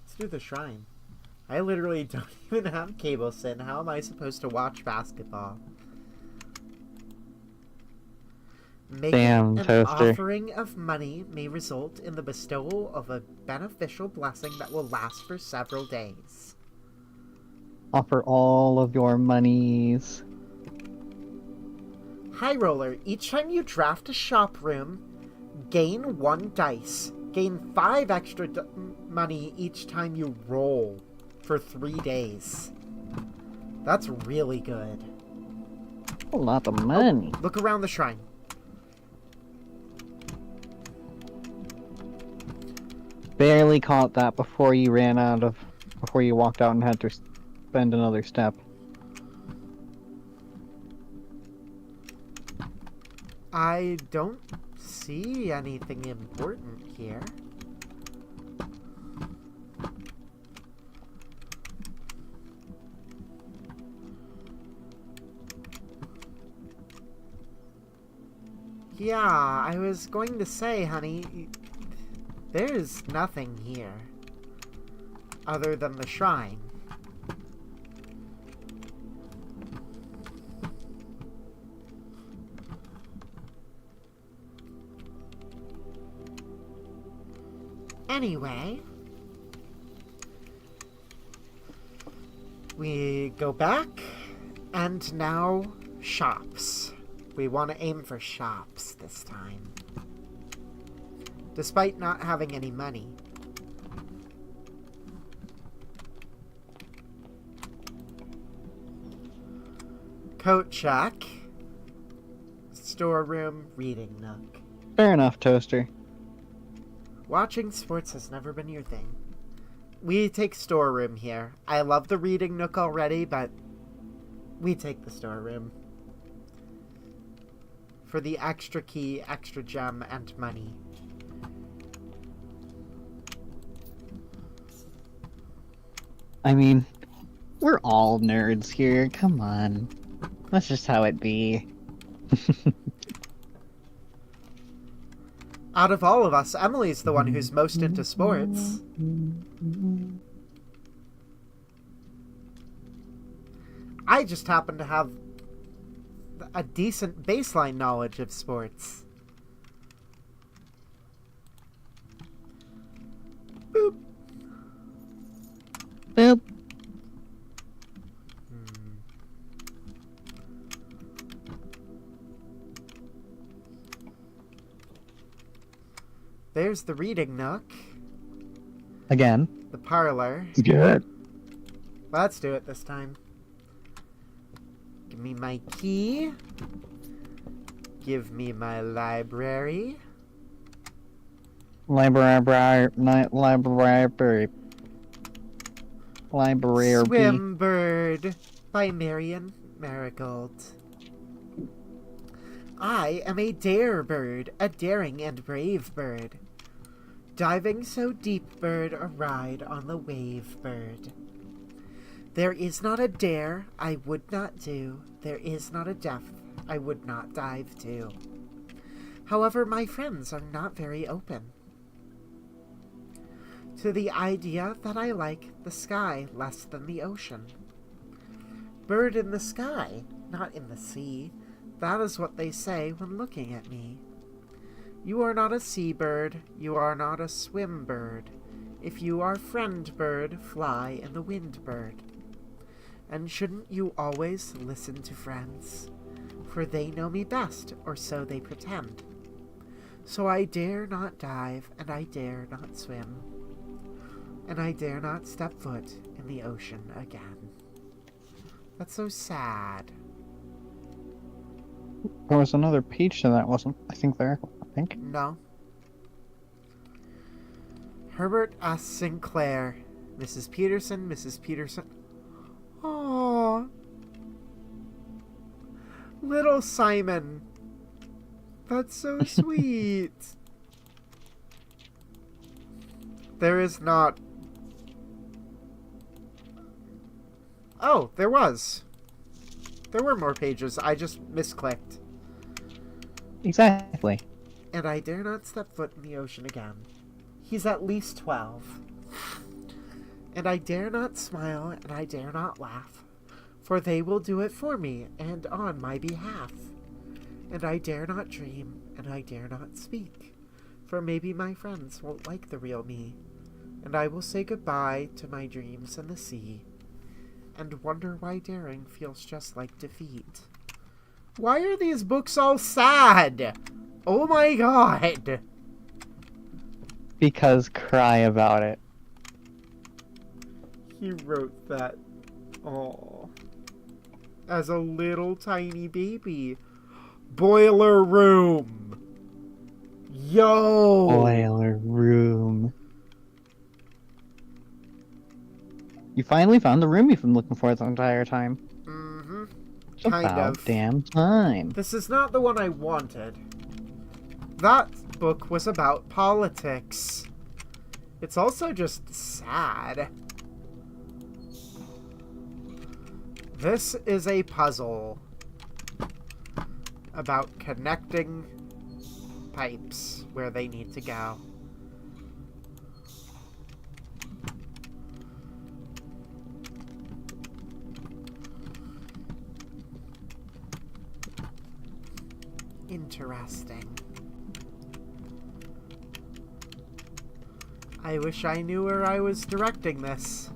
Let's do the shrine. I literally don't even have cable sin. How am I supposed to watch basketball? Making Damn, an Toaster. offering of money may result in the bestowal of a beneficial blessing that will last for several days. Offer all of your monies. High Roller, each time you draft a shop room, gain 1 dice. Gain 5 extra money each time you roll for 3 days. That's really good. A lot of money. Look around the shrine. Barely caught that before you before you walked out and had to spend another step. I don't see anything important here. Yeah, I was going to say, honey, there's nothing here other than the shrine. Anyway, we go back, and now shops. We want to aim for shops this time, despite not having any money. Coat check. Storeroom, reading nook. Fair enough, Toaster. Watching sports has never been your thing. We take storeroom here. I love the reading nook already, but we take the storeroom. For the extra key, extra gem, and money. I mean, we're all nerds here. Come on. That's just how it be. Out of all of us, Emily's the one who's most into sports. I just happen to have a decent baseline knowledge of sports. Boop. Boop. There's the reading nook. Again. The parlor. Good. Let's do it this time. Give me my key. Give me my library. Library. Swimbird by Marion Marigold. I am a dare bird, a daring and brave bird. Diving so deep, bird, a ride on the wave, bird. There is not a dare I would not do. There is not a depth I would not dive to. However, my friends are not very open to the idea that I like the sky less than the ocean. Bird in the sky, not in the sea. That is what they say when looking at me. You are not a seabird, you are not a swim bird. If you are friend bird, fly in the wind bird. And shouldn't you always listen to friends? For they know me best, or so they pretend. So I dare not dive, and I dare not swim. And I dare not step foot in the ocean again. That's so sad. There was another page to that, wasn't I think there? I think. No. Herbert S. Sinclair. Mrs. Peterson, Mrs. Peterson. Aww. Little Simon. That's so sweet. There is not... Oh, there was. There were more pages. I just misclicked. Exactly. And I dare not step foot in the ocean again. He's at least 12. And I dare not smile, and I dare not laugh, for they will do it for me, and on my behalf. And I dare not dream, and I dare not speak, for maybe my friends won't like the real me, and I will say goodbye to my dreams in the sea, and wonder why daring feels just like defeat. Why are these books all sad? Oh my god! Because cry about it. He wrote that, as a little tiny baby. Boiler room. Yo. Boiler room. You finally found the room you've been looking for the entire time. Mm-hmm. It's Kind about of. damn time. This is not the one I wanted. That book was about politics. It's also just sad. This is a puzzle about connecting pipes where they need to go. Interesting. I wish I knew where I was directing this.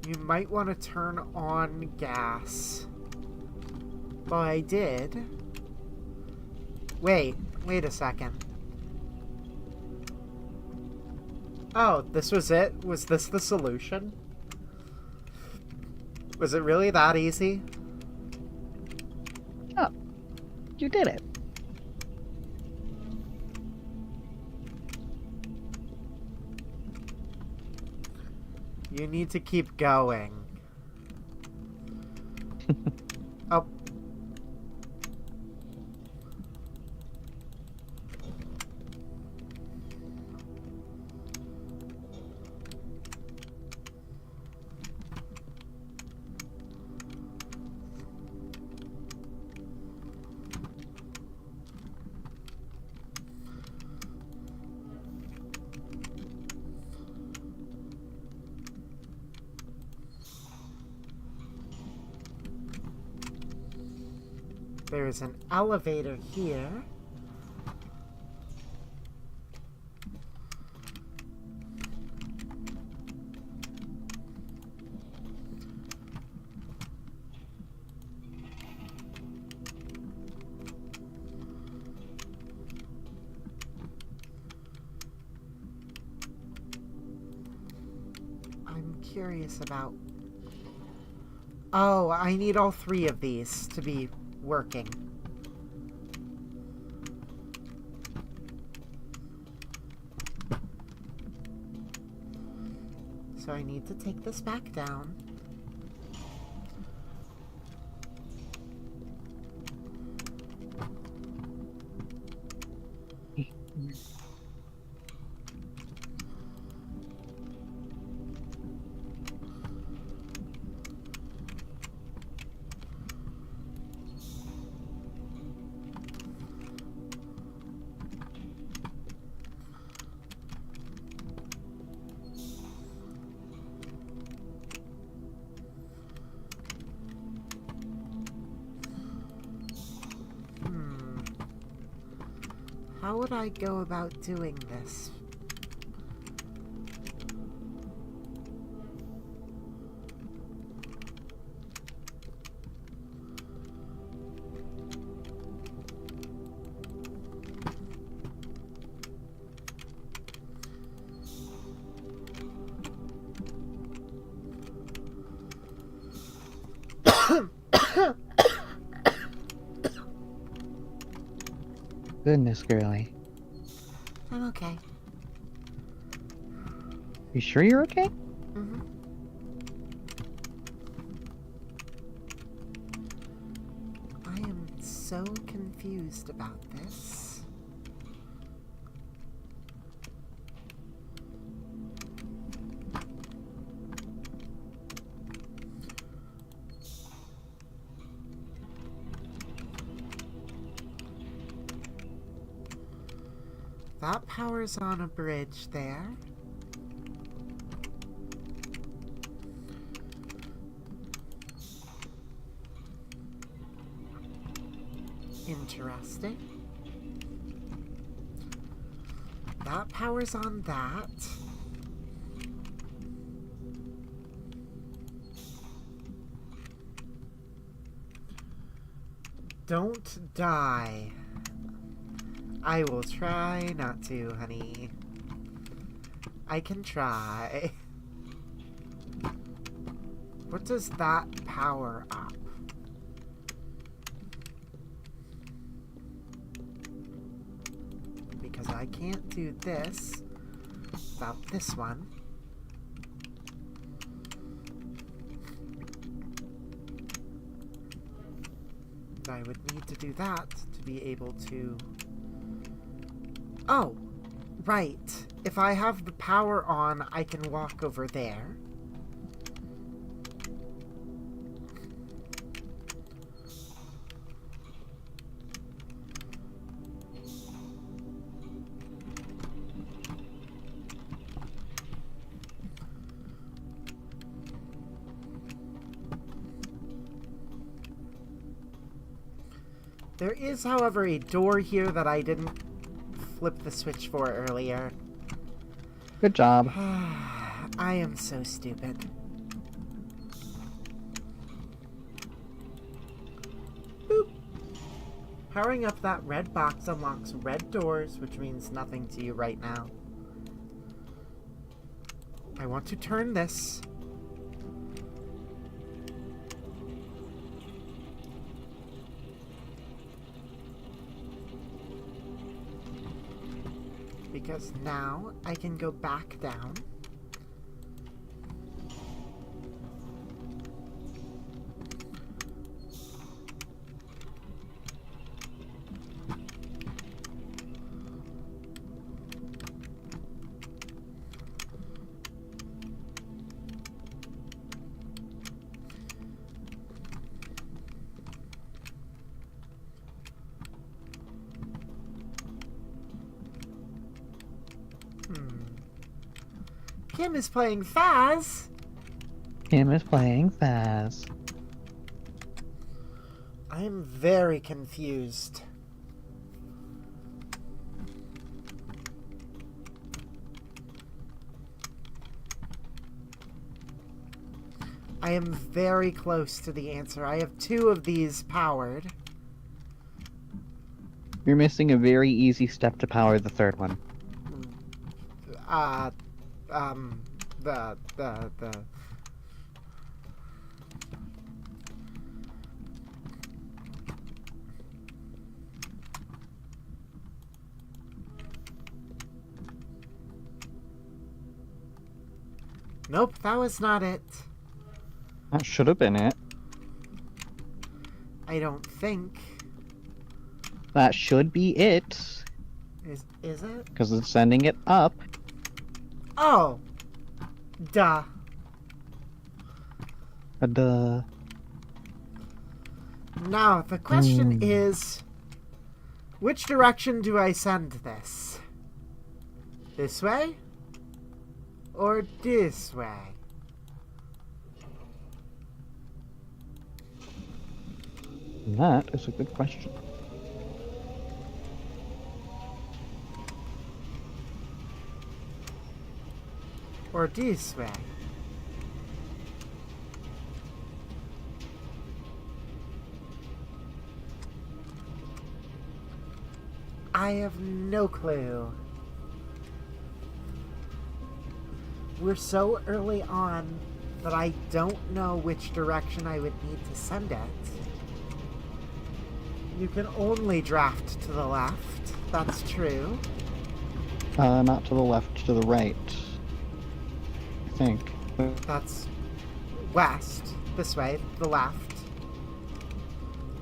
You might want to turn on gas. Well, I did. Wait a second. Oh, this was it? Was this the solution? Was it really that easy? Oh, you did it. You need to keep going. Oh. There's an elevator here. I'm curious about... Oh, I need all three of these to be working. So I need to take this back down. How would I go about doing this? Goodness, girly. I'm okay. You sure you're okay? Mm-hmm. I am so confused about this. That power's on a bridge there. Interesting. That powers on that. Don't die. I will try not to, honey. I can try. What does that power up? Because I can't do this without this one. I would need to do that to be able to... Oh, right. If I have the power on, I can walk over there. There is, however, a door here that I didn't flip the switch for earlier. Good job. I am so stupid. Boop. Powering up that red box unlocks red doors, which means nothing to you right now. I want to turn this. Because now I can go back down. Kim is playing Faz. Kim is playing Faz. I am very confused. I am very close to the answer. I have 2 of these powered. You're missing a very easy step to power the third one. The Nope, that was not it. That should have been it. I don't think. That should be it. Is it? Because it's sending it up. Oh. Duh. Duh. Now, the question is, which direction do I send this? This way? Or this way? That is a good question. Or this way? I have no clue. We're so early on that I don't know which direction I would need to send it. You can only draft to the left. That's true. Not to the left, to the right. I think. That's west. This way, the left.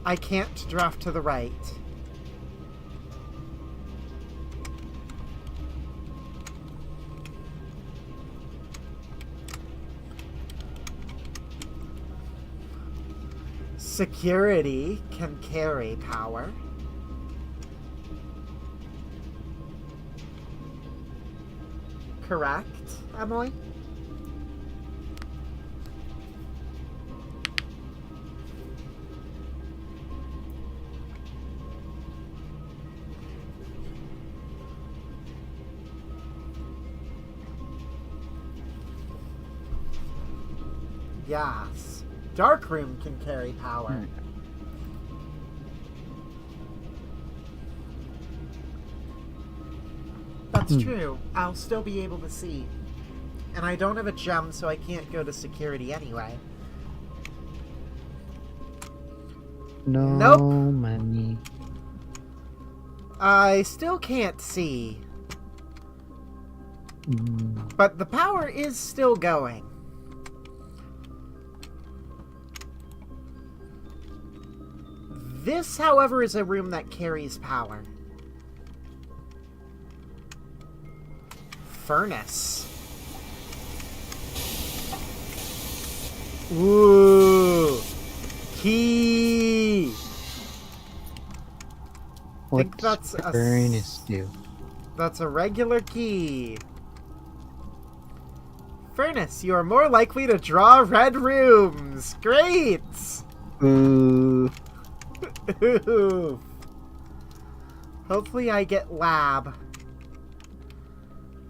I can't draft to the right. Security can carry power. Correct, Emily? Yes. Dark room can carry power. That's true. I'll still be able to see. And I don't have a gem, so I can't go to security anyway. No Nope. money. I still can't see. But the power is still going. This, however, is a room that carries power. Furnace. Ooh. Key. What's that's a furnace do? That's a regular key. Furnace, you are more likely to draw red rooms. Great! Ooh. Ooh. Hopefully I get lab.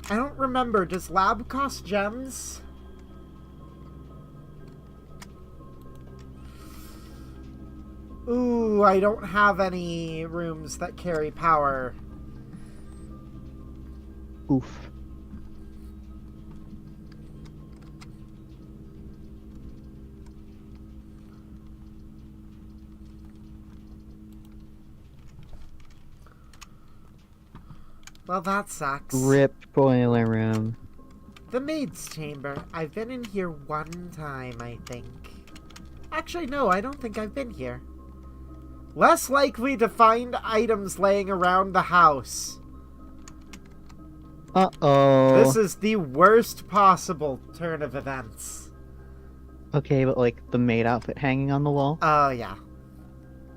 I don't remember. Does lab cost gems? Ooh, I don't have any rooms that carry power. Oof. Well, that sucks. Rip boiler room. The maid's chamber. I've been in here one time, I think. Actually, no, I don't think I've been here. Less likely to find items laying around the house. Uh-oh. This is the worst possible turn of events. Okay, but like the maid outfit hanging on the wall? Oh, yeah.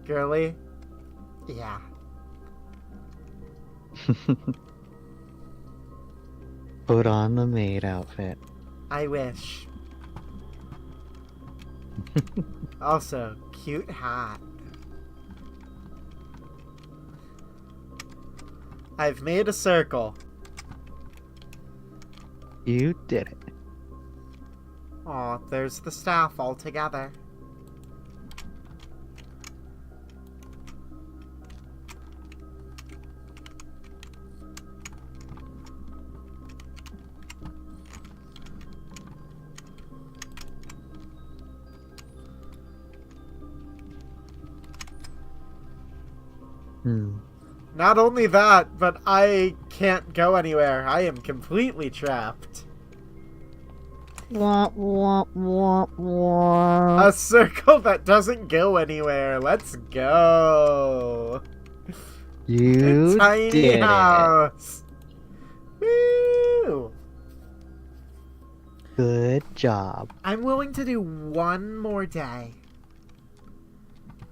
Girly? Yeah. Put on the maid outfit. I wish. Also, cute hat. I've made a circle. You did it. Aw, there's the staff all together. Not only that, but I can't go anywhere. I am completely trapped. Wah, wah, wah, wah. A circle that doesn't go anywhere. Let's go. You Tiny did house. Woo! it. Good job. I'm willing to do one more day,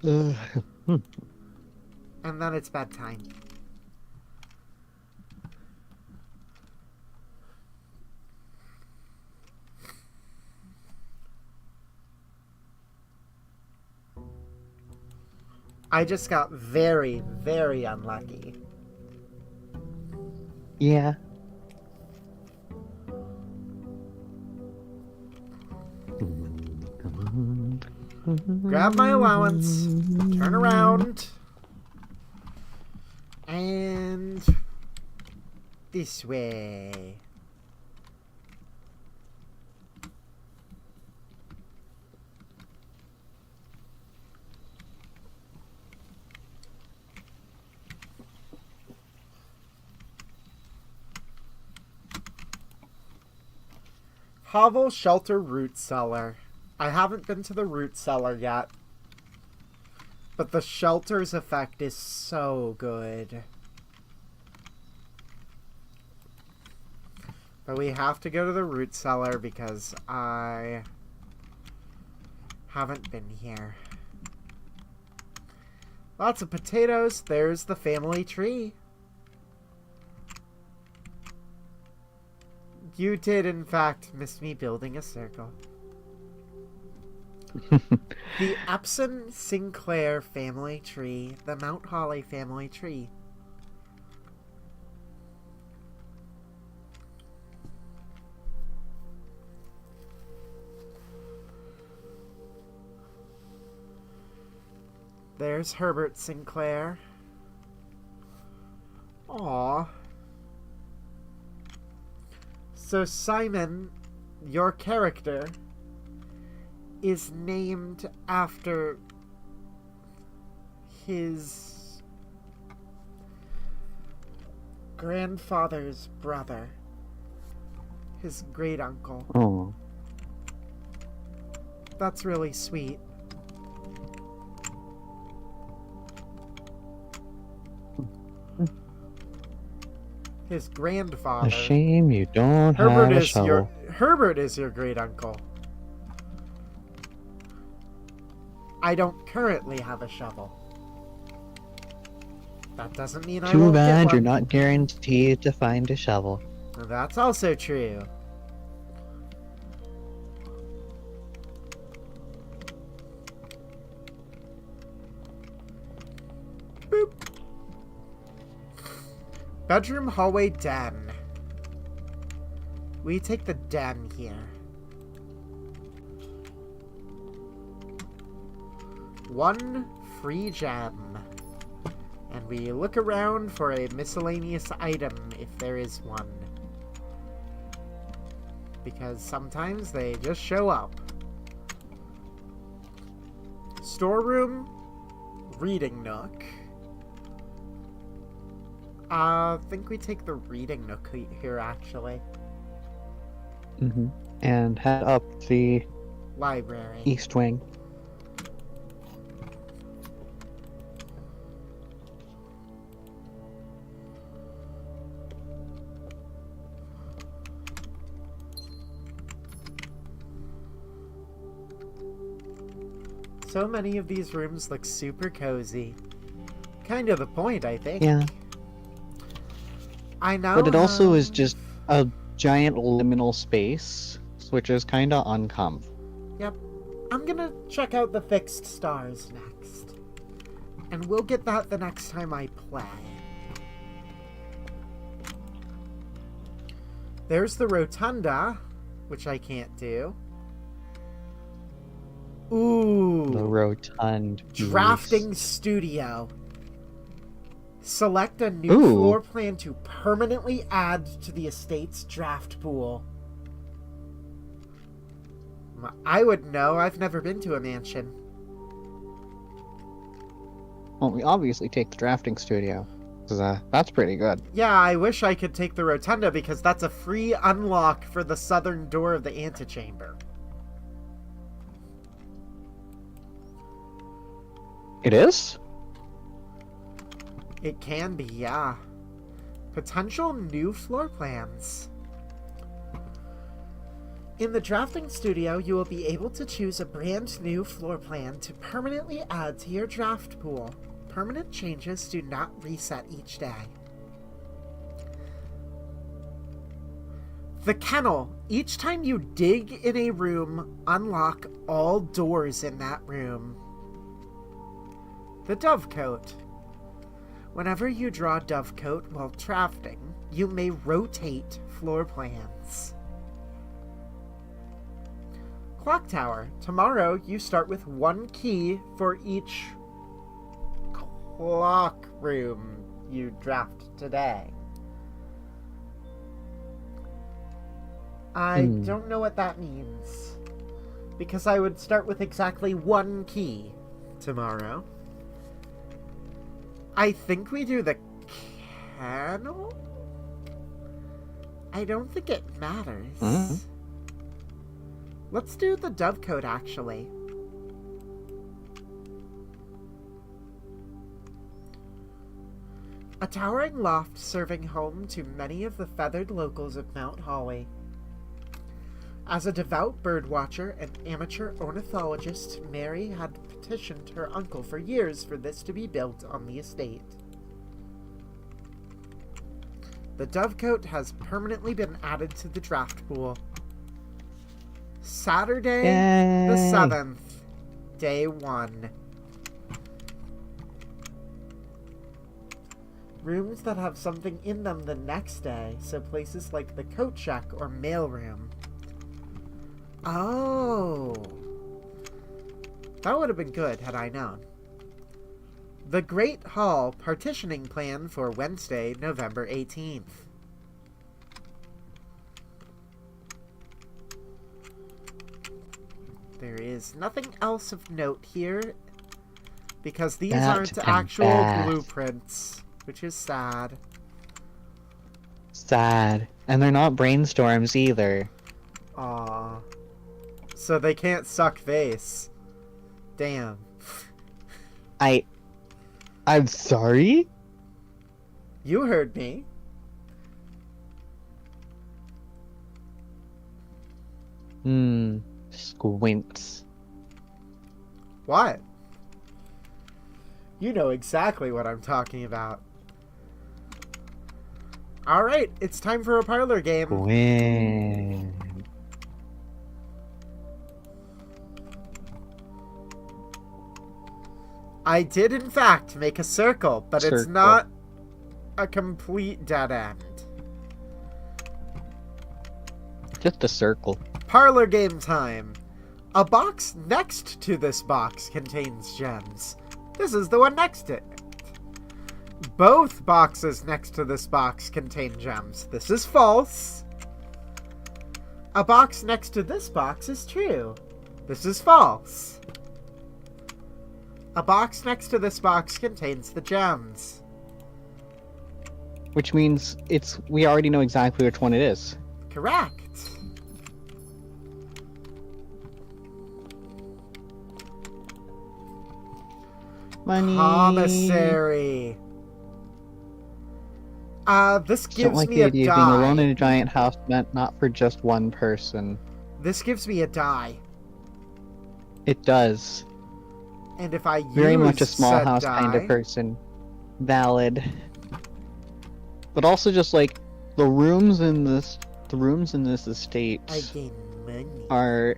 Ugh. and then it's bedtime. I just got very, very unlucky. Yeah. Grab my allowance, turn around, and this way. Hovel Shelter Root Cellar. I haven't been to the root cellar yet, but the shelter's effect is so good. But we have to go to the root cellar because I haven't been here. Lots of potatoes. There's the family tree. You did, in fact, miss me building a circle. The Epson Sinclair family tree. The Mount Holly family tree. There's Herbert Sinclair. Aw. So Simon, your character, is named after his grandfather's brother. His great uncle. Oh. That's really sweet. His grandfather. A shame you don't have a shovel. Herbert is your great uncle. I don't currently have a shovel. That doesn't mean I Too won't get bad one. you're not guaranteed to find a shovel. That's also true. Boop. Bedroom, hallway, den. We take the den here. One free gem. And we look around for a miscellaneous item if there is one. Because sometimes they just show up. Storeroom, reading nook. I think we take the reading nook here, actually. Mm-hmm. And head up the Library. east wing. So many of these rooms look super cozy. Kind of the point, I think. Yeah. I know. But it also is just a giant liminal space, which is kind of uncomf. Yep. I'm gonna check out the fixed stars next. And we'll get that the next time I play. There's the rotunda, which I can't do. Ooh. The rotund. Drafting studio. Select a new Ooh. floor plan to permanently add to the estate's draft pool. I would know. I've never been to a mansion. Well, we obviously take the drafting studio. 'Cause, that's pretty good. Yeah, I wish I could take the rotunda because that's a free unlock for the southern door of the antechamber. It is? It can be, yeah. Potential new floor plans. In the drafting studio, you will be able to choose a brand new floor plan to permanently add to your draft pool. Permanent changes do not reset each day. The kennel. Each time you dig in a room, unlock all doors in that room. The dovecote. Whenever you draw dovecote while drafting, you may rotate floor plans. Clock tower. Tomorrow, you start with one key for each clock room you draft today. I don't know what that means. Because I would start with exactly one key tomorrow. I think we do the kennel? I don't think it matters. Mm-hmm. Let's do the dovecote, actually. A towering loft serving home to many of the feathered locals of Mount Holly. As a devout birdwatcher and amateur ornithologist, Mary had petitioned her uncle for years for this to be built on the estate. The dovecote has permanently been added to the draft pool. Saturday the 7th, day 1. Rooms that have something in them the next day, so places like the coat shack or mailroom. Oh. That would have been good had I known. The Great Hall partitioning plan for Wednesday, November 18th. There is nothing else of note here because these aren't actual blueprints, which is sad. Sad. And they're not brainstorms either. Aww. So they can't suck vase. Damn. I'm sorry? You heard me. Squints. What? You know exactly what I'm talking about. Alright, it's time for a parlor game. Squint. I did, in fact, make a circle, but it's not a complete dead end. Just a circle. Parlor game time. A box next to this box contains gems. This is the one next to it. Both boxes next to this box contain gems. This is false. A box next to this box is true. This is false. A box next to this box contains the gems. Which means we already know exactly which one it is. Correct. Money. Commissary. This Don't gives like me the a idea of being alone die. in a giant house meant not for just one person. This gives me a die. It does. And if I Very use much a small said house die, kind of person. Valid. But also just like the rooms in this estate I gain money. are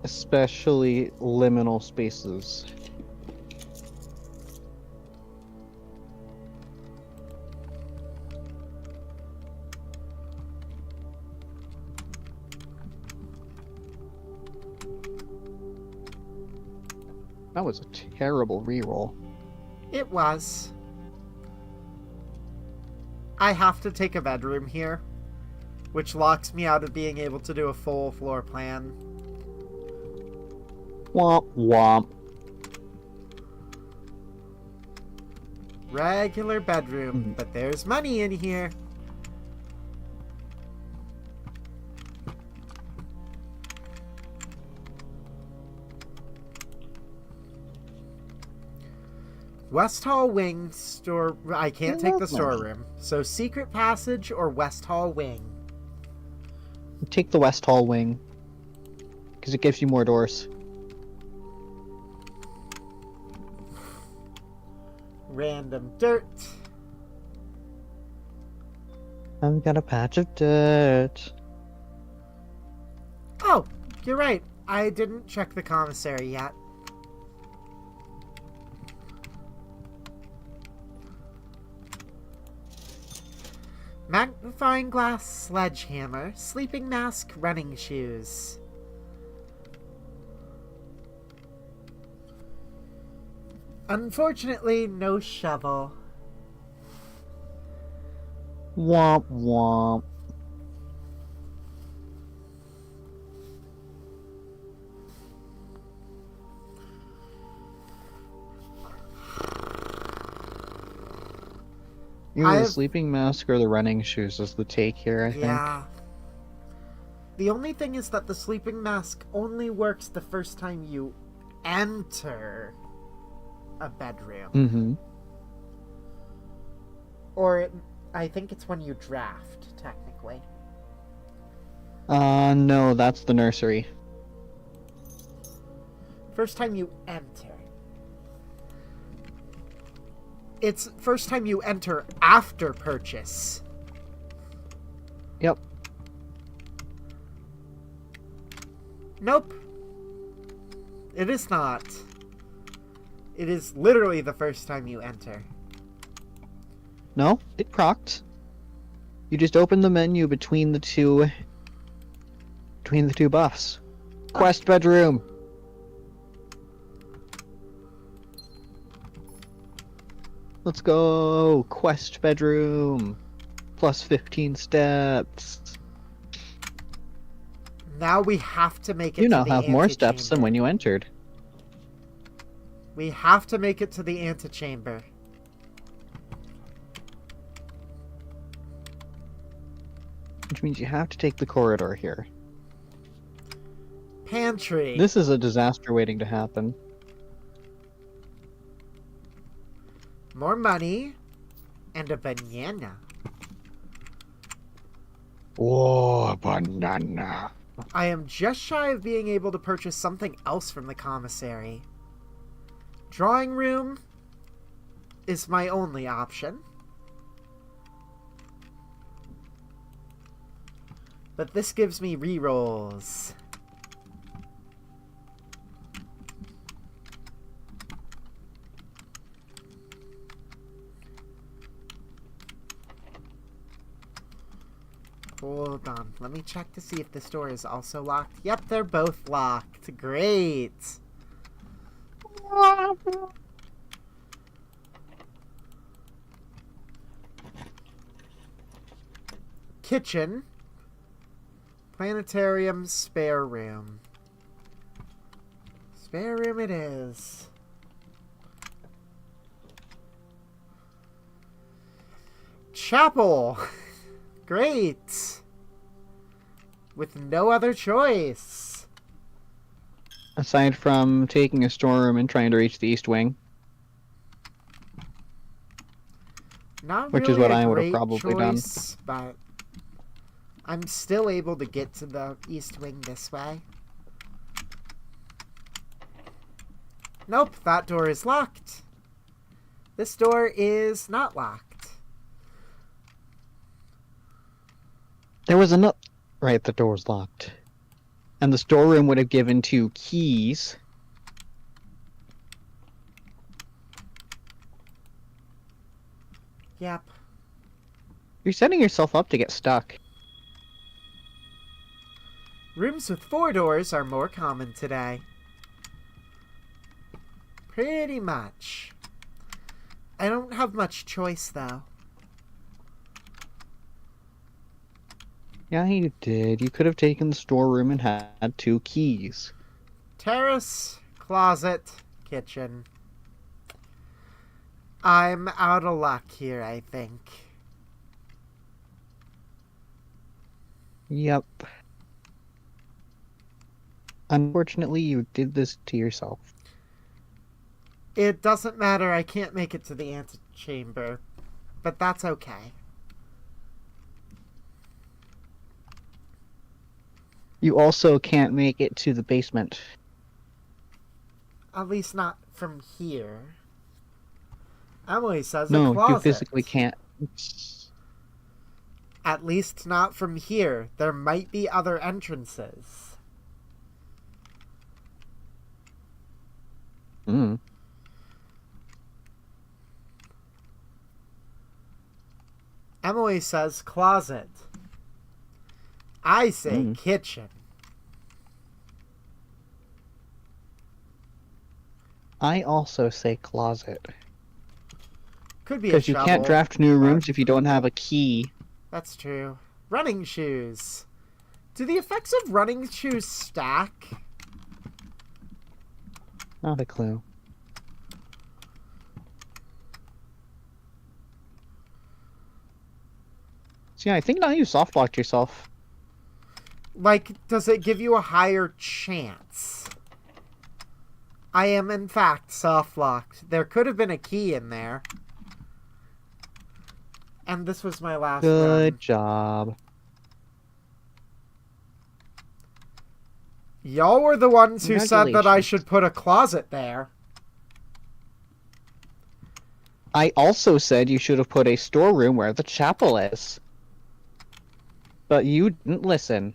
especially liminal spaces. That was a terrible reroll. It was. I have to take a bedroom here, which locks me out of being able to do a full floor plan. Womp womp. Regular bedroom, but there's money in here. West Hall Wing store. I can't take the storeroom. So secret passage or West Hall Wing. Take the West Hall wing. Because it gives you more doors. Random dirt. I've got a patch of dirt. Oh, you're right. I didn't check the commissary yet. Magnifying glass, sledgehammer, sleeping mask, running shoes. Unfortunately, no shovel. Womp womp. Either the sleeping mask or the running shoes is the take here, I think. Yeah. The only thing is that the sleeping mask only works the first time you enter a bedroom. Mm-hmm. Or I think it's when you draft, technically. No, that's the nursery. First time you enter. It's first time you enter after purchase. Yep. Nope. It is not. It is literally the first time you enter. No, it procced. You just open the menu between the two buffs. Quest bedroom. Let's go! Quest bedroom! Plus 15 steps. Now we have to make it You to now the have more steps than antechamber. when you entered. We have to make it to the antechamber. Which means you have to take the corridor here. Pantry. This is a disaster waiting to happen. More money. And a banana. Whoa, banana. I am just shy of being able to purchase something else from the commissary. Drawing room is my only option. But this gives me rerolls. Hold on. Let me check to see if this door is also locked. Yep, they're both locked. Great. Kitchen. Planetarium, spare room. Spare room it is. Chapel. Great. With no other choice. Aside from taking a storeroom and trying to reach the east wing. Not Which really is what a I would have great probably done. choice, but I'm still able to get to the east wing this way. Nope, that door is locked. This door is not locked. There was another... Right, the door's locked. And the storeroom would have given 2 keys. Yep. You're setting yourself up to get stuck. Rooms with 4 doors are more common today. Pretty much. I don't have much choice, though. Yeah, you did. You could have taken the storeroom and had 2 keys. Terrace, closet, kitchen. I'm out of luck here, I think. Yep. Unfortunately, you did this to yourself. It doesn't matter, I can't make it to the antechamber. But that's okay. You also can't make it to the basement. At least not from here. Emily says a No, closet. you physically can't. At least not from here. There might be other entrances. Hmm. Emily says closet. I say kitchen. I also say closet. Could be a Because you shovel. can't draft new but- rooms if you don't have a key. That's true. Running shoes. Do the effects of running shoes stack? Not a clue. So yeah, I think now you soft-locked yourself. Like, does it give you a higher chance? I am, in fact, soft-locked. There could have been a key in there. And this was my last Good run. job. Y'all were the ones who said that I Congratulations. should put a closet there. I also said you should have put a storeroom where the chapel is. But you didn't listen.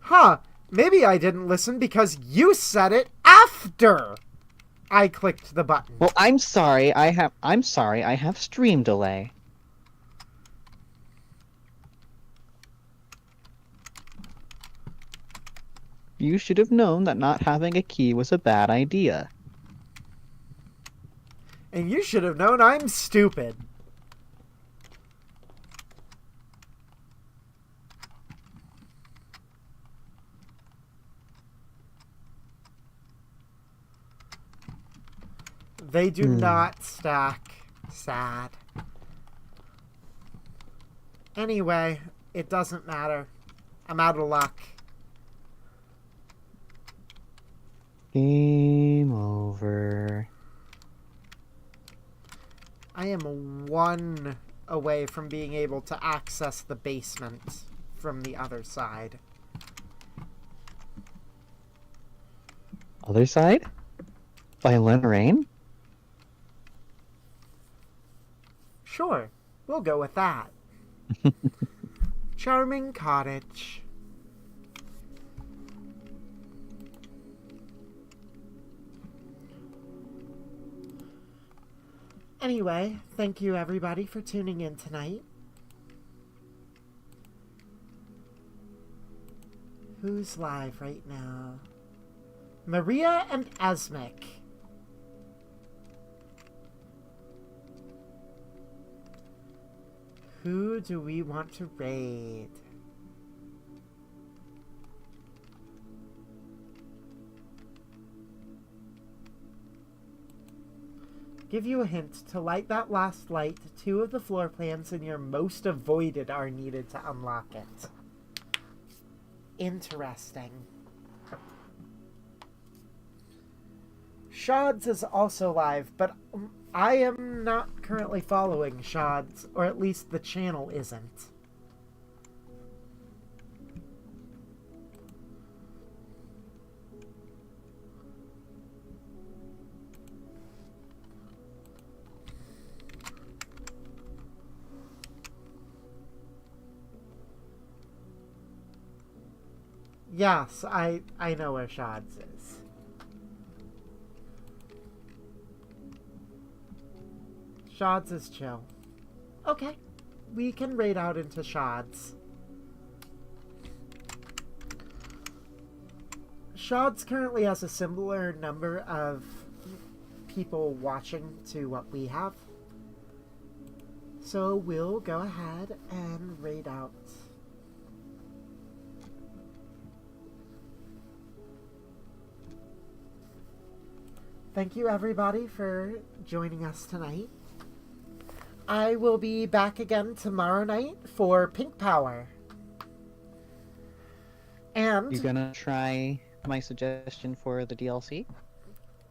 Huh. Maybe I didn't listen because you said it after I clicked the button. Well, I'm sorry. I have stream delay. You should have known that not having a key was a bad idea. And you should have known I'm stupid. They do not stack. Sad. Anyway, it doesn't matter. I'm out of luck. Game over. I am 1 away from being able to access the basement from the other side. Other side? By Lorraine? Sure, we'll go with that. Charming cottage. Anyway, thank you everybody for tuning in tonight. Who's live right now? Maria and Asmik. Who do we want to raid? Give you a hint. To light that last light, 2 of the floor plans in your most avoided are needed to unlock it. Interesting. Shods is also live, but I am not currently following Shods, or at least the channel isn't. Yes, I know where Shods is. Shods is chill. Okay, we can raid out into Shods. Shods currently has a similar number of people watching to what we have. So we'll go ahead and raid out. Thank you everybody for joining us tonight. I will be back again tomorrow night for Pink Power. And You gonna try my suggestion for the DLC?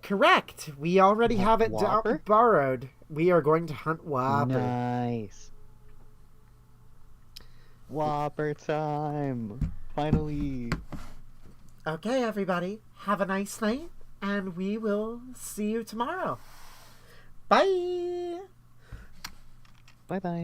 correct, we already have it Whopper? borrowed. We are going to hunt Whopper. Nice. Whopper time! Finally! Okay, everybody, have a nice night, and we will see you tomorrow. Bye! Bye bye.